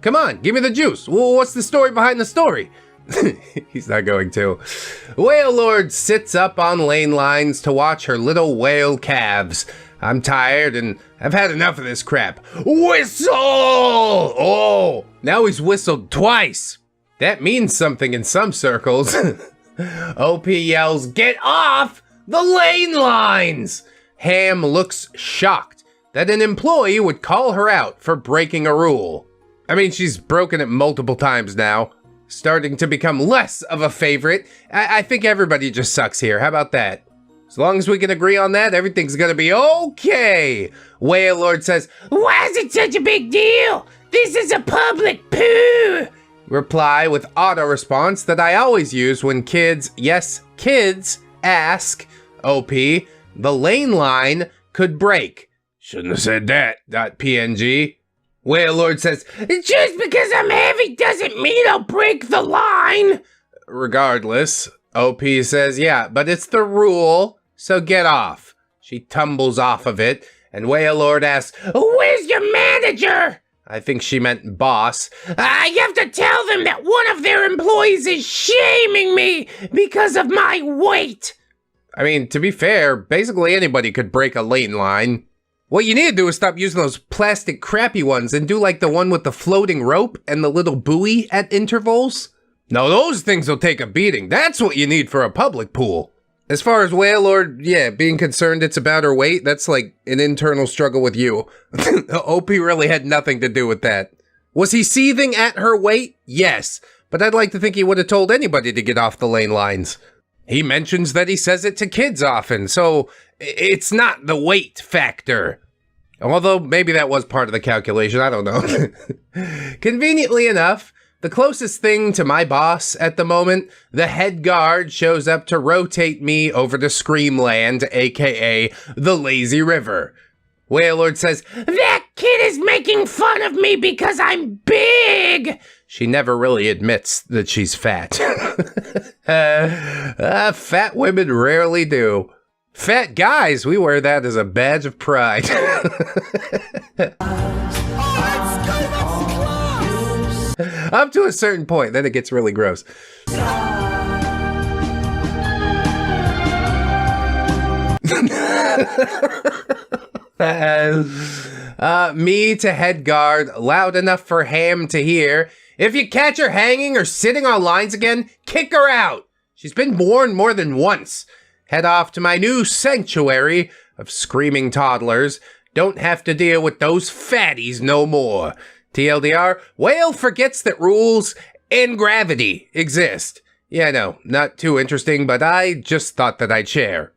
[SPEAKER 1] Come on, give me the juice. Well, what's the story behind the story? He's not going to. Whale Lord sits up on lane lines to watch her little whale calves. I'm tired and I've had enough of this crap. Whistle! Oh, now he's whistled twice. That means something in some circles. OP yells, get off the lane lines! Ham looks shocked that an employee would call her out for breaking a rule. I mean, she's broken it multiple times now. Starting to become less of a favorite. I think everybody just sucks here. How about that? As long as we can agree on that, everything's gonna be okay. Whale Lord says,
[SPEAKER 2] why is it such a big deal? This is a public poo.
[SPEAKER 1] Reply with auto response that I always use when kids, yes, kids, ask OP, the lane line could break. Shouldn't have said that, .png. Whale Lord says,
[SPEAKER 2] just because I'm heavy doesn't mean I'll break the line.
[SPEAKER 1] Regardless, OP says, yeah, but it's the rule, so get off. She tumbles off of it, and Whale Lord asks,
[SPEAKER 2] where's your manager?
[SPEAKER 1] I think she meant boss.
[SPEAKER 2] I have to tell them that one of their employees is shaming me because of my weight.
[SPEAKER 1] I mean, to be fair, basically anybody could break a lane line. What you need to do is stop using those plastic crappy ones and do like the one with the floating rope and the little buoy at intervals. No, those things will take a beating. That's what you need for a public pool. As far as Whale Lord, yeah, being concerned it's about her weight, that's like an internal struggle with you. OP really had nothing to do with that. Was he seething at her weight? Yes, but I'd like to think he would have told anybody to get off the lane lines. He mentions that he says it to kids often, so it's not the weight factor. Although maybe that was part of the calculation, I don't know. Conveniently enough, the closest thing to my boss at the moment, the head guard shows up to rotate me over to Screamland, aka the Lazy River. Whale Lord says,
[SPEAKER 2] that kid is making fun of me because I'm big!
[SPEAKER 1] She never really admits that she's fat. Fat women rarely do. Fat guys, we wear that as a badge of pride. Up to a certain point, then it gets really gross. Me to head guard, loud enough for Ham to hear. If you catch her hanging or sitting on lines again, kick her out. She's been warned more than once. Head off to my new sanctuary of screaming toddlers. Don't have to deal with those fatties no more. TLDR, Whale forgets that rules and gravity exist. Yeah, no, not too interesting, but I just thought that I'd share.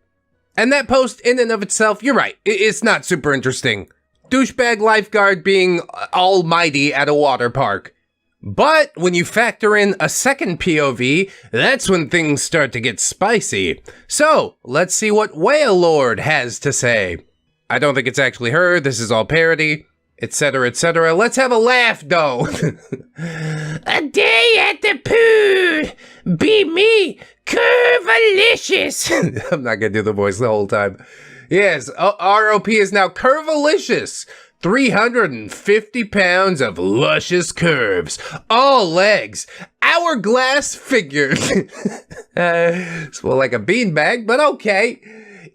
[SPEAKER 1] And that post in and of itself, you're right, it's not super interesting. Douchebag lifeguard being almighty at a water park. But when you factor in a second POV, that's when things start to get spicy. So, let's see what Whale Lord has to say. I don't think it's actually her, this is all parody, etc., etc. Let's have a laugh, though.
[SPEAKER 2] A day at the pool. Be me, Curvalicious.
[SPEAKER 1] I'm not gonna do the voice the whole time. Yes, ROP is now Curvalicious. 350 pounds of luscious curves, all legs, hourglass figure. It's more like a beanbag, but okay.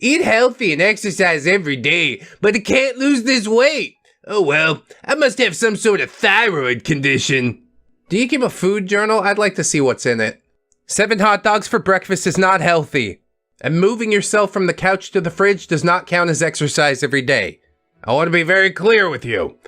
[SPEAKER 1] Eat healthy and exercise every day, but I can't lose this weight. Oh well, I must have some sort of thyroid condition. Do you keep a food journal? I'd like to see what's in it. 7 hot dogs for breakfast is not healthy. And moving yourself from the couch to the fridge does not count as exercise every day. I want to be very clear with you.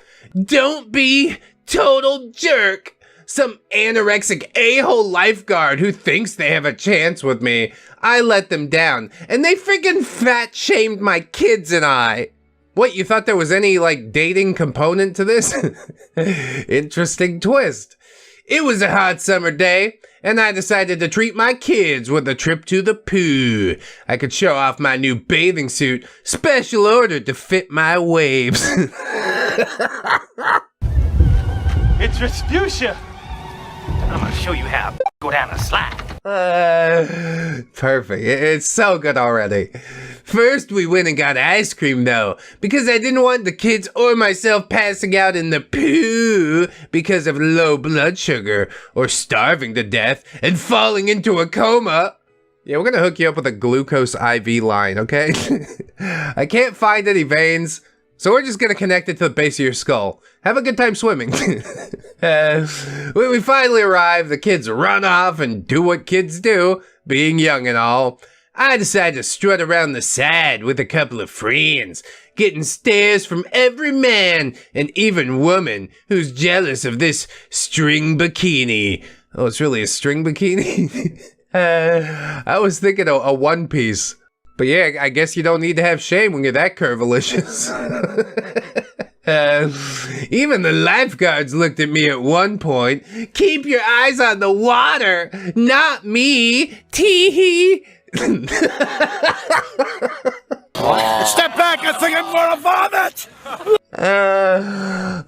[SPEAKER 1] Don't be total jerk. Some anorexic a-hole lifeguard who thinks they have a chance with me. I let them down, and they freaking fat-shamed my kids and I. What, you thought there was any, like, dating component to this? Interesting twist. It was a hot summer day, and I decided to treat my kids with a trip to the pool. I could show off my new bathing suit, special ordered to fit my waves.
[SPEAKER 8] It's Respucia. I'm gonna show you how. Go down a slide.
[SPEAKER 1] Perfect. It's so good already. First, we went and got ice cream, though, because I didn't want the kids or myself passing out in the pool because of low blood sugar or starving to death and falling into a coma. Yeah, we're gonna hook you up with a glucose IV line, okay? I can't find any veins, so we're just gonna connect it to the base of your skull. Have a good time swimming. When we finally arrive, the kids run off and do what kids do, being young and all. I decided to strut around the side with a couple of friends, getting stares from every man and even woman who's jealous of this string bikini. Oh, it's really a string bikini? I was thinking a one piece. But yeah, I guess you don't need to have shame when you're that curvilicious. Even the lifeguards looked at me at one point. Keep your eyes on the water, not me. Tee-hee.
[SPEAKER 3] Step back, I think I'm gonna vomit!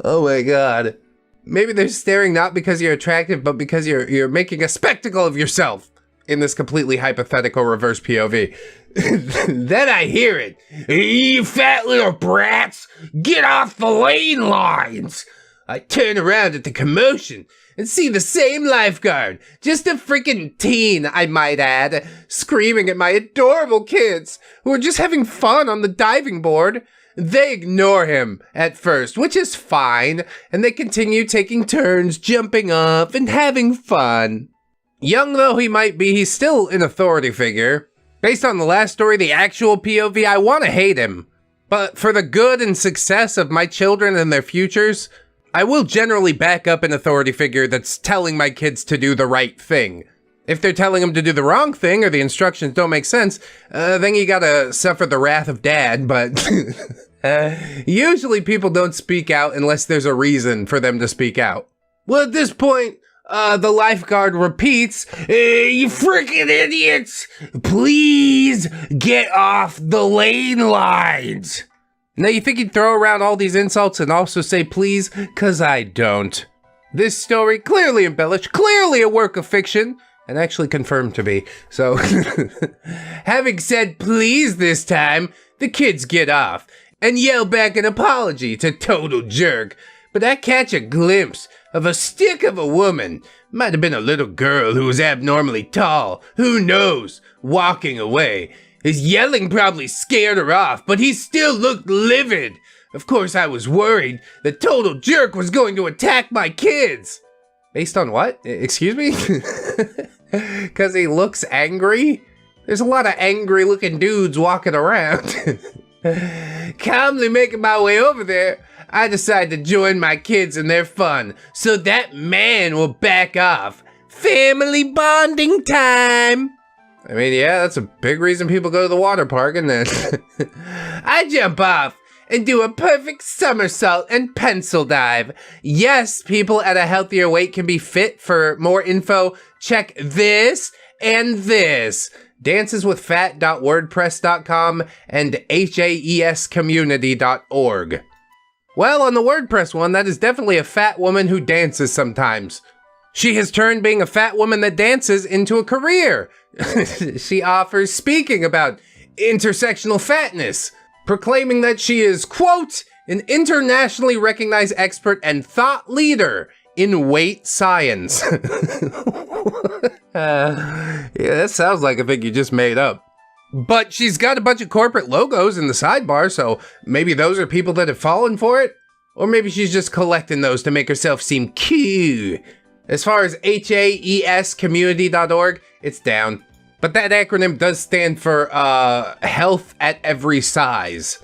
[SPEAKER 1] Oh my god. Maybe they're staring not because you're attractive, but because you're making a spectacle of yourself in this completely hypothetical reverse POV. Then I hear it. You fat little brats, get off the lane lines. I turn around at the commotion and see the same lifeguard, just a freaking teen, I might add, screaming at my adorable kids who are just having fun on the diving board. They ignore him at first, which is fine, and they continue taking turns jumping up and having fun. Young though he might be, he's still an authority figure. Based on the last story, the actual POV, I want to hate him. But for the good and success of my children and their futures, I will generally back up an authority figure that's telling my kids to do the right thing. If they're telling them to do the wrong thing or the instructions don't make sense, then you gotta suffer the wrath of dad, but usually people don't speak out unless there's a reason for them to speak out. Well, at this point, the lifeguard repeats, you freaking idiots, please get off the lane lines. Now you think he'd throw around all these insults and also say please? 'Cause I don't. This story, clearly embellished, clearly a work of fiction, and actually confirmed to be. So, having said please this time, the kids get off and yell back an apology to total jerk. But I catch a glimpse of a stick of a woman, might have been a little girl who was abnormally tall, who knows, walking away. His yelling probably scared her off, but he still looked livid. Of course, I was worried the total jerk was going to attack my kids. Based on what? Excuse me? Because he looks angry? There's a lot of angry looking dudes walking around. Calmly making my way over there, I decide to join my kids in their fun, so that man will back off. Family bonding time. I mean, yeah, that's a big reason people go to the water park, and then I jump off and do a perfect somersault and pencil dive. Yes, people at a healthier weight can be fit. For more info, check this and this. danceswithfat.wordpress.com and haescommunity.org. Well, on the WordPress one, that is definitely a fat woman who dances sometimes. She has turned being a fat woman that dances into a career. She offers speaking about intersectional fatness, proclaiming that she is, quote, an internationally recognized expert and thought leader in weight science. Yeah, that sounds like a thing you just made up. But she's got a bunch of corporate logos in the sidebar, so maybe those are people that have fallen for it? Or maybe she's just collecting those to make herself seem cute. As far as HAEScommunity.org, it's down. But that acronym does stand for health at every size.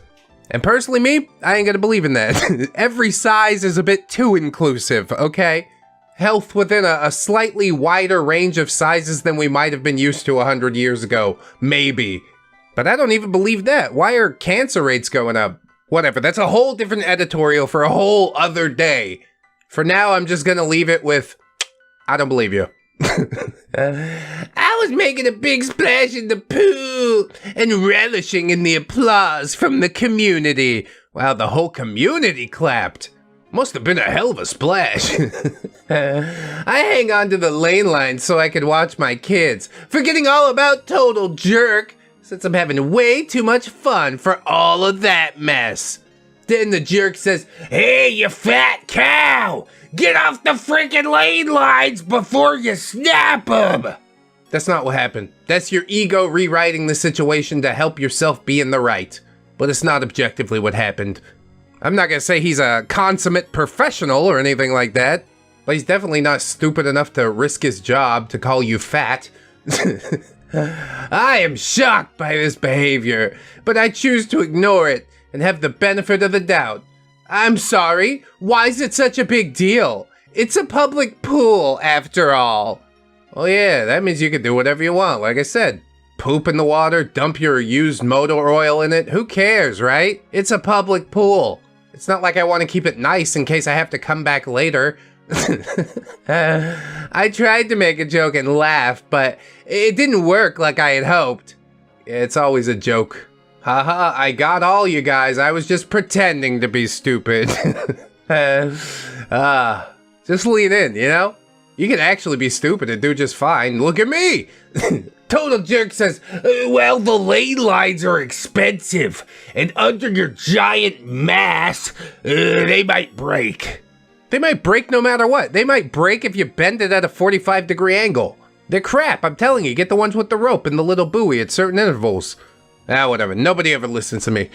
[SPEAKER 1] And personally me, I ain't gonna believe in that. Every size is a bit too inclusive, okay? Health within a slightly wider range of sizes than we might have been used to 100 years ago, maybe. But I don't even believe that. Why are cancer rates going up? Whatever, that's a whole different editorial for a whole other day. For now, I'm just gonna leave it with, I don't believe you. I was making a big splash in the pool and relishing in the applause from the community. Wow, the whole community clapped. Must have been a hell of a splash. I hang on to the lane line so I could watch my kids, forgetting all about Total Jerk, since I'm having way too much fun for all of that mess. Then the jerk says,
[SPEAKER 2] Hey, you fat cow! Get off the freaking lane lines before you snap them!
[SPEAKER 1] That's not what happened. That's your ego rewriting the situation to help yourself be in the right. But it's not objectively what happened. I'm not gonna say he's a consummate professional or anything like that, but he's definitely not stupid enough to risk his job to call you fat. I am shocked by this behavior, but I choose to ignore it and have the benefit of the doubt. I'm sorry, why is it such a big deal? It's a public pool, after all. Oh yeah, that means you can do whatever you want, like I said. Poop in the water, dump your used motor oil in it, who cares, right? It's a public pool. It's not like I want to keep it nice in case I have to come back later. I tried to make a joke and laugh, but it didn't work like I had hoped. It's always a joke. Haha, I got all you guys. I was just pretending to be stupid. Just lean in, you know? You can actually be stupid and do just fine. Look at me!
[SPEAKER 2] Total Jerk says, well, the lane lines are expensive, and under your giant mass, they might break.
[SPEAKER 1] They might break no matter what. They might break if you bend it at a 45-degree angle. They're crap, I'm telling you. Get the ones with the rope and the little buoy at certain intervals. Whatever. Nobody ever listens to me.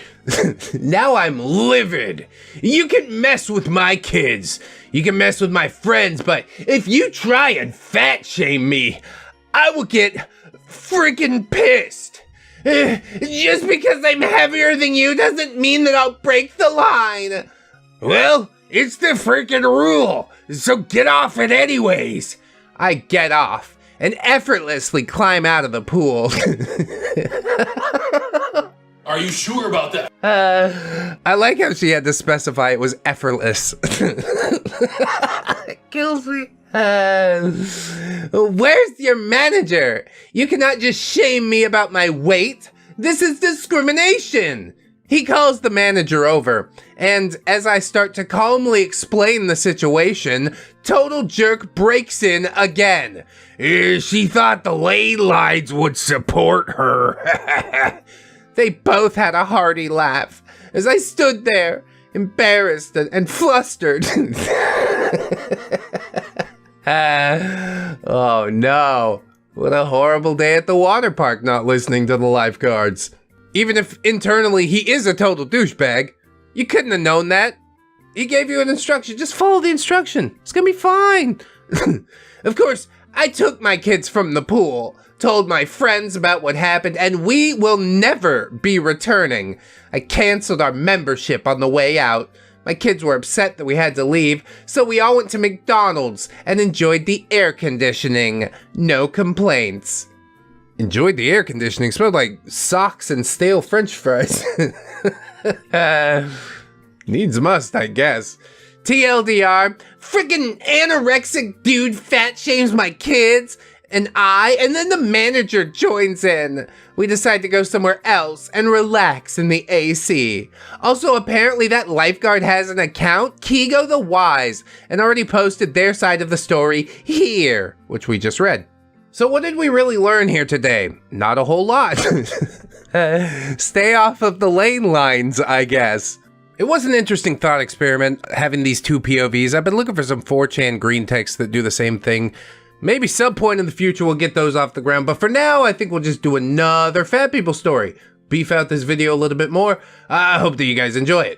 [SPEAKER 2] Now I'm livid. You can mess with my kids. You can mess with my friends, but if you try and fat shame me, I will get freaking pissed. Just because I'm heavier than you doesn't mean that I'll break the line. Well, it's the freaking rule, so get off it anyways.
[SPEAKER 1] I get off and effortlessly climb out of the pool.
[SPEAKER 9] Are you sure about that?
[SPEAKER 1] I like how she had to specify it was effortless.
[SPEAKER 2] It kills me.
[SPEAKER 1] Where's your manager? You cannot just shame me about my weight. This is discrimination. He calls the manager over, and as I start to calmly explain the situation, Total Jerk breaks in again.
[SPEAKER 2] She thought the lane lines would support her.
[SPEAKER 1] They both had a hearty laugh as I stood there, embarrassed and flustered. Oh no, what a horrible day at the water park not listening to the lifeguards. Even if internally he is a total douchebag, you couldn't have known that. He gave you an instruction, just follow the instruction. It's gonna be fine. Of course, I took my kids from the pool, told my friends about what happened, and we will never be returning. I canceled our membership on the way out. My kids were upset that we had to leave, so we all went to McDonald's and enjoyed the air conditioning. No complaints. Enjoyed the air conditioning. Smelled like socks and stale French fries. Needs must, I guess. TLDR, freaking anorexic dude fat shames my kids, and then the manager joins in. We decide to go somewhere else and relax in the AC. Also, apparently that lifeguard has an account, Kigo the Wise, and already posted their side of the story here, which we just read. So what did we really learn here today? Not a whole lot. Stay off of the lane lines, I guess. It was an interesting thought experiment, having these two POVs. I've been looking for some 4chan green texts that do the same thing. Maybe some point in the future we'll get those off the ground, but for now, I think we'll just do another Fat People story. Beef out this video a little bit more. I hope that you guys enjoy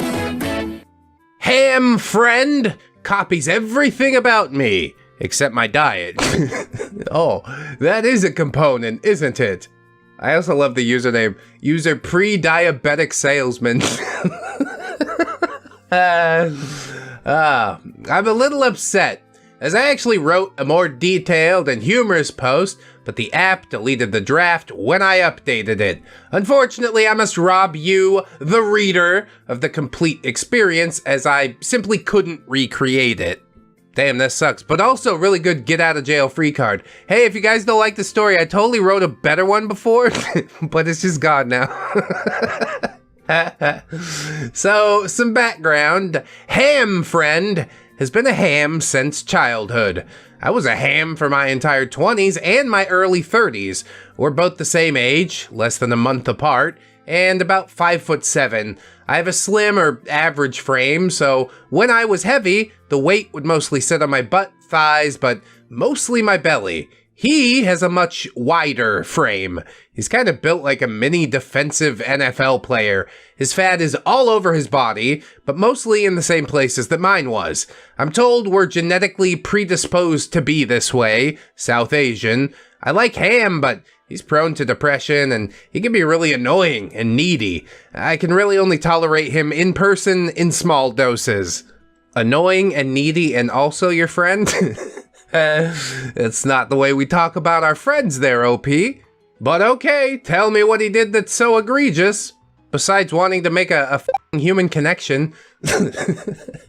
[SPEAKER 1] it. Ham friend copies everything about me, except my diet. Oh, that is a component, isn't it? I also love the username, user pre-diabetic salesman. I'm a little upset, as I actually wrote a more detailed and humorous post, but the app deleted the draft when I updated it. Unfortunately, I must rob you, the reader, of the complete experience, as I simply couldn't recreate it. Damn, that sucks, but also really good get out of jail free card. Hey, if you guys don't like the story, I totally wrote a better one before, but it's just gone now. So, some background. Ham friend has been a ham since childhood. I was a ham for my entire 20s and my early 30s. We're both the same age, less than a month apart, and about 5'7". I have a slim or average frame, so when I was heavy, the weight would mostly sit on my butt, thighs, but mostly my belly. He has a much wider frame. He's kind of built like a mini defensive NFL player. His fat is all over his body, but mostly in the same places that mine was. I'm told we're genetically predisposed to be this way, South Asian. I like ham, but he's prone to depression, and he can be really annoying and needy. I can really only tolerate him in person in small doses. Annoying and needy and also your friend? It's not the way we talk about our friends there, OP. But okay, tell me what he did that's so egregious, besides wanting to make a f***ing human connection.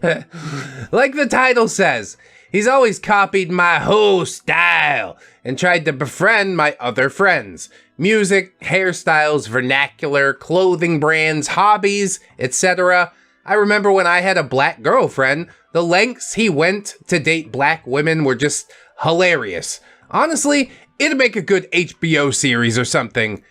[SPEAKER 1] Like the title says, he's always copied my whole style and tried to befriend my other friends. Music, hairstyles, vernacular, clothing brands, hobbies, etc. I remember when I had a black girlfriend, the lengths he went to date black women were just hilarious. Honestly, it'd make a good HBO series or something.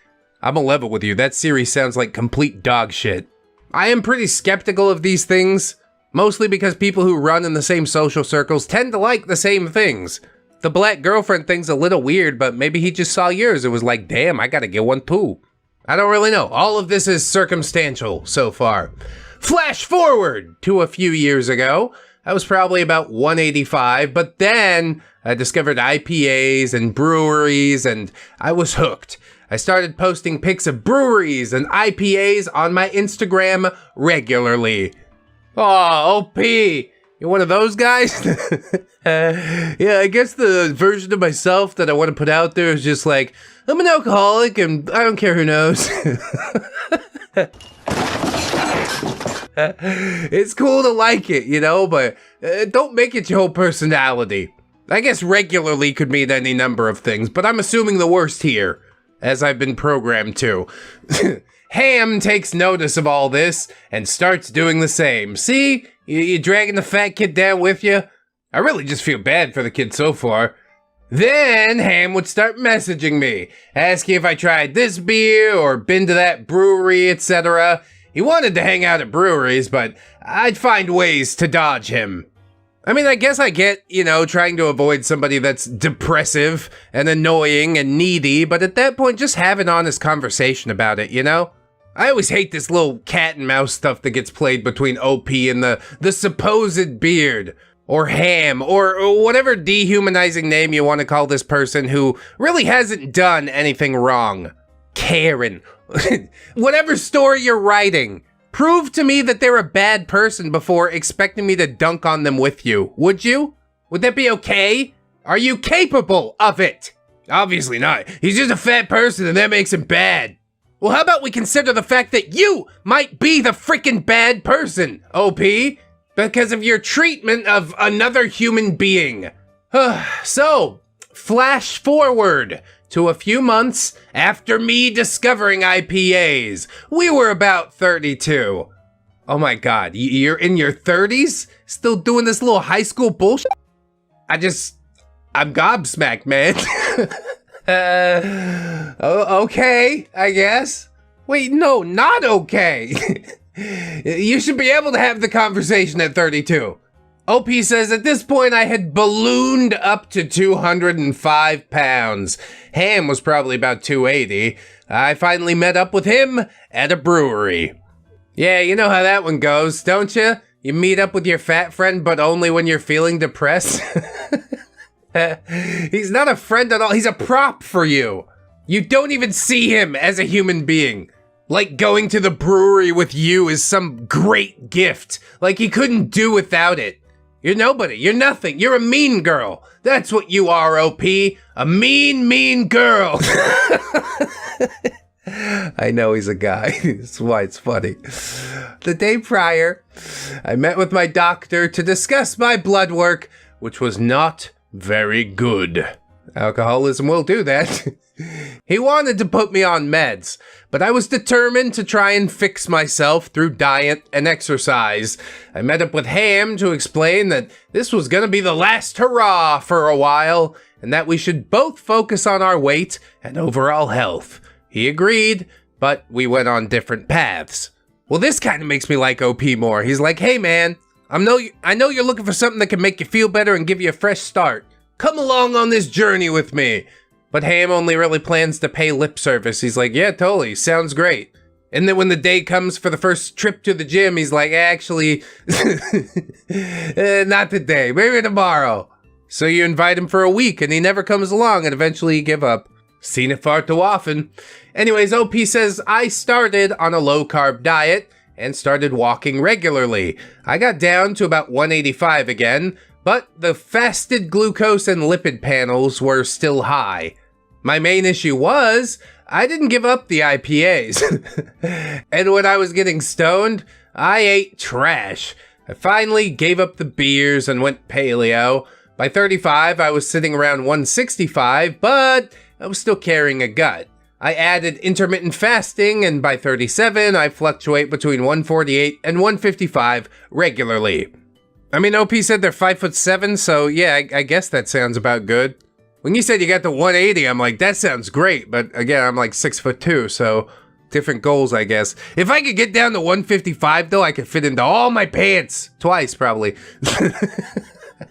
[SPEAKER 1] I'm a level with you, that series sounds like complete dog shit. I am pretty skeptical of these things, mostly because people who run in the same social circles tend to like the same things. The black girlfriend thing's a little weird, but maybe he just saw yours and was like, damn, I gotta get one too. I don't really know. All of this is circumstantial so far. Flash forward to a few years ago. I was probably about 185, but then I discovered IPAs and breweries, and I was hooked. I started posting pics of breweries and IPAs on my Instagram regularly. Oh, OP, you're one of those guys? Yeah, I guess the version of myself that I want to put out there is just like, I'm an alcoholic and I don't care who knows. It's cool to like it, you know, but don't make it your whole personality. I guess regularly could mean any number of things, but I'm assuming the worst here, as I've been programmed to. Ham takes notice of all this and starts doing the same. See, you dragging the fat kid down with you? I really just feel bad for the kid so far. Then Ham would start messaging me, asking if I tried this beer or been to that brewery, etc. He wanted to hang out at breweries, but I'd find ways to dodge him. I mean, I guess I get, you know, trying to avoid somebody that's depressive and annoying and needy, but at that point, just have an honest conversation about it, you know? I always hate this little cat and mouse stuff that gets played between OP and the supposed beard, or Ham, or whatever dehumanizing name you want to call this person who really hasn't done anything wrong. Karen. Whatever story you're writing, prove to me that they're a bad person before expecting me to dunk on them with you. Would you? Would that be okay? Are you capable of it? Obviously not. He's just a fat person and that makes him bad. Well, how about we consider the fact that you might be the freaking bad person, OP, because of your treatment of another human being. So, flash forward to a few months after me discovering IPAs. We were about 32. Oh my god, you're in your 30s? Still doing this little high school bullshit? I'm gobsmacked, man. Okay, I guess. Wait, no, not okay. You should be able to have the conversation at 32. OP says, at this point, I had ballooned up to 205 pounds. Ham was probably about 280. I finally met up with him at a brewery. Yeah, you know how that one goes, don't you? You meet up with your fat friend, but only when you're feeling depressed. He's not a friend at all. He's a prop for you. You don't even see him as a human being. Like going to the brewery with you is some great gift. Like he couldn't do without it. You're nobody. You're nothing. You're a mean girl. That's what you are, OP. A mean girl. I know he's a guy. That's why it's funny. The day prior, I met with my doctor to discuss my blood work, which was not very good. Alcoholism will do that. He wanted to put me on meds, but I was determined to try and fix myself through diet and exercise. I met up with Ham to explain that this was gonna be the last hurrah for a while, and that we should both focus on our weight and overall health. He agreed, but we went on different paths. Well, this kind of makes me like OP more. He's like, hey man, I know you're looking for something that can make you feel better and give you a fresh start. Come along on this journey with me. But Ham only really plans to pay lip service. He's like, yeah, totally, sounds great. And then when the day comes for the first trip to the gym, he's like, actually, not today, maybe tomorrow. So you invite him for a week and he never comes along and eventually you give up. Seen it far too often. Anyways, OP says, I started on a low-carb diet and started walking regularly. I got down to about 185 again, but the fasted glucose and lipid panels were still high. My main issue was, I didn't give up the IPAs. And when I was getting stoned, I ate trash. I finally gave up the beers and went paleo. By 35, I was sitting around 165, but I was still carrying a gut. I added intermittent fasting, and by 37, I fluctuate between 148 and 155 regularly. I mean, OP said they're 5'7", so yeah, I guess that sounds about good. When you said you got to 180, I'm like, that sounds great, but again, I'm like 6'2", so different goals, I guess. If I could get down to 155, though, I could fit into all my pants. Twice, probably.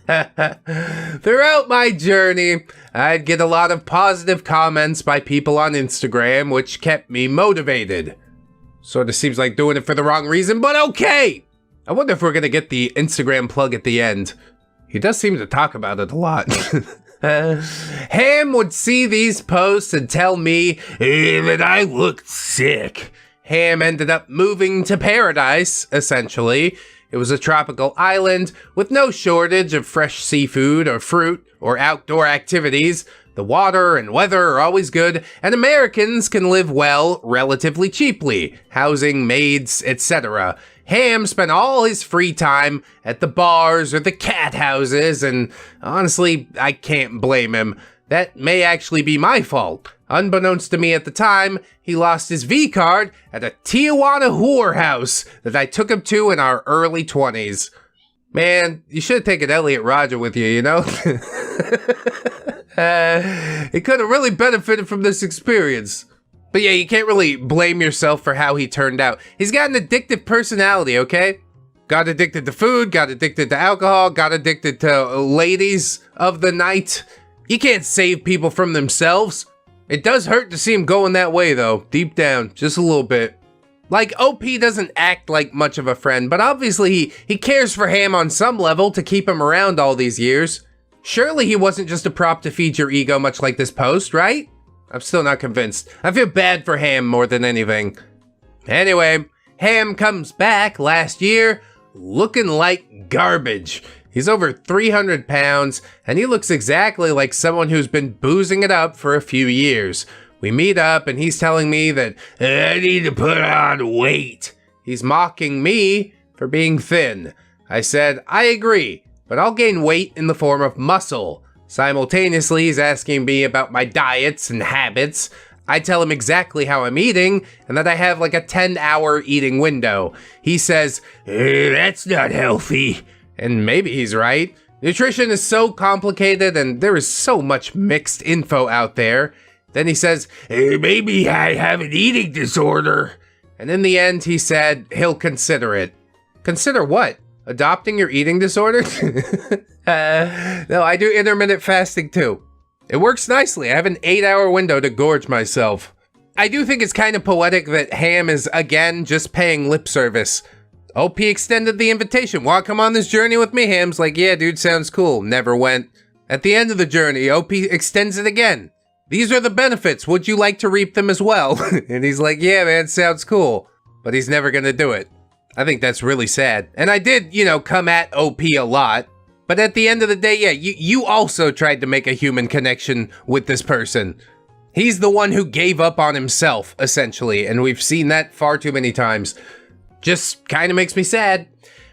[SPEAKER 1] Throughout my journey, I'd get a lot of positive comments by people on Instagram, which kept me motivated. Sort of seems like doing it for the wrong reason, but okay! I wonder if we're gonna get the Instagram plug at the end. He does seem to talk about it a lot. Ham would see these posts and tell me that I looked sick. Ham ended up moving to paradise, essentially. It was a tropical island with no shortage of fresh seafood or fruit or outdoor activities. The water and weather are always good, and Americans can live well relatively cheaply, housing, maids, etc. Ham spent all his free time at the bars or the cat houses, and honestly, I can't blame him. That may actually be my fault. Unbeknownst to me at the time, he lost his V-card at a Tijuana whorehouse that I took him to in our early 20s. Man, you should have taken Elliot Rodger with you, you know? He could have really benefited from this experience. But yeah, you can't really blame yourself for how he turned out. He's got an addictive personality, okay? Got addicted to food, got addicted to alcohol, got addicted to ladies of the night. You can't save people from themselves. It does hurt to see him going that way though, deep down, just a little bit. Like, OP doesn't act like much of a friend, but obviously he cares for Ham on some level to keep him around all these years. Surely he wasn't just a prop to feed your ego much like this post, right? I'm still not convinced. I feel bad for Ham more than anything. Anyway, Ham comes back last year looking like garbage. He's over 300 pounds, and he looks exactly like someone who's been boozing it up for a few years. We meet up, and he's telling me that I need to put on weight. He's mocking me for being thin. I said, I agree, but I'll gain weight in the form of muscle. Simultaneously, he's asking me about my diets and habits. I tell him exactly how I'm eating, and that I have like a 10-hour eating window. He says, that's not healthy. And maybe he's right. Nutrition is so complicated and there is so much mixed info out there. Then he says, maybe I have an eating disorder. And in the end, he said he'll consider it. Consider what? Adopting your eating disorder? No, I do intermittent fasting too. It works nicely. I have an 8-hour window to gorge myself. I do think it's kind of poetic that Ham is, again, just paying lip service. OP extended the invitation. Want to come on this journey with me? Ham's like, yeah, dude, sounds cool. Never went. At the end of the journey, OP extends it again. These are the benefits. Would you like to reap them as well? And he's like, yeah, man, sounds cool. But he's never going to do it. I think that's really sad. And I did, come at OP a lot. But at the end of the day, yeah, you also tried to make a human connection with this person. He's the one who gave up on himself, essentially. And we've seen that far too many times. Just kind of makes me sad.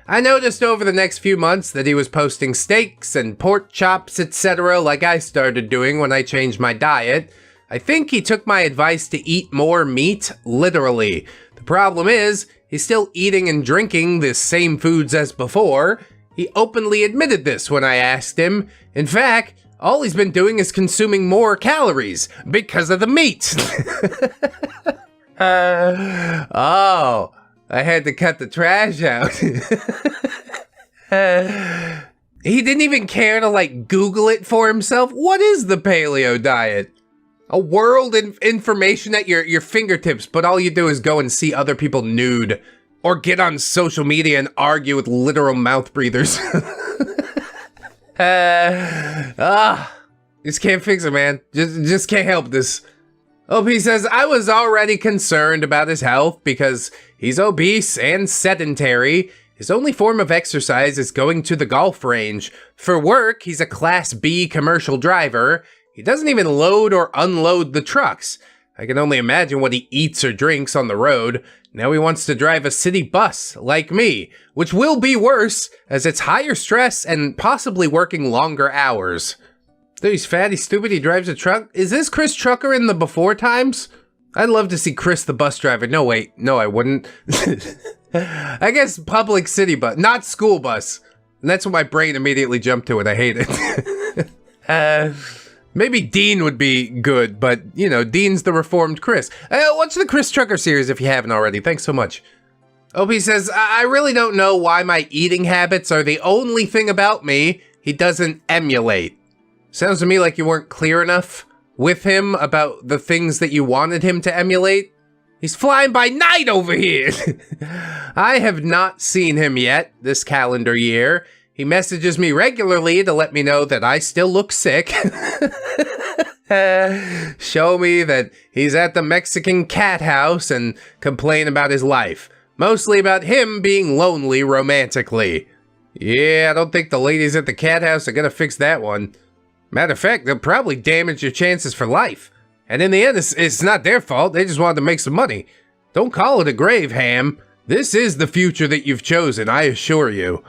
[SPEAKER 1] I noticed over the next few months that he was posting steaks and pork chops, etc. like I started doing when I changed my diet. I think he took my advice to eat more meat, literally. The problem is, he's still eating and drinking the same foods as before. He openly admitted this when I asked him. In fact, all he's been doing is consuming more calories because of the meat. Oh. I had to cut the trash out. He didn't even care to Google it for himself. What is the paleo diet? A world of information at your fingertips, but all you do is go and see other people nude or get on social media and argue with literal mouth breathers. Just can't fix it, man. Just can't help this. OP says, I was already concerned about his health because he's obese and sedentary. His only form of exercise is going to the golf range. For work, he's a Class B commercial driver. He doesn't even load or unload the trucks. I can only imagine what he eats or drinks on the road. Now he wants to drive a city bus, like me, which will be worse, as it's higher stress and possibly working longer hours. Dude, he's fat, he's stupid, he drives a truck. Is this Chris Trucker in the before times? I'd love to see Chris the bus driver. No, wait. No, I wouldn't. I guess public city bus, not school bus. And that's what my brain immediately jumped to, and I hate it. Maybe Dean would be good, but, Dean's the reformed Chris. Watch the Chris Trucker series if you haven't already. Thanks so much. OP says, I really don't know why my eating habits are the only thing about me he doesn't emulate. Sounds to me like you weren't clear enough with him about the things that you wanted him to emulate. He's flying by night over here. I have not seen him yet this calendar year. He messages me regularly to let me know that I still look sick. Show me that he's at the Mexican cat house and complain about his life. Mostly about him being lonely romantically. Yeah, I don't think the ladies at the cat house are gonna fix that one. Matter of fact, they'll probably damage your chances for life. And in the end, it's not their fault. They just wanted to make some money. Don't call it a grave, Ham. This is the future that you've chosen, I assure you.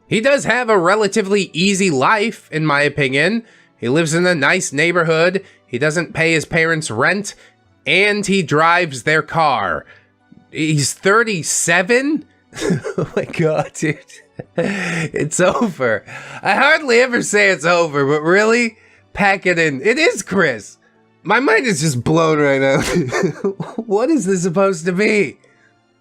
[SPEAKER 1] He does have a relatively easy life, in my opinion. He lives in a nice neighborhood. He doesn't pay his parents' rent. And he drives their car. He's 37? Oh my god, dude. It's over. I hardly ever say it's over, but really? Pack it in. It is Chris. My mind is just blown right now. What is this supposed to be?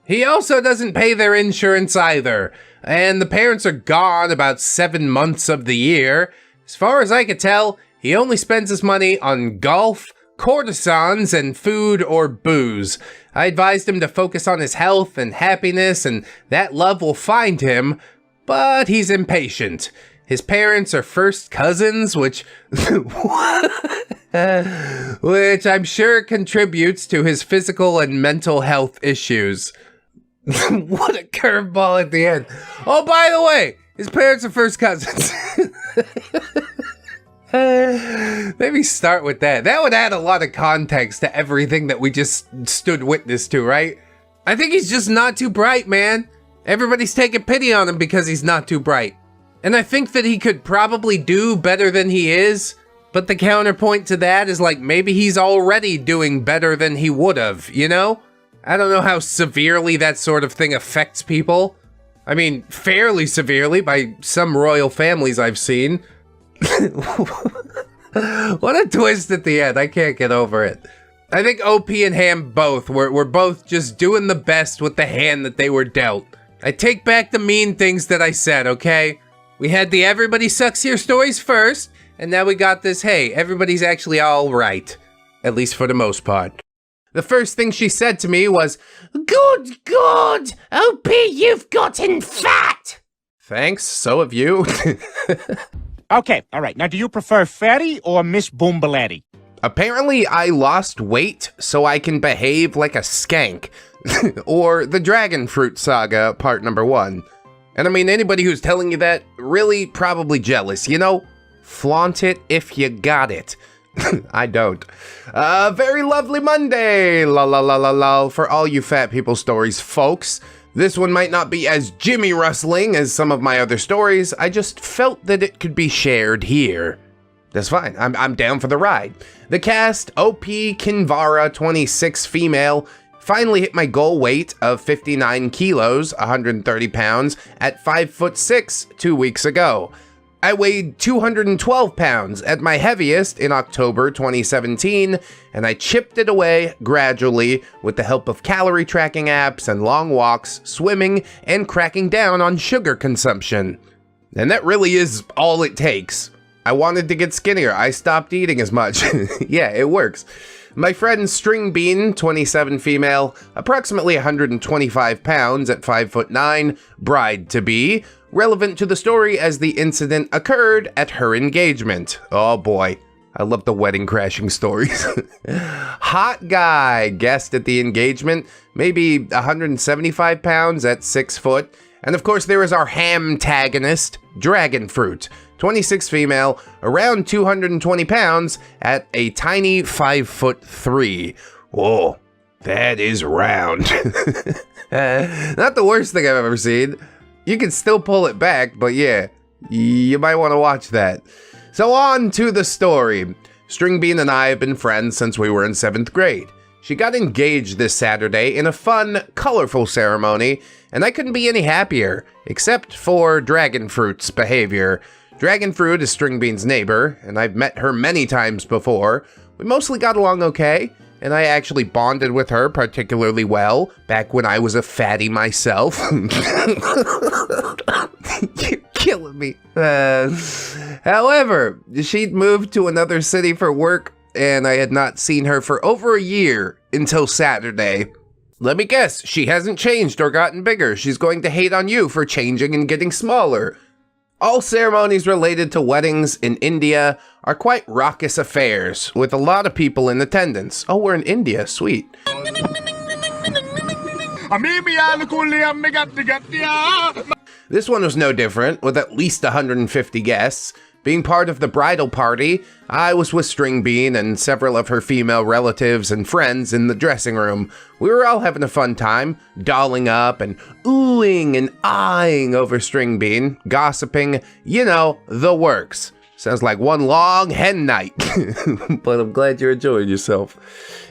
[SPEAKER 1] He also doesn't pay their insurance either. And the parents are gone about 7 months of the year. As far as I could tell, he only spends his money on golf, courtesans, and food or booze. I advised him to focus on his health and happiness, and that love will find him. But he's impatient. His parents are first cousins, which I'm sure contributes to his physical and mental health issues. What a curveball at the end. Oh, by the way,
[SPEAKER 6] His parents are first cousins. Maybe start with that. That would add a lot of context to everything that we just stood witness to, right? I think he's just not too bright, man. Everybody's taking pity on him because he's not too bright. And I think that he could probably do better than he is, but the counterpoint to that is like maybe he's already doing better than he would have, you know? I don't know how severely that sort of thing affects people. I mean, fairly severely by some royal families I've seen. What a twist at the end. I can't get over it. I think OP and Ham both were both just doing the best with the hand that they were dealt. I take back the mean things that I said, okay? We had the everybody sucks here stories first, and now we got this, hey, everybody's actually all right. At least for the most part. The first thing she said to me was, "Good God, OP, you've gotten fat!" Thanks, so have you.
[SPEAKER 10] Okay, all right. Now, do you prefer Fatty or Miss Boombaletti?
[SPEAKER 1] Apparently, I lost weight so I can behave like a skank. Or the Dragon Fruit Saga, part number 1. And I mean, anybody who's telling you that, really probably jealous, you know? Flaunt it if you got it. I don't. Very lovely Monday, la la la la la, for all you Fat People Stories folks. This one might not be as Jimmy rustling as some of my other stories. I just felt that it could be shared here. That's fine. I'm down for the ride. The cast, OP Kinvara, 26 female, finally hit my goal weight of 59 kilos, 130 pounds, at 5'6" 2 weeks ago. I weighed 212 pounds at my heaviest in October 2017, and I chipped it away gradually with the help of calorie tracking apps and long walks, swimming, and cracking down on sugar consumption. And that really is all it takes. I wanted to get skinnier. I stopped eating as much. Yeah, it works. My friend String Bean, 27 female, approximately 125 pounds at 5'9", bride-to-be, relevant to the story as the incident occurred at her engagement. Oh boy, I love the wedding crashing stories. Hot guy, guest at the engagement, maybe 175 pounds at 6 foot. And of course there is our hamtagonist, Dragon Fruit, 26 female, around 220 pounds at a tiny 5'3". Whoa, that is round. Not the worst thing I've ever seen. You can still pull it back, but yeah, you might want to watch that. So on to the story. String Bean and I have been friends since we were in 7th grade. She got engaged this Saturday in a fun, colorful ceremony, and I couldn't be any happier, except for Dragon Fruit's behavior. Dragon Fruit is String Bean's neighbor, and I've met her many times before. We mostly got along okay, and I actually bonded with her particularly well back when I was a fatty myself. You're killing me. However, she'd moved to another city for work, and I had not seen her for over a year until Saturday. Let me guess, she hasn't changed or gotten bigger. She's going to hate on you for changing and getting smaller. All ceremonies related to weddings in India are quite raucous affairs, with a lot of people in attendance. Oh, we're in India, sweet. This one was no different, with at least 150 guests. Being part of the bridal party, I was with String Bean and several of her female relatives and friends in the dressing room. We were all having a fun time, dolling up and oohing and eyeing over String Bean, gossiping, you know, the works. Sounds like one long hen night, but I'm glad you're enjoying yourself.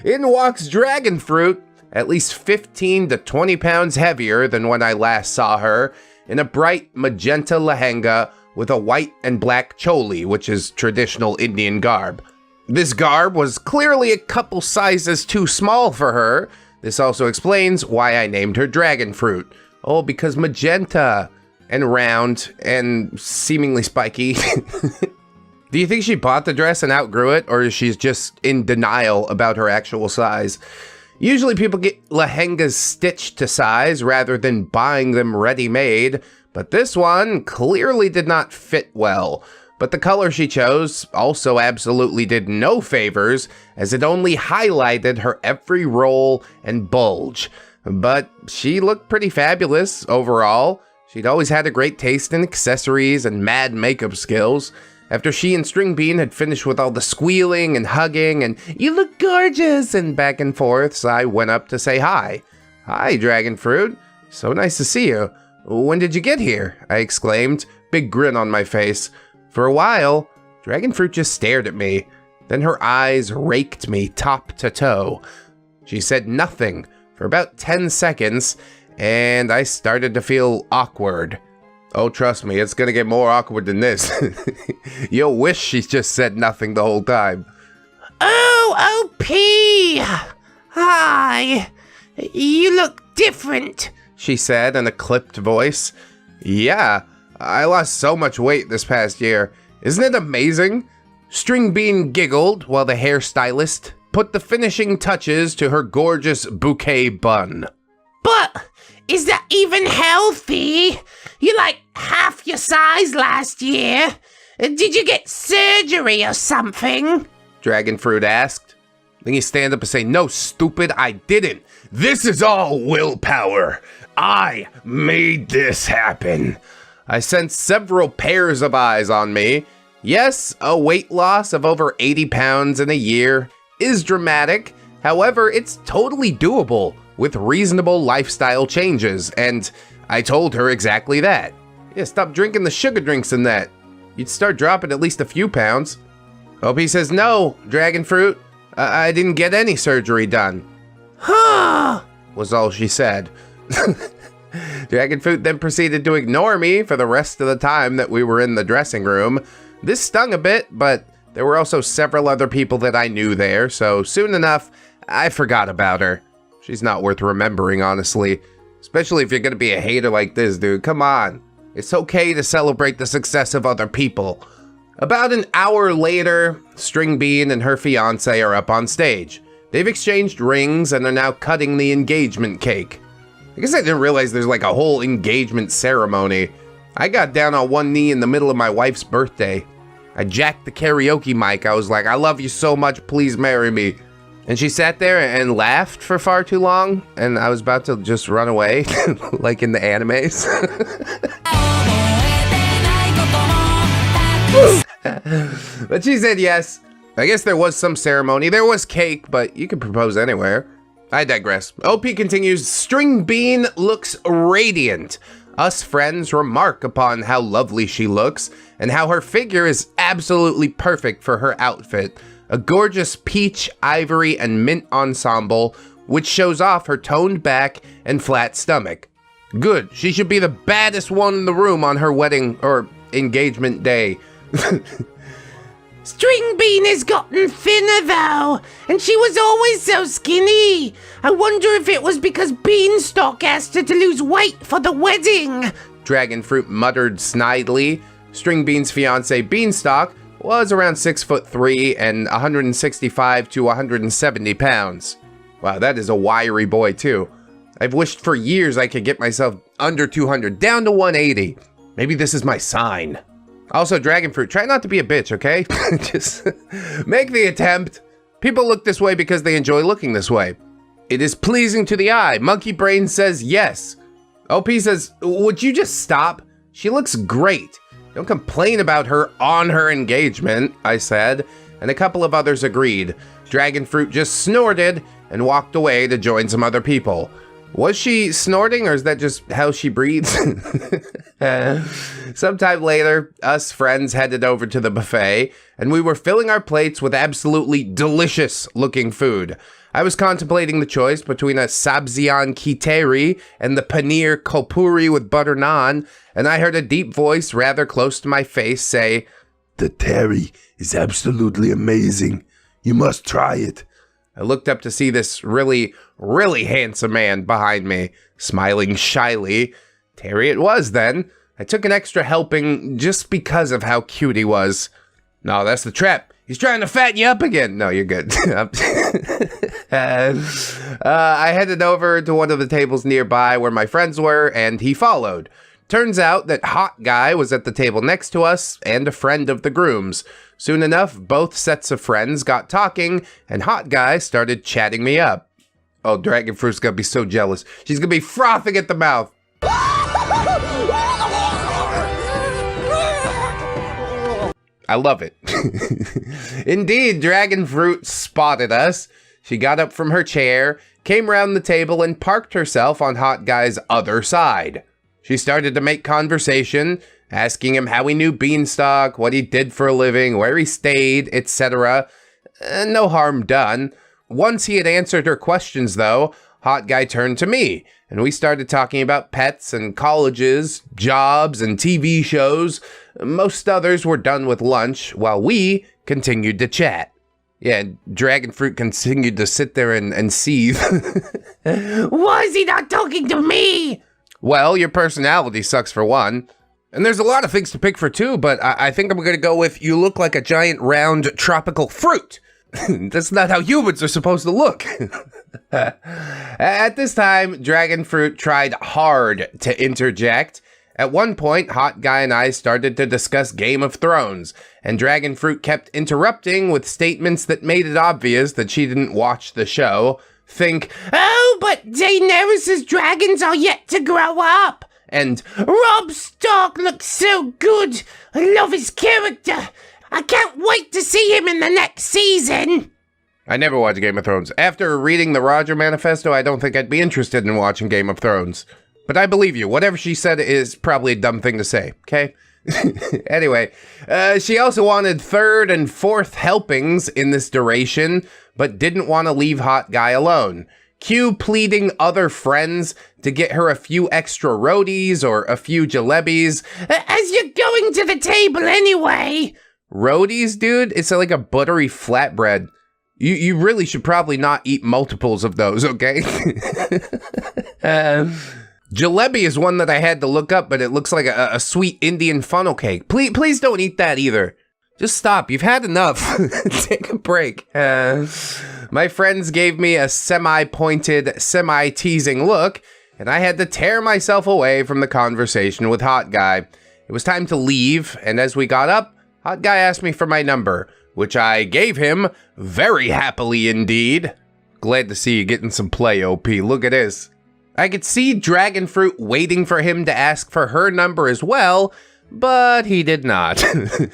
[SPEAKER 1] In walks Dragon Fruit, at least 15 to 20 pounds heavier than when I last saw her, in a bright magenta lehenga with a white and black choli, which is traditional Indian garb. This garb was clearly a couple sizes too small for her. This also explains why I named her Dragon Fruit. Oh, because magenta and round and seemingly spiky. Do you think she bought the dress and outgrew it, or is she just in denial about her actual size? Usually people get lehengas stitched to size rather than buying them ready-made, but this one clearly did not fit well. But the color she chose also absolutely did no favors, as it only highlighted her every roll and bulge. But she looked pretty fabulous overall. She'd always had a great taste in accessories and mad makeup skills. After she and String Bean had finished with all the squealing and hugging and "you look gorgeous" and back and forths, I went up to say hi. "Hi, Dragon Fruit. So nice to see you. When did you get here?" I exclaimed, big grin on my face. For a while, Dragon Fruit just stared at me. Then her eyes raked me top to toe. She said nothing for about 10 seconds, and I started to feel awkward. Oh, trust me, it's gonna get more awkward than this. You'll wish she just said nothing the whole time.
[SPEAKER 2] "Oh, OP! Hi. You look different,"
[SPEAKER 1] she said in a clipped voice. "Yeah, I lost so much weight this past year. Isn't it amazing?" String Bean giggled while the hairstylist put the finishing touches to her gorgeous bouquet bun.
[SPEAKER 2] "But is that even healthy? You're like half your size last year. Did you get surgery or something?"
[SPEAKER 1] Dragon Fruit asked. Then you stand up and say, "No, stupid, I didn't. This is all willpower. I made this happen." I sensed several pairs of eyes on me. Yes, a weight loss of over 80 pounds in a year is dramatic. However, it's totally doable with reasonable lifestyle changes, and I told her exactly that. Yeah, stop drinking the sugar drinks and that. You'd start dropping at least a few pounds. OP says, "No, Dragon Fruit, I didn't get any surgery done."
[SPEAKER 2] "Huh,"
[SPEAKER 1] was all she said. Dragon Fruit then proceeded to ignore me for the rest of the time that we were in the dressing room. This stung a bit, but there were also several other people that I knew there, so soon enough, I forgot about her. She's not worth remembering, honestly. Especially if you're gonna be a hater like this, dude. Come on. It's okay to celebrate the success of other people. About an hour later, String Bean and her fiance are up on stage. They've exchanged rings and are now cutting the engagement cake. I guess I didn't realize there's like a whole engagement ceremony. I got down on one knee in the middle of my wife's birthday. I jacked the karaoke mic. I was like, "I love you so much, please marry me." And she sat there and laughed for far too long, and I was about to just run away, like in the animes. But she said yes. I guess there was some ceremony. There was cake, but you could propose anywhere. I digress. OP continues, "String Bean looks radiant. Us friends remark upon how lovely she looks and how her figure is absolutely perfect for her outfit. A gorgeous peach, ivory, and mint ensemble, which shows off her toned back and flat stomach. Good, she should be the baddest one in the room on her wedding or engagement day."
[SPEAKER 2] "String Bean has gotten thinner though, and she was always so skinny. I wonder if it was because Beanstalk asked her to lose weight for the wedding,"
[SPEAKER 1] Dragon Fruit muttered snidely. String Bean's fiance Beanstalk was around 6'3" and 165 to 170 pounds. Wow, that is a wiry boy too. I've wished for years I could get myself under 200, down to 180. Maybe this is my sign. Also, Dragon Fruit, try not to be a bitch, okay? Just make the attempt. People look this way because they enjoy looking this way. It is pleasing to the eye. Monkey Brain says yes. OP says, "Would you just stop? She looks great. Don't complain about her on her engagement," I said, and a couple of others agreed. Dragon Fruit just snorted and walked away to join some other people. Was she snorting, or is that just how she breathes? Sometime later, us friends headed over to the buffet, and we were filling our plates with absolutely delicious-looking food. I was contemplating the choice between a sabzian kiteri and the paneer kopuri with butter naan, and I heard a deep voice rather close to my face say,
[SPEAKER 11] "The teri is absolutely amazing. You must try it."
[SPEAKER 1] I looked up to see this really, really handsome man behind me, smiling shyly. Terry it was then. I took an extra helping just because of how cute he was. No, that's the trap. He's trying to fatten you up again. No, you're good. I headed over to one of the tables nearby where my friends were, and he followed. Turns out that Hot Guy was at the table next to us and a friend of the groom's. Soon enough, both sets of friends got talking, and Hot Guy started chatting me up. Oh, Dragon Fruit's gonna be so jealous. She's gonna be frothing at the mouth. I love it. Indeed, Dragon Fruit spotted us. She got up from her chair, came round the table, and parked herself on Hot Guy's other side. She started to make conversation, asking him how he knew Beanstalk, what he did for a living, where he stayed, etc. No harm done. Once he had answered her questions, though, Hot Guy turned to me, and we started talking about pets and colleges, jobs, and TV shows. Most others were done with lunch, while we continued to chat. Yeah, Dragon Fruit continued to sit there and seethe.
[SPEAKER 2] Why is he not talking to me?
[SPEAKER 1] Well, your personality sucks for one. And there's a lot of things to pick for two, but I think I'm going to go with you look like a giant round tropical fruit. That's not how humans are supposed to look. At this time, Dragon Fruit tried hard to interject. At one point, Hot Guy and I started to discuss Game of Thrones, and Dragon Fruit kept interrupting with statements that made it obvious that she didn't watch the show. Think,
[SPEAKER 2] oh, but Daenerys' dragons are yet to grow up.
[SPEAKER 1] And
[SPEAKER 2] Robb Stark looks so good. I love his character. I can't wait to see him in the next season.
[SPEAKER 1] I never watched Game of Thrones. After reading the Roger Manifesto, I don't think I'd be interested in watching Game of Thrones. But I believe you. Whatever she said is probably a dumb thing to say, okay? Anyway, she also wanted third and fourth helpings in this duration, but didn't want to leave Hot Guy alone. Cue pleading other friends to get her a few extra roadies or a few jalebis.
[SPEAKER 2] As you're going to the table anyway.
[SPEAKER 1] Roadies, dude? It's like a buttery flatbread. You really should probably not eat multiples of those, okay? Jalebi is one that I had to look up, but it looks like a sweet Indian funnel cake. Please don't eat that either. Just stop. You've had enough. Take a break. My friends gave me a semi-pointed, semi-teasing look, and I had to tear myself away from the conversation with Hot Guy. It was time to leave, and as we got up, Hot Guy asked me for my number, which I gave him very happily indeed. Glad to see you getting some play, OP. Look at this. I could see Dragon Fruit waiting for him to ask for her number as well, but he did not. And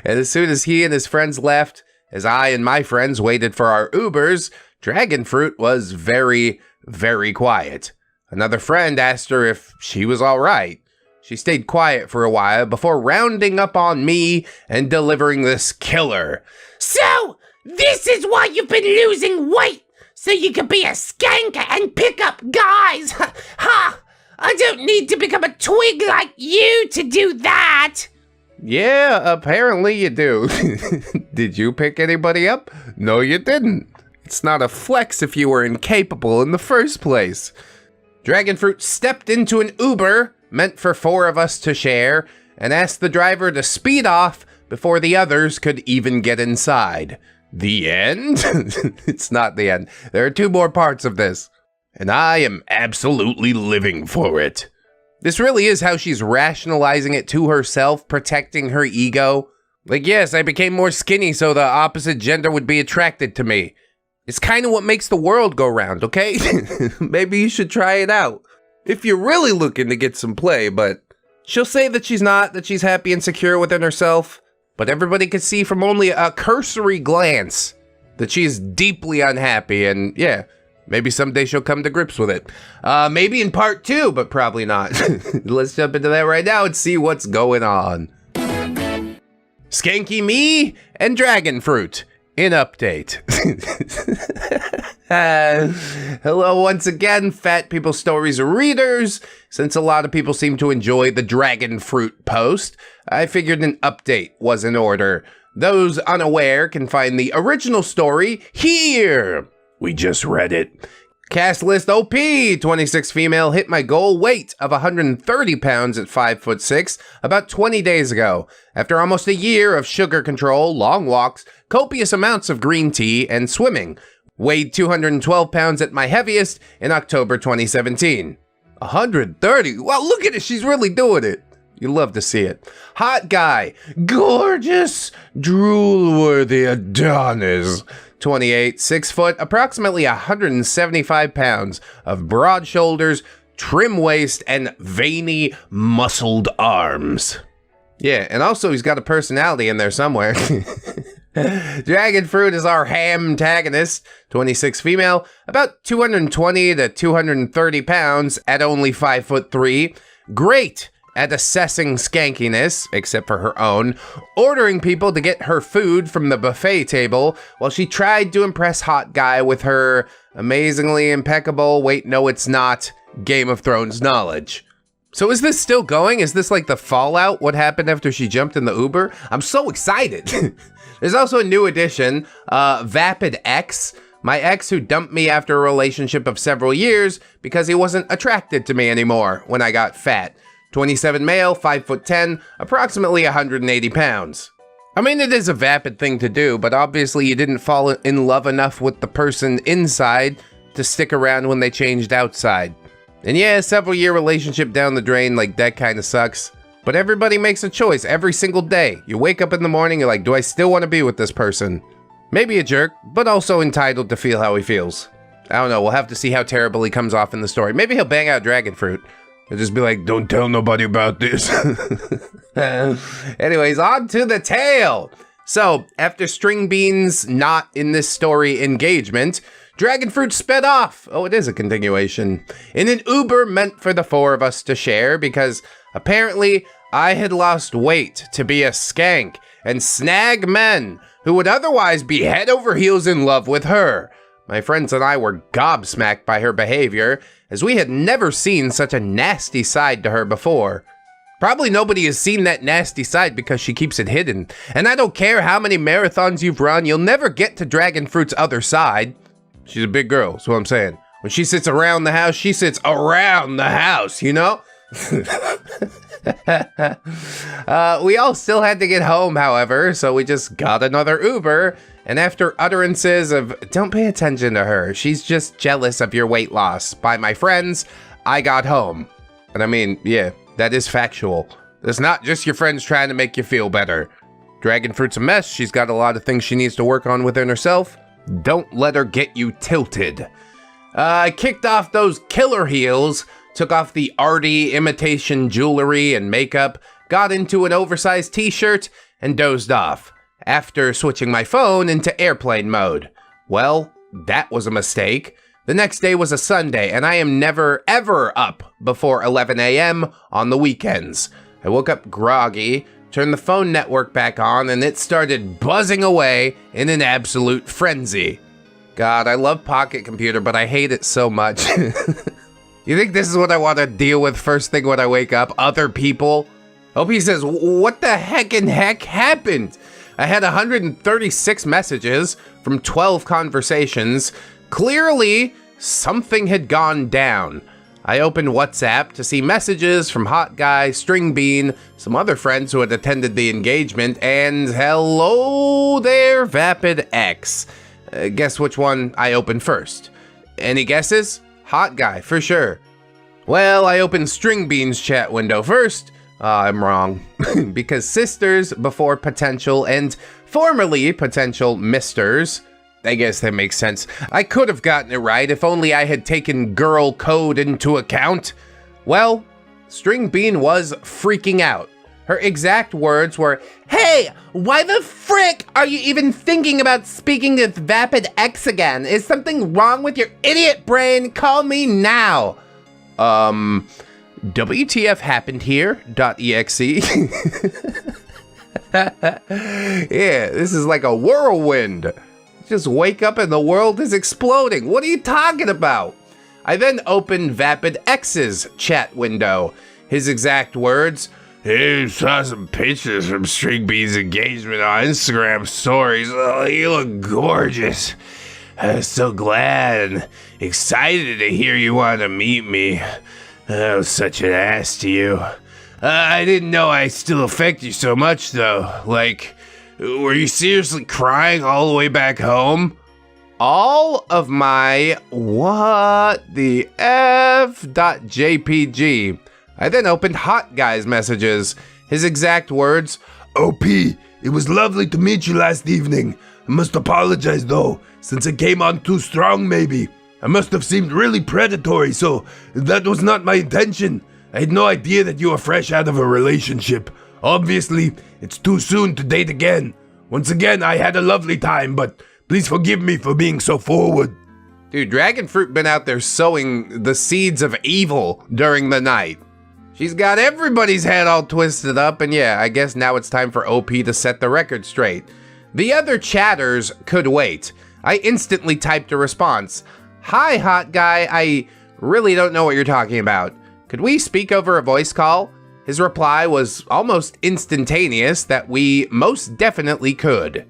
[SPEAKER 1] as soon as he and his friends left, as I and my friends waited for our Ubers, Dragon Fruit was very, very quiet. Another friend asked her if she was all right. She stayed quiet for a while before rounding up on me and delivering this killer.
[SPEAKER 2] So, this is why you've been losing weight, so you can be a skanker and pick up guys. Ha! I don't need to become a twig like you to do that.
[SPEAKER 1] Yeah, apparently you do. Did you pick anybody up? No, you didn't. It's not a flex if you were incapable in the first place. Dragon Fruit stepped into an Uber, meant for 4 of us to share, and asked the driver to speed off before the others could even get inside. The end? It's not the end. There are 2 more parts of this. And I am absolutely living for it. This really is how she's rationalizing it to herself, protecting her ego. Like, yes, I became more skinny so the opposite gender would be attracted to me. It's kind of what makes the world go round, okay? Maybe you should try it out. If you're really looking to get some play, but she'll say that she's not, that she's happy and secure within herself. But everybody can see from only a cursory glance that she's deeply unhappy, and yeah, maybe someday she'll come to grips with it. Maybe in part 2, but probably not. Let's jump into that right now and see what's going on. Skanky me and Dragon Fruit in update. Hello once again, Fat People Stories readers. Since a lot of people seem to enjoy the Dragon Fruit post, I figured an update was in order. Those unaware can find the original story here. We just read it. Cast list OP, 26 female, hit my goal weight of 130 pounds at 5'6" about 20 days ago. After almost a year of sugar control, long walks, copious amounts of green tea, and swimming. Weighed 212 pounds at my heaviest in October 2017. 130? Well, look at it, she's really doing it. You love to see it. Hot Guy, gorgeous, drool-worthy Adonis. 28, 6 foot, approximately 175 pounds of broad shoulders, trim waist, and veiny, muscled arms. Yeah, and also he's got a personality in there somewhere. Dragon Fruit is our antagonist, 26 female, about 220 to 230 pounds at only 5'3". Great at assessing skankiness, except for her own, ordering people to get her food from the buffet table while she tried to impress Hot Guy with her amazingly impeccable, wait, no it's not, Game of Thrones knowledge. So is this still going? Is this like the fallout? What happened after she jumped in the Uber? I'm so excited. There's also a new addition, Vapid X, my ex who dumped me after a relationship of several years because he wasn't attracted to me anymore when I got fat. 27 male, 5'10", approximately 180 pounds. I mean, it is a vapid thing to do, but obviously you didn't fall in love enough with the person inside to stick around when they changed outside. And yeah, several year relationship down the drain, like that kind of sucks. But everybody makes a choice every single day. You wake up in the morning, you're like, do I still want to be with this person? Maybe a jerk, but also entitled to feel how he feels. I don't know, we'll have to see how terrible he comes off in the story. Maybe he'll bang out Dragon Fruit. He'll just be like, don't tell nobody about this. Anyways, on to the tale. So, after String Bean's not in this story engagement, Dragon Fruit sped off. Oh, it is a continuation. In an Uber meant for the four of us to share because apparently I had lost weight to be a skank and snag men who would otherwise be head over heels in love with her. My friends and I were gobsmacked by her behavior, as we had never seen such a nasty side to her before. Probably nobody has seen that nasty side because she keeps it hidden. And I don't care how many marathons you've run, you'll never get to Dragon Fruit's other side. She's a big girl, that's what I'm saying. When she sits around the house, she sits around the house, you know? We all still had to get home, however, so we just got another Uber. And after utterances of, don't pay attention to her, she's just jealous of your weight loss, by my friends, I got home. And I mean, yeah, that is factual. It's not just your friends trying to make you feel better. Dragon Fruit's a mess. She's got a lot of things she needs to work on within herself. Don't let her get you tilted. I kicked off those killer heels, took off the arty imitation jewelry and makeup, got into an oversized t-shirt, and dozed off, after switching my phone into airplane mode. Well, that was a mistake. The next day was a Sunday, and I am never, ever up before 11 a.m. on the weekends. I woke up groggy, turned the phone network back on, and it started buzzing away in an absolute frenzy. God, I love Pocket Computer, but I hate it so much. You think this is what I want to deal with first thing when I wake up? Other people? Opie says, what the heck happened? I had 136 messages from 12 conversations. Clearly, something had gone down. I opened WhatsApp to see messages from Hot Guy, String Bean, some other friends who had attended the engagement, and hello there, Vapid X. Guess which one I opened first? Any guesses? Hot Guy, for sure. Well, I opened String Bean's chat window first. I'm wrong. Because sisters before potential and formerly potential misters. I guess that makes sense. I could have gotten it right if only I had taken girl code into account. Well, String Bean was freaking out. Her exact words were, "Hey, why the frick are you even thinking about speaking with Vapid X again? Is something wrong with your idiot brain? Call me now." WTF happened here.exe. Yeah, this is like a whirlwind. Just wake up and the world is exploding. What are you talking about? I then opened Vapid X's chat window. His exact words, "Hey, saw some pictures from String Bean's engagement on Instagram stories. Oh, you look gorgeous. I'm so glad and excited to hear you want to meet me. I was such an ass to you. I didn't know I still affect you so much, though. Like, were you seriously crying all the way back home?" All of my what the f.jpg. I then opened Hot Guy's messages. His exact words,
[SPEAKER 11] OP, it was lovely to meet you last evening. I must apologize though, since it came on too strong maybe. I must have seemed really predatory, so that was not my intention. I had no idea that you were fresh out of a relationship. Obviously, it's too soon to date again. Once again, I had a lovely time, but please forgive me for being so forward.
[SPEAKER 1] Dude, Dragon Fruit been out there sowing the seeds of evil during the night. She's got everybody's head all twisted up, and yeah, I guess now it's time for OP to set the record straight. The other chatters could wait. I instantly typed a response. Hi, hot guy, I really don't know what you're talking about. Could we speak over a voice call? His reply was almost instantaneous that we most definitely could.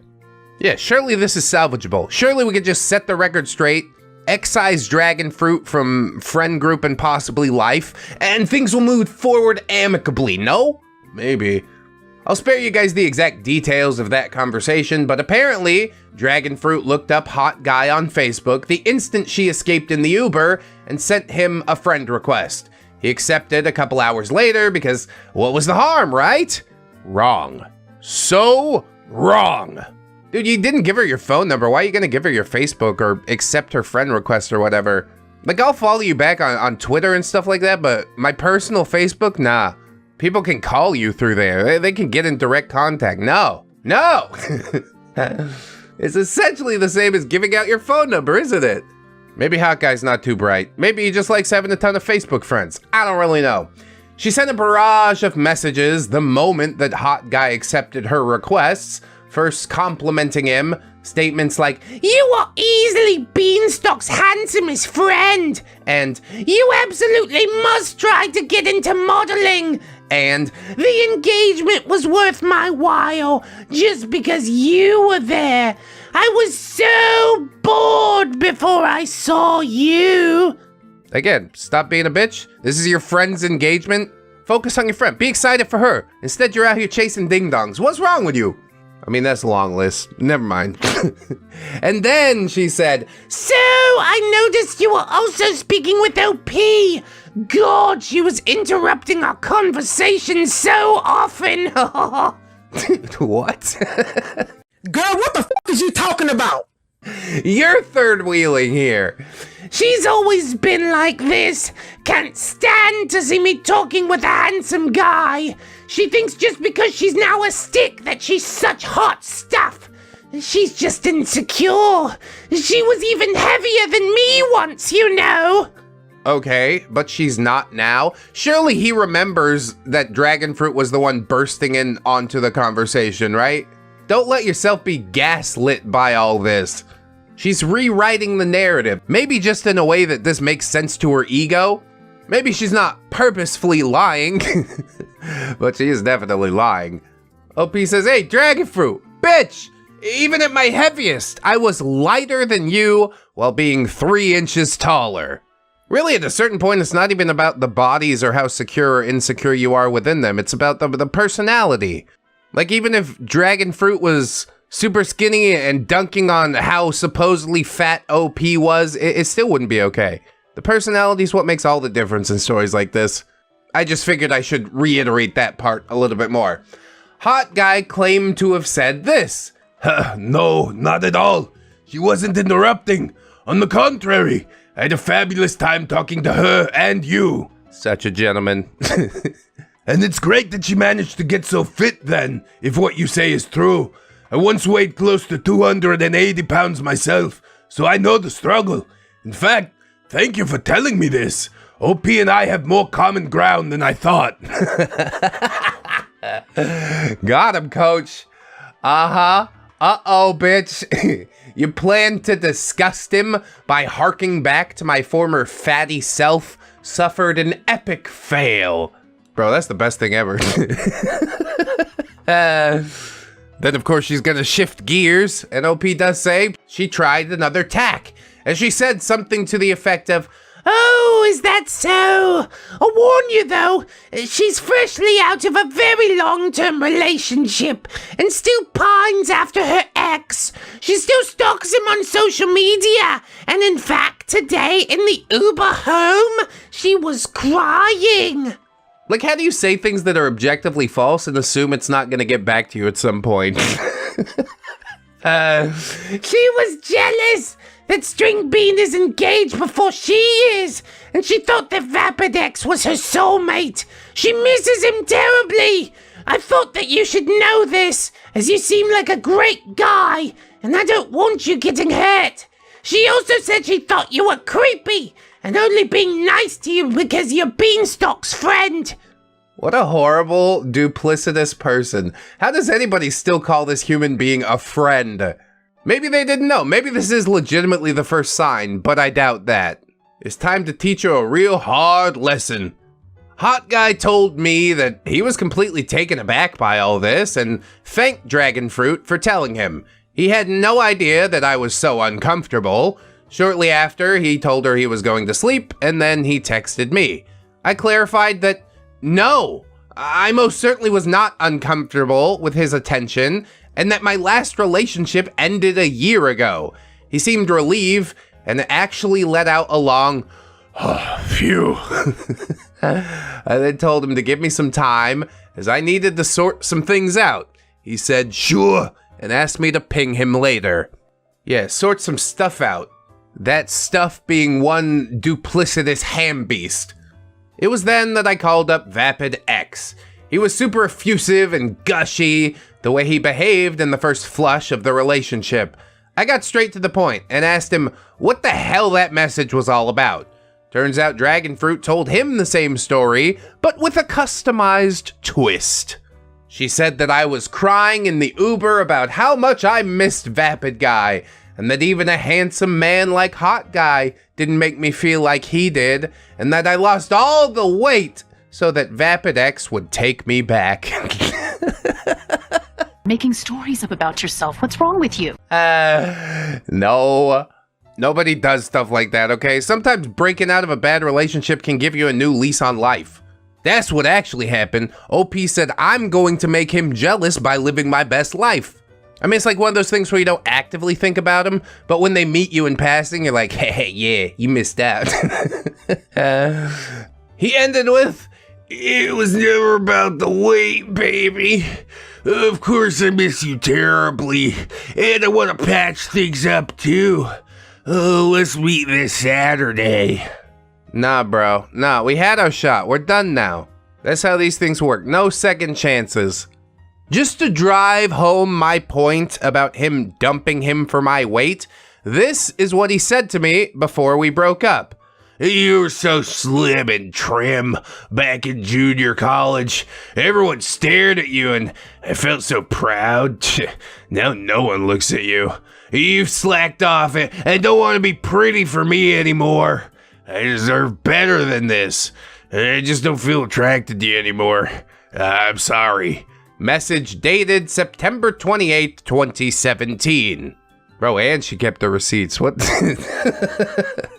[SPEAKER 1] Yeah, surely this is salvageable. Surely we could just set the record straight, excise Dragon Fruit from friend group and possibly life, and things will move forward amicably, no? Maybe. I'll spare you guys the exact details of that conversation, but apparently, Dragon Fruit looked up Hot Guy on Facebook the instant she escaped in the Uber and sent him a friend request. He accepted a couple hours later because what was the harm, right? Wrong. So wrong. Dude, you didn't give her your phone number. Why are you gonna give her your Facebook or accept her friend request or whatever? Like, I'll follow you back on Twitter and stuff like that, but my personal Facebook, nah. People can call you through there. They can get in direct contact. No. No! It's essentially the same as giving out your phone number, isn't it? Maybe Hot Guy's not too bright. Maybe he just likes having a ton of Facebook friends. I don't really know. She sent a barrage of messages the moment that Hot Guy accepted her requests, first complimenting him. Statements like,
[SPEAKER 2] "You are easily Beanstalk's handsomest friend," and "You absolutely must try to get into modeling," and "The engagement was worth my while just because you were there. I was so bored before I saw you."
[SPEAKER 1] Again, stop being a bitch. This is your friend's engagement. Focus on your friend. Be excited for her. Instead, you're out here chasing ding-dongs. What's wrong with you? I mean, that's a long list. Never mind. And then she said,
[SPEAKER 2] "So, I noticed you were also speaking with OP. God, she was interrupting our conversation so often."
[SPEAKER 1] What?
[SPEAKER 2] Girl, what the f*** is you talking about?
[SPEAKER 1] You're third wheeling here.
[SPEAKER 2] "She's always been like this. Can't stand to see me talking with a handsome guy. She thinks just because she's now a stick that she's such hot stuff. She's just insecure. She was even heavier than me once, you know."
[SPEAKER 1] Okay, but she's not now. Surely he remembers that Dragon Fruit was the one bursting in onto the conversation, right? Don't let yourself be gaslit by all this. She's rewriting the narrative, maybe just in a way that this makes sense to her ego. Maybe she's not purposefully lying, but she is definitely lying. OP says, "Hey, Dragon Fruit, bitch, even at my heaviest, I was lighter than you while being 3 inches taller." Really, at a certain point, it's not even about the bodies or how secure or insecure you are within them. It's about the personality. Like, even if Dragon Fruit was super skinny and dunking on how supposedly fat OP was, it still wouldn't be okay. The personality is what makes all the difference in stories like this. I just figured I should reiterate that part a little bit more. Hot Guy claimed to have said this.
[SPEAKER 11] No, not at all. She wasn't interrupting. On the contrary, I had a fabulous time talking to her and you.
[SPEAKER 1] Such a gentleman.
[SPEAKER 11] And it's great that she managed to get so fit then, if what you say is true. I once weighed close to 280 pounds myself, so I know the struggle. In fact, thank you for telling me this. OP and I have more common ground than I thought.
[SPEAKER 1] Got him, coach. Uh-huh. Uh-oh, bitch. You plan to disgust him by harking back to my former fatty self, suffered an epic fail. Bro, that's the best thing ever. Then, of course, she's gonna shift gears, and OP does say she tried another tack. And she said something to the effect of,
[SPEAKER 2] "Oh, is that so? I'll warn you, though, she's freshly out of a very long-term relationship and still pines after her ex. She still stalks him on social media, and in fact, today in the Uber home, she was crying."
[SPEAKER 1] Like, how do you say things that are objectively false and assume it's not gonna get back to you at some point?
[SPEAKER 2] She was jealous that String Bean is engaged before she is, and she thought that ReddX was her soulmate. She misses him terribly. I thought that you should know this, as you seem like a great guy, and I don't want you getting hurt. She also said she thought you were creepy, and only being nice to you because you're Beanstalk's friend.
[SPEAKER 1] What a horrible, duplicitous person. How does anybody still call this human being a friend? Maybe they didn't know. Maybe this is legitimately the first sign, but I doubt that. It's time to teach her a real hard lesson. Hot Guy told me that he was completely taken aback by all this and thanked Dragonfruit for telling him. He had no idea that I was so uncomfortable. Shortly after, he told her he was going to sleep, and then he texted me. I clarified that no, I most certainly was not uncomfortable with his attention, and that my last relationship ended a year ago. He seemed relieved and actually let out a long, oh, phew. I then told him to give me some time, as I needed to sort some things out. He said, sure, and asked me to ping him later. Yeah, sort some stuff out. That stuff being one duplicitous ham beast. It was then that I called up FatPeopleStories. He was super effusive and gushy, the way he behaved in the first flush of the relationship. I got straight to the point and asked him what the hell that message was all about. Turns out Dragonfruit told him the same story, but with a customized twist. She said that I was crying in the Uber about how much I missed Vapid Guy, and that even a handsome man like Hot Guy didn't make me feel like he did, and that I lost all the weight so that VapidX would take me back.
[SPEAKER 12] Making stories up about yourself. What's wrong with you?
[SPEAKER 1] No. Nobody does stuff like that, okay? Sometimes breaking out of a bad relationship can give you a new lease on life. That's what actually happened. OP said I'm going to make him jealous by living my best life. I mean, it's like one of those things where you don't actively think about him, but when they meet you in passing, you're like, hey, yeah, you missed out. He ended with, it was never about the weight, baby. Of course I miss you terribly, and I want to patch things up too. Oh, let's meet this Saturday. Nah, bro. Nah, we had our shot. We're done now. That's how these things work. No second chances. Just to drive home my point about him dumping him for my weight, this is what he said to me before we broke up. You were so slim and trim back in junior college. Everyone stared at you and I felt so proud. Now no one looks at you. You've slacked off and don't want to be pretty for me anymore. I deserve better than this. I just don't feel attracted to you anymore. I'm sorry. Message dated September 28th, 2017. Bro, and she kept the receipts. What?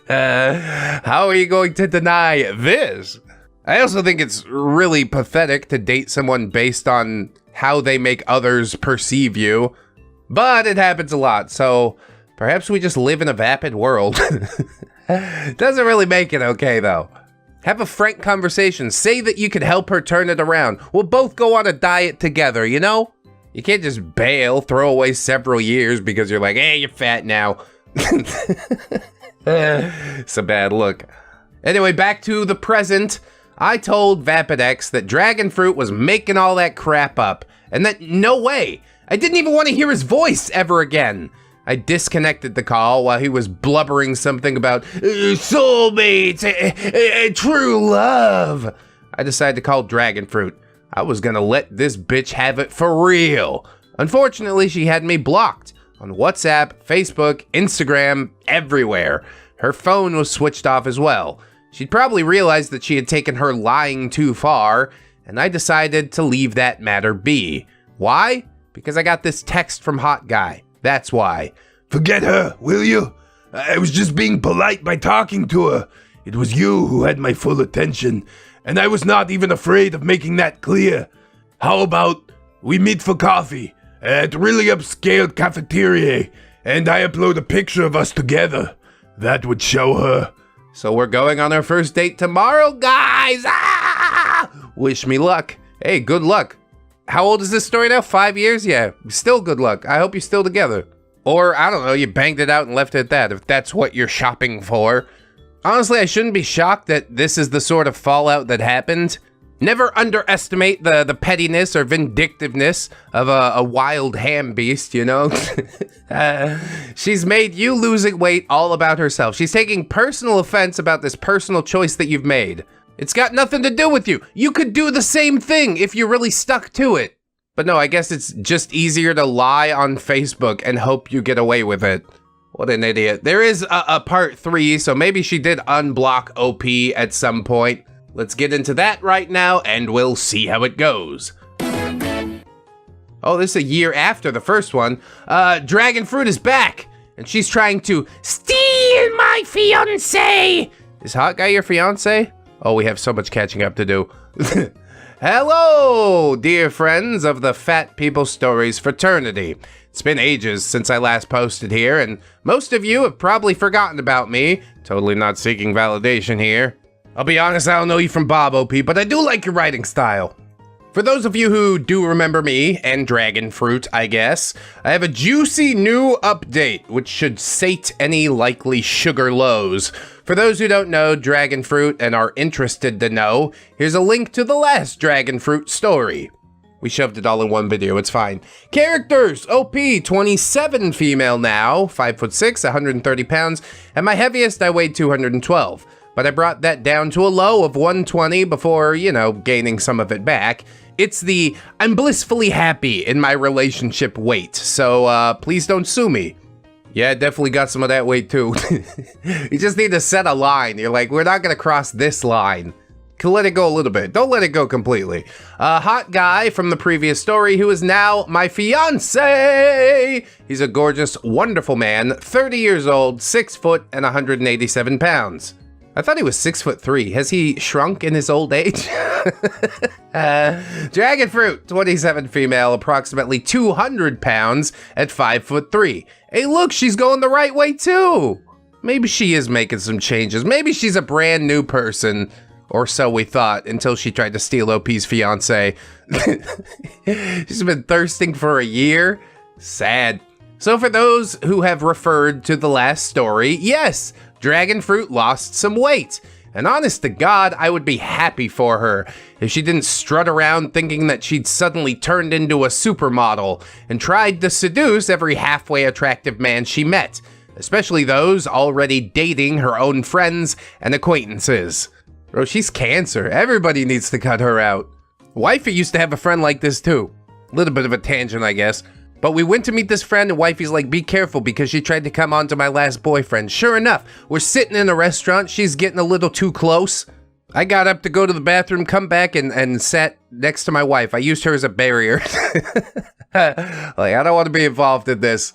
[SPEAKER 1] How are you going to deny this? I also think it's really pathetic to date someone based on how they make others perceive you. But it happens a lot, so perhaps we just live in a vapid world. Doesn't really make it okay, though. Have a frank conversation. Say that you could help her turn it around. We'll both go on a diet together, you know? You can't just bail, throw away several years because you're like, hey, you're fat now. It's a bad look. Anyway, back to the present. I told VapidX that Dragonfruit was making all that crap up, and that no way. I didn't even want to hear his voice ever again. I disconnected the call while he was blubbering something about soulmates, true love. I decided to call Dragonfruit. I was gonna let this bitch have it for real. Unfortunately, she had me blocked on WhatsApp, Facebook, Instagram, everywhere. Her phone was switched off as well. She'd probably realized that she had taken her lying too far, and I decided to leave that matter be. Why? Because I got this text from Hot Guy. That's why.
[SPEAKER 11] Forget her, will you? I was just being polite by talking to her. It was you who had my full attention, and I was not even afraid of making that clear. How about we meet for coffee at really upscale cafeteria, and I upload a picture of us together. That would show her.
[SPEAKER 1] So we're going on our first date tomorrow, guys! Ah! Wish me luck. Hey, good luck. How old is this story now? 5 years? Yeah, still good luck. I hope you're still together. Or, I don't know, you banged it out and left it at that, if that's what you're shopping for. Honestly, I shouldn't be shocked that this is the sort of fallout that happened. Never underestimate the pettiness or vindictiveness of a wild ham beast, you know? She's made you losing weight all about herself. She's taking personal offense about this personal choice that you've made. It's got nothing to do with you. You could do the same thing if you really stuck to it. But no, I guess it's just easier to lie on Facebook and hope you get away with it. What an idiot. There is a part 3, so maybe she did unblock OP at some point. Let's get into that right now, and we'll see how it goes. Oh, this is a year after the first one. Dragon Fruit is back, and she's trying to steal my fiancé. Is Hot Guy your fiancé? Oh, we have so much catching up to do. Hello, dear friends of the Fat People Stories fraternity. It's been ages since I last posted here, and most of you have probably forgotten about me. Totally not seeking validation here. I'll be honest, I don't know you from Bob OP, but I do like your writing style. For those of you who do remember me, and Dragon Fruit, I guess, I have a juicy new update, which should sate any likely sugar lows. For those who don't know Dragon Fruit and are interested to know, here's a link to the last Dragon Fruit story. We shoved it all in one video, it's fine. Characters, OP, 27 female now, 5'6", 130 pounds, and my heaviest I weighed 212. But I brought that down to a low of 120 before, you know, gaining some of it back. It's the I'm blissfully happy in my relationship weight, so please don't sue me. Yeah, I definitely got some of that weight too. You just need to set a line. You're like, we're not gonna cross this line. Can let it go a little bit. Don't let it go completely. Hot Guy from the previous story who is now my fiancé. He's a gorgeous, wonderful man, 30 years old, 6 foot and 187 pounds. I thought he was 6'3". Has he shrunk in his old age? Dragon Fruit, 27 female, approximately 200 pounds at 5'3". Hey, look, she's going the right way too. Maybe she is making some changes. Maybe she's a brand new person, or so we thought, until she tried to steal OP's fiance. She's been thirsting for a year. Sad. So for those who have referred to the last story, yes, Dragon Fruit lost some weight. And honest to God, I would be happy for her if she didn't strut around thinking that she'd suddenly turned into a supermodel and tried to seduce every halfway attractive man she met, especially those already dating her own friends and acquaintances. Bro, she's cancer. Everybody needs to cut her out. Wifey used to have a friend like this too. A little bit of a tangent, I guess. But we went to meet this friend and wifey's like, be careful because she tried to come on to my last boyfriend. Sure enough, we're sitting in a restaurant. She's getting a little too close. I got up to go to the bathroom, come back and sat next to my wife. I used her as a barrier. Like, I don't want to be involved in this.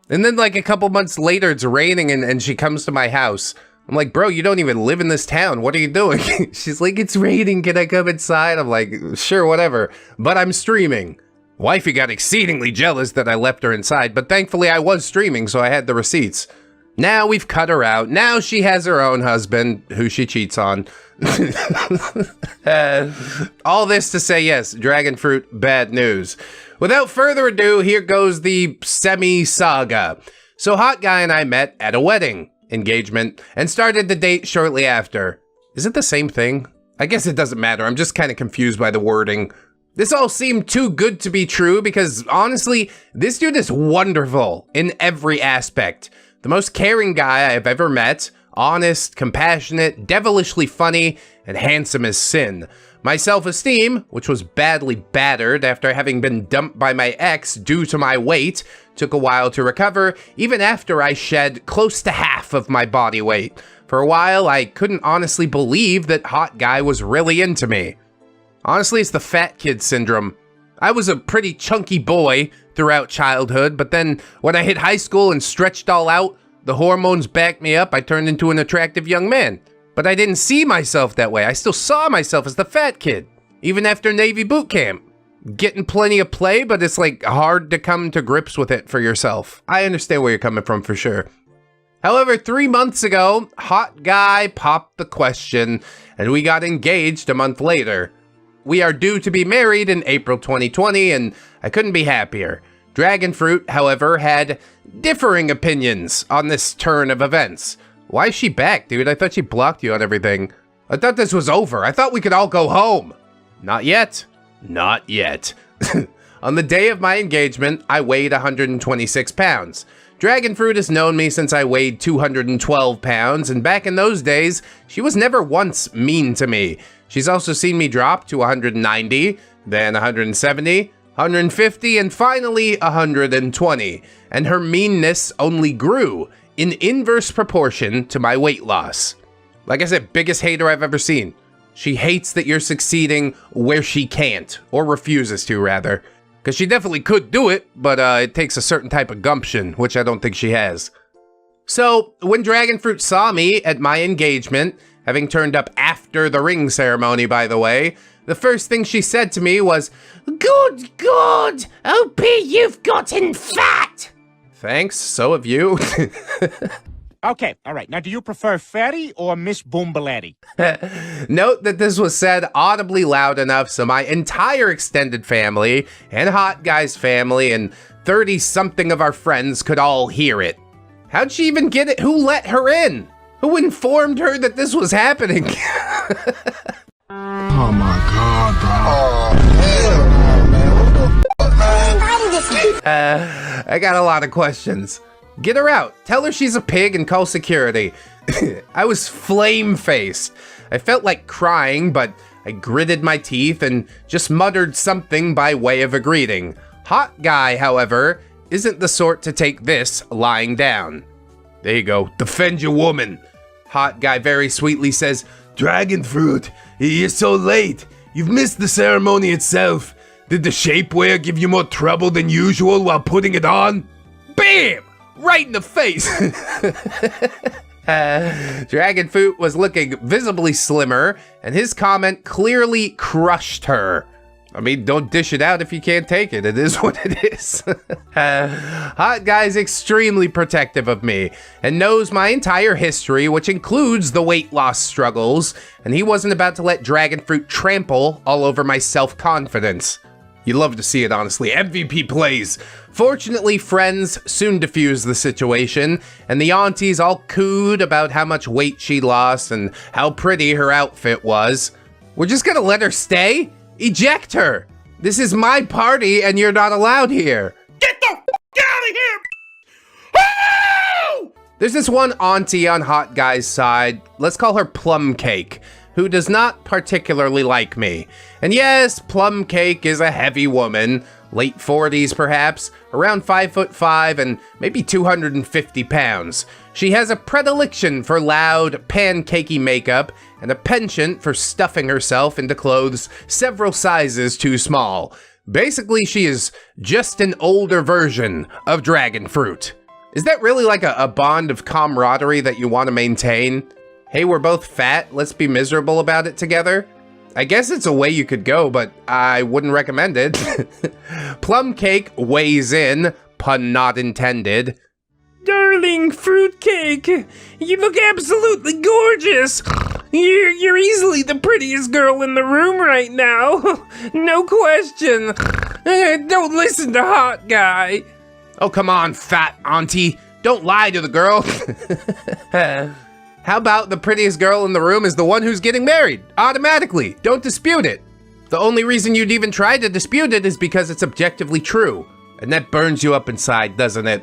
[SPEAKER 1] And then like a couple months later, it's raining and she comes to my house. I'm like, bro, you don't even live in this town. What are you doing? She's like, it's raining. Can I come inside? I'm like, sure, whatever. But I'm streaming. Wifey got exceedingly jealous that I left her inside, but thankfully I was streaming, so I had the receipts. Now we've cut her out. Now she has her own husband, who she cheats on. All this to say, yes, Dragon Fruit, bad news. Without further ado, here goes the semi-saga. So Hot Guy and I met at a wedding engagement and started the date shortly after. Is it the same thing? I guess it doesn't matter. I'm just kind of confused by the wording. This all seemed too good to be true because honestly, this dude is wonderful in every aspect. The most caring guy I've ever met, honest, compassionate, devilishly funny, and handsome as sin. My self-esteem, which was badly battered after having been dumped by my ex due to my weight, took a while to recover, even after I shed close to half of my body weight. For a while, I couldn't honestly believe that Hot Guy was really into me. Honestly, it's the fat kid syndrome. I was a pretty chunky boy throughout childhood, but then when I hit high school and stretched all out, the hormones backed me up, I turned into an attractive young man. But I didn't see myself that way. I still saw myself as the fat kid, even after Navy boot camp. Getting plenty of play, but it's like hard to come to grips with it for yourself. I understand where you're coming from for sure. However, 3 months ago, Hot Guy popped the question, and we got engaged a month later. We are due to be married in April 2020, and I couldn't be happier. Dragon Fruit, however, had differing opinions on this turn of events. Why is she back, dude? I thought she blocked you on everything. I thought this was over. I thought we could all go home. Not yet. Not yet. On the day of my engagement, I weighed 126 pounds. Dragonfruit has known me since I weighed 212 pounds, and back in those days, she was never once mean to me. She's also seen me drop to 190, then 170, 150, and finally 120. And her meanness only grew in inverse proportion to my weight loss. Like I said, biggest hater I've ever seen. She hates that you're succeeding where she can't, or refuses to, rather. Because she definitely could do it, but it takes a certain type of gumption, which I don't think she has. So, when Dragonfruit saw me at my engagement, having turned up after the ring ceremony, by the way, the first thing she said to me was, "Good God, OP, you've gotten fat!" Thanks, so have you.
[SPEAKER 10] Okay, all right. Now, do you prefer Fatty or Miss Boombaletti?
[SPEAKER 1] Note that this was said audibly loud enough so my entire extended family and Hot Guy's family and 30-something of our friends could all hear it. How'd she even get it? Who let her in? Who informed her that this was happening?
[SPEAKER 11] Oh my god, bro.
[SPEAKER 1] I got a lot of questions. Get her out. Tell her she's a pig and call security. I was flame-faced. I felt like crying, but I gritted my teeth and just muttered something by way of a greeting. Hot Guy, however, isn't the sort to take this lying down. There you go. Defend your woman. Hot Guy very sweetly says,
[SPEAKER 11] Dragonfruit, you're so late. You've missed the ceremony itself. Did the shapewear give you more trouble than usual while putting it on?
[SPEAKER 1] Bam! Right in the face. Dragonfruit was looking visibly slimmer, and his comment clearly crushed her. I mean, don't dish it out if you can't take it. It is what it is. Hot Guy's extremely protective of me and knows my entire history, which includes the weight loss struggles, and he wasn't about to let Dragonfruit trample all over my self-confidence. You love to see it, honestly. MVP plays. Fortunately, friends soon diffused the situation, and the aunties all cooed about how much weight she lost and how pretty her outfit was. We're just gonna let her stay? Eject her! This is my party, and you're not allowed here.
[SPEAKER 2] Get the f*** out of here! Oh!
[SPEAKER 1] There's this one auntie on Hot Guy's side, let's call her Plum Cake, who does not particularly like me. And yes, Plum Cake is a heavy woman, late 40s perhaps, around 5'5" and maybe 250 pounds. She has a predilection for loud, pancakey makeup and a penchant for stuffing herself into clothes several sizes too small. Basically, she is just an older version of Dragonfruit. Is that really like a bond of camaraderie that you want to maintain? Hey, we're both fat, let's be miserable about it together? I guess it's a way you could go, but I wouldn't recommend it. Plum Cake weighs in, pun not intended.
[SPEAKER 2] Darling fruitcake, you look absolutely gorgeous. You're easily the prettiest girl in the room right now. No question. Don't listen to Hot Guy.
[SPEAKER 1] Oh, come on, fat auntie. Don't lie to the girl. How about the prettiest girl in the room is the one who's getting married? Automatically. Don't dispute it. The only reason you'd even try to dispute it is because it's objectively true. And that burns you up inside, doesn't it?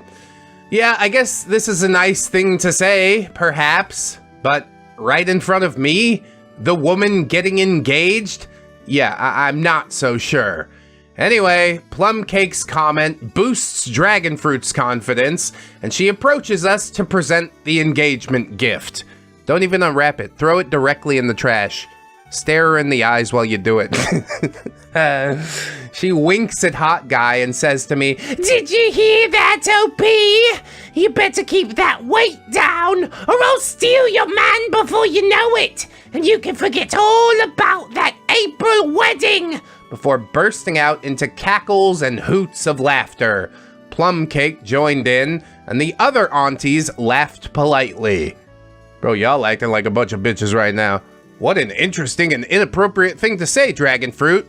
[SPEAKER 1] Yeah, I guess this is a nice thing to say, perhaps. But right in front of me, the woman getting engaged? Yeah, I'm not so sure. Anyway, Plum Cake's comment boosts Dragonfruit's confidence, and she approaches us to present the engagement gift. Don't even unwrap it. Throw it directly in the trash. Stare her in the eyes while you do it. She winks at Hot Guy and says to me,
[SPEAKER 2] Did you hear that, OP? You better keep that weight down, or I'll steal your man before you know it, and you can forget all about that April wedding.
[SPEAKER 1] Before bursting out into cackles and hoots of laughter. Plum Cake joined in, and the other aunties laughed politely. Bro, y'all acting like a bunch of bitches right now. What an interesting and inappropriate thing to say, Dragonfruit.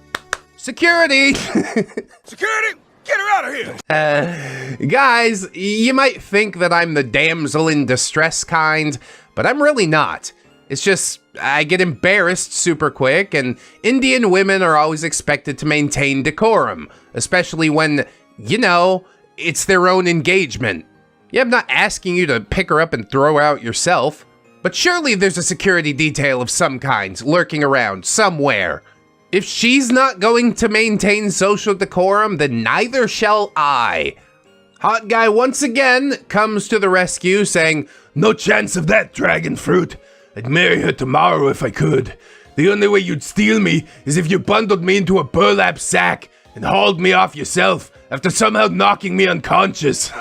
[SPEAKER 1] Security!
[SPEAKER 11] Security! Get her out of here!
[SPEAKER 1] Guys, you might think that I'm the damsel in distress kind, but I'm really not. It's just, I get embarrassed super quick, and Indian women are always expected to maintain decorum, especially when, you know, it's their own engagement. Yeah, I'm not asking you to pick her up and throw her out yourself, but surely there's a security detail of some kind lurking around somewhere. If she's not going to maintain social decorum, then neither shall I. Hot guy once again comes to the rescue saying,
[SPEAKER 11] "No chance of that, dragon fruit. I'd marry her tomorrow if I could. The only way you'd steal me is if you bundled me into a burlap sack and hauled me off yourself after somehow knocking me unconscious."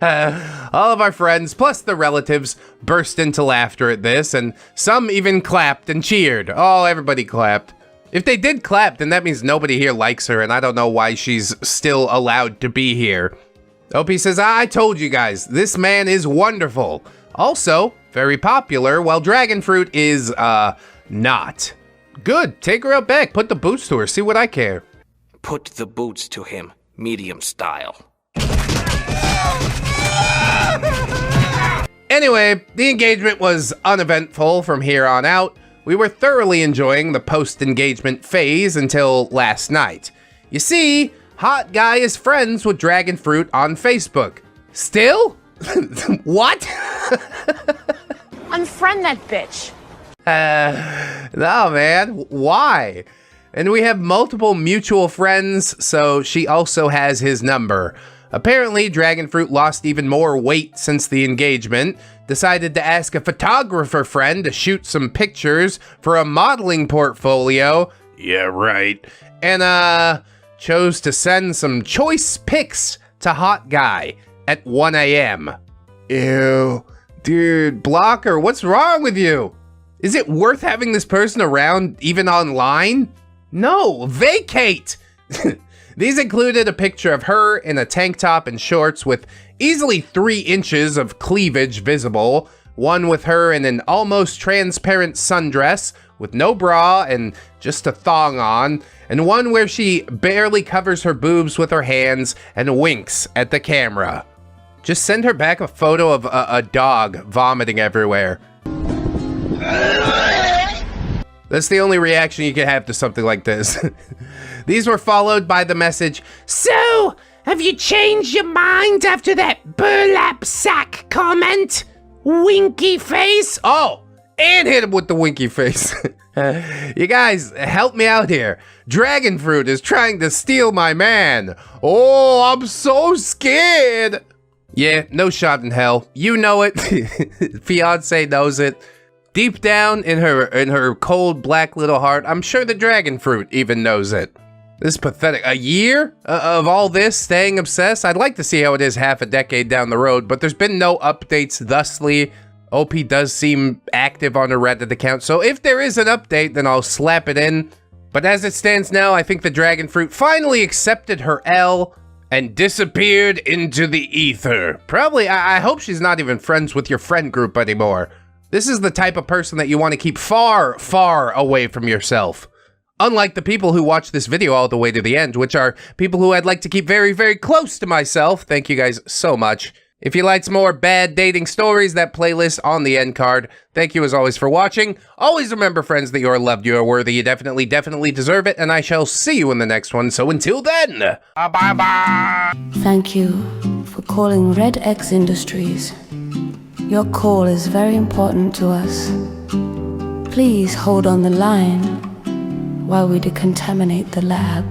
[SPEAKER 1] All of our friends, plus the relatives, burst into laughter at this, and some even clapped and cheered. Oh, everybody clapped. If they did clap, then that means nobody here likes her, and I don't know why she's still allowed to be here. OP says, I told you guys, this man is wonderful. Also, very popular, while dragon fruit is, not. Good, take her out back, put the boots to her, see what I care.
[SPEAKER 2] Put the boots to him, medium style.
[SPEAKER 1] Anyway, the engagement was uneventful from here on out. We were thoroughly enjoying the post-engagement phase until last night. You see, Hot Guy is friends with Dragon Fruit on Facebook. Still? What?
[SPEAKER 12] Unfriend that bitch.
[SPEAKER 1] No, man. Why? And we have multiple mutual friends, so she also has his number. Apparently, Dragon Fruit lost even more weight since the engagement, decided to ask a photographer friend to shoot some pictures for a modeling portfolio. Yeah, right. And, chose to send some choice pics to Hot Guy at 1 a.m. Ew. Dude, blocker, what's wrong with you? Is it worth having this person around even online? No, vacate! These included a picture of her in a tank top and shorts with easily 3 inches of cleavage visible, one with her in an almost transparent sundress with no bra and just a thong on, and one where she barely covers her boobs with her hands and winks at the camera. Just send her back a photo of a dog vomiting everywhere. That's the only reaction you can have to something like this. These were followed by the message,
[SPEAKER 2] So, have you changed your mind after that burlap sack comment? Winky face?
[SPEAKER 1] Oh, and hit him with the winky face. You guys, help me out here. Dragon Fruit is trying to steal my man. Oh, I'm so scared. Yeah, no shot in hell. You know it. Fiance knows it. Deep down in her cold black little heart, I'm sure the Dragon Fruit even knows it. This is pathetic. A year of all this staying obsessed? I'd like to see how it is half a decade down the road, but there's been no updates thusly. OP does seem active on her Reddit account, so if there is an update, then I'll slap it in. But as it stands now, I think the Dragon Fruit finally accepted her L and disappeared into the ether. Probably, I hope she's not even friends with your friend group anymore. This is the type of person that you want to keep far, far away from yourself. Unlike the people who watch this video all the way to the end, which are people who I'd like to keep very, very close to myself. Thank you guys so much. If you like some more bad dating stories, that playlist on the end card. Thank you as always for watching. Always remember, friends, that you are loved, you are worthy, you definitely, definitely deserve it, and I shall see you in the next one. So until then, bye-bye.
[SPEAKER 13] Thank you for calling ReddX Industries. Your call is very important to us. Please hold on the line while we decontaminate the lab.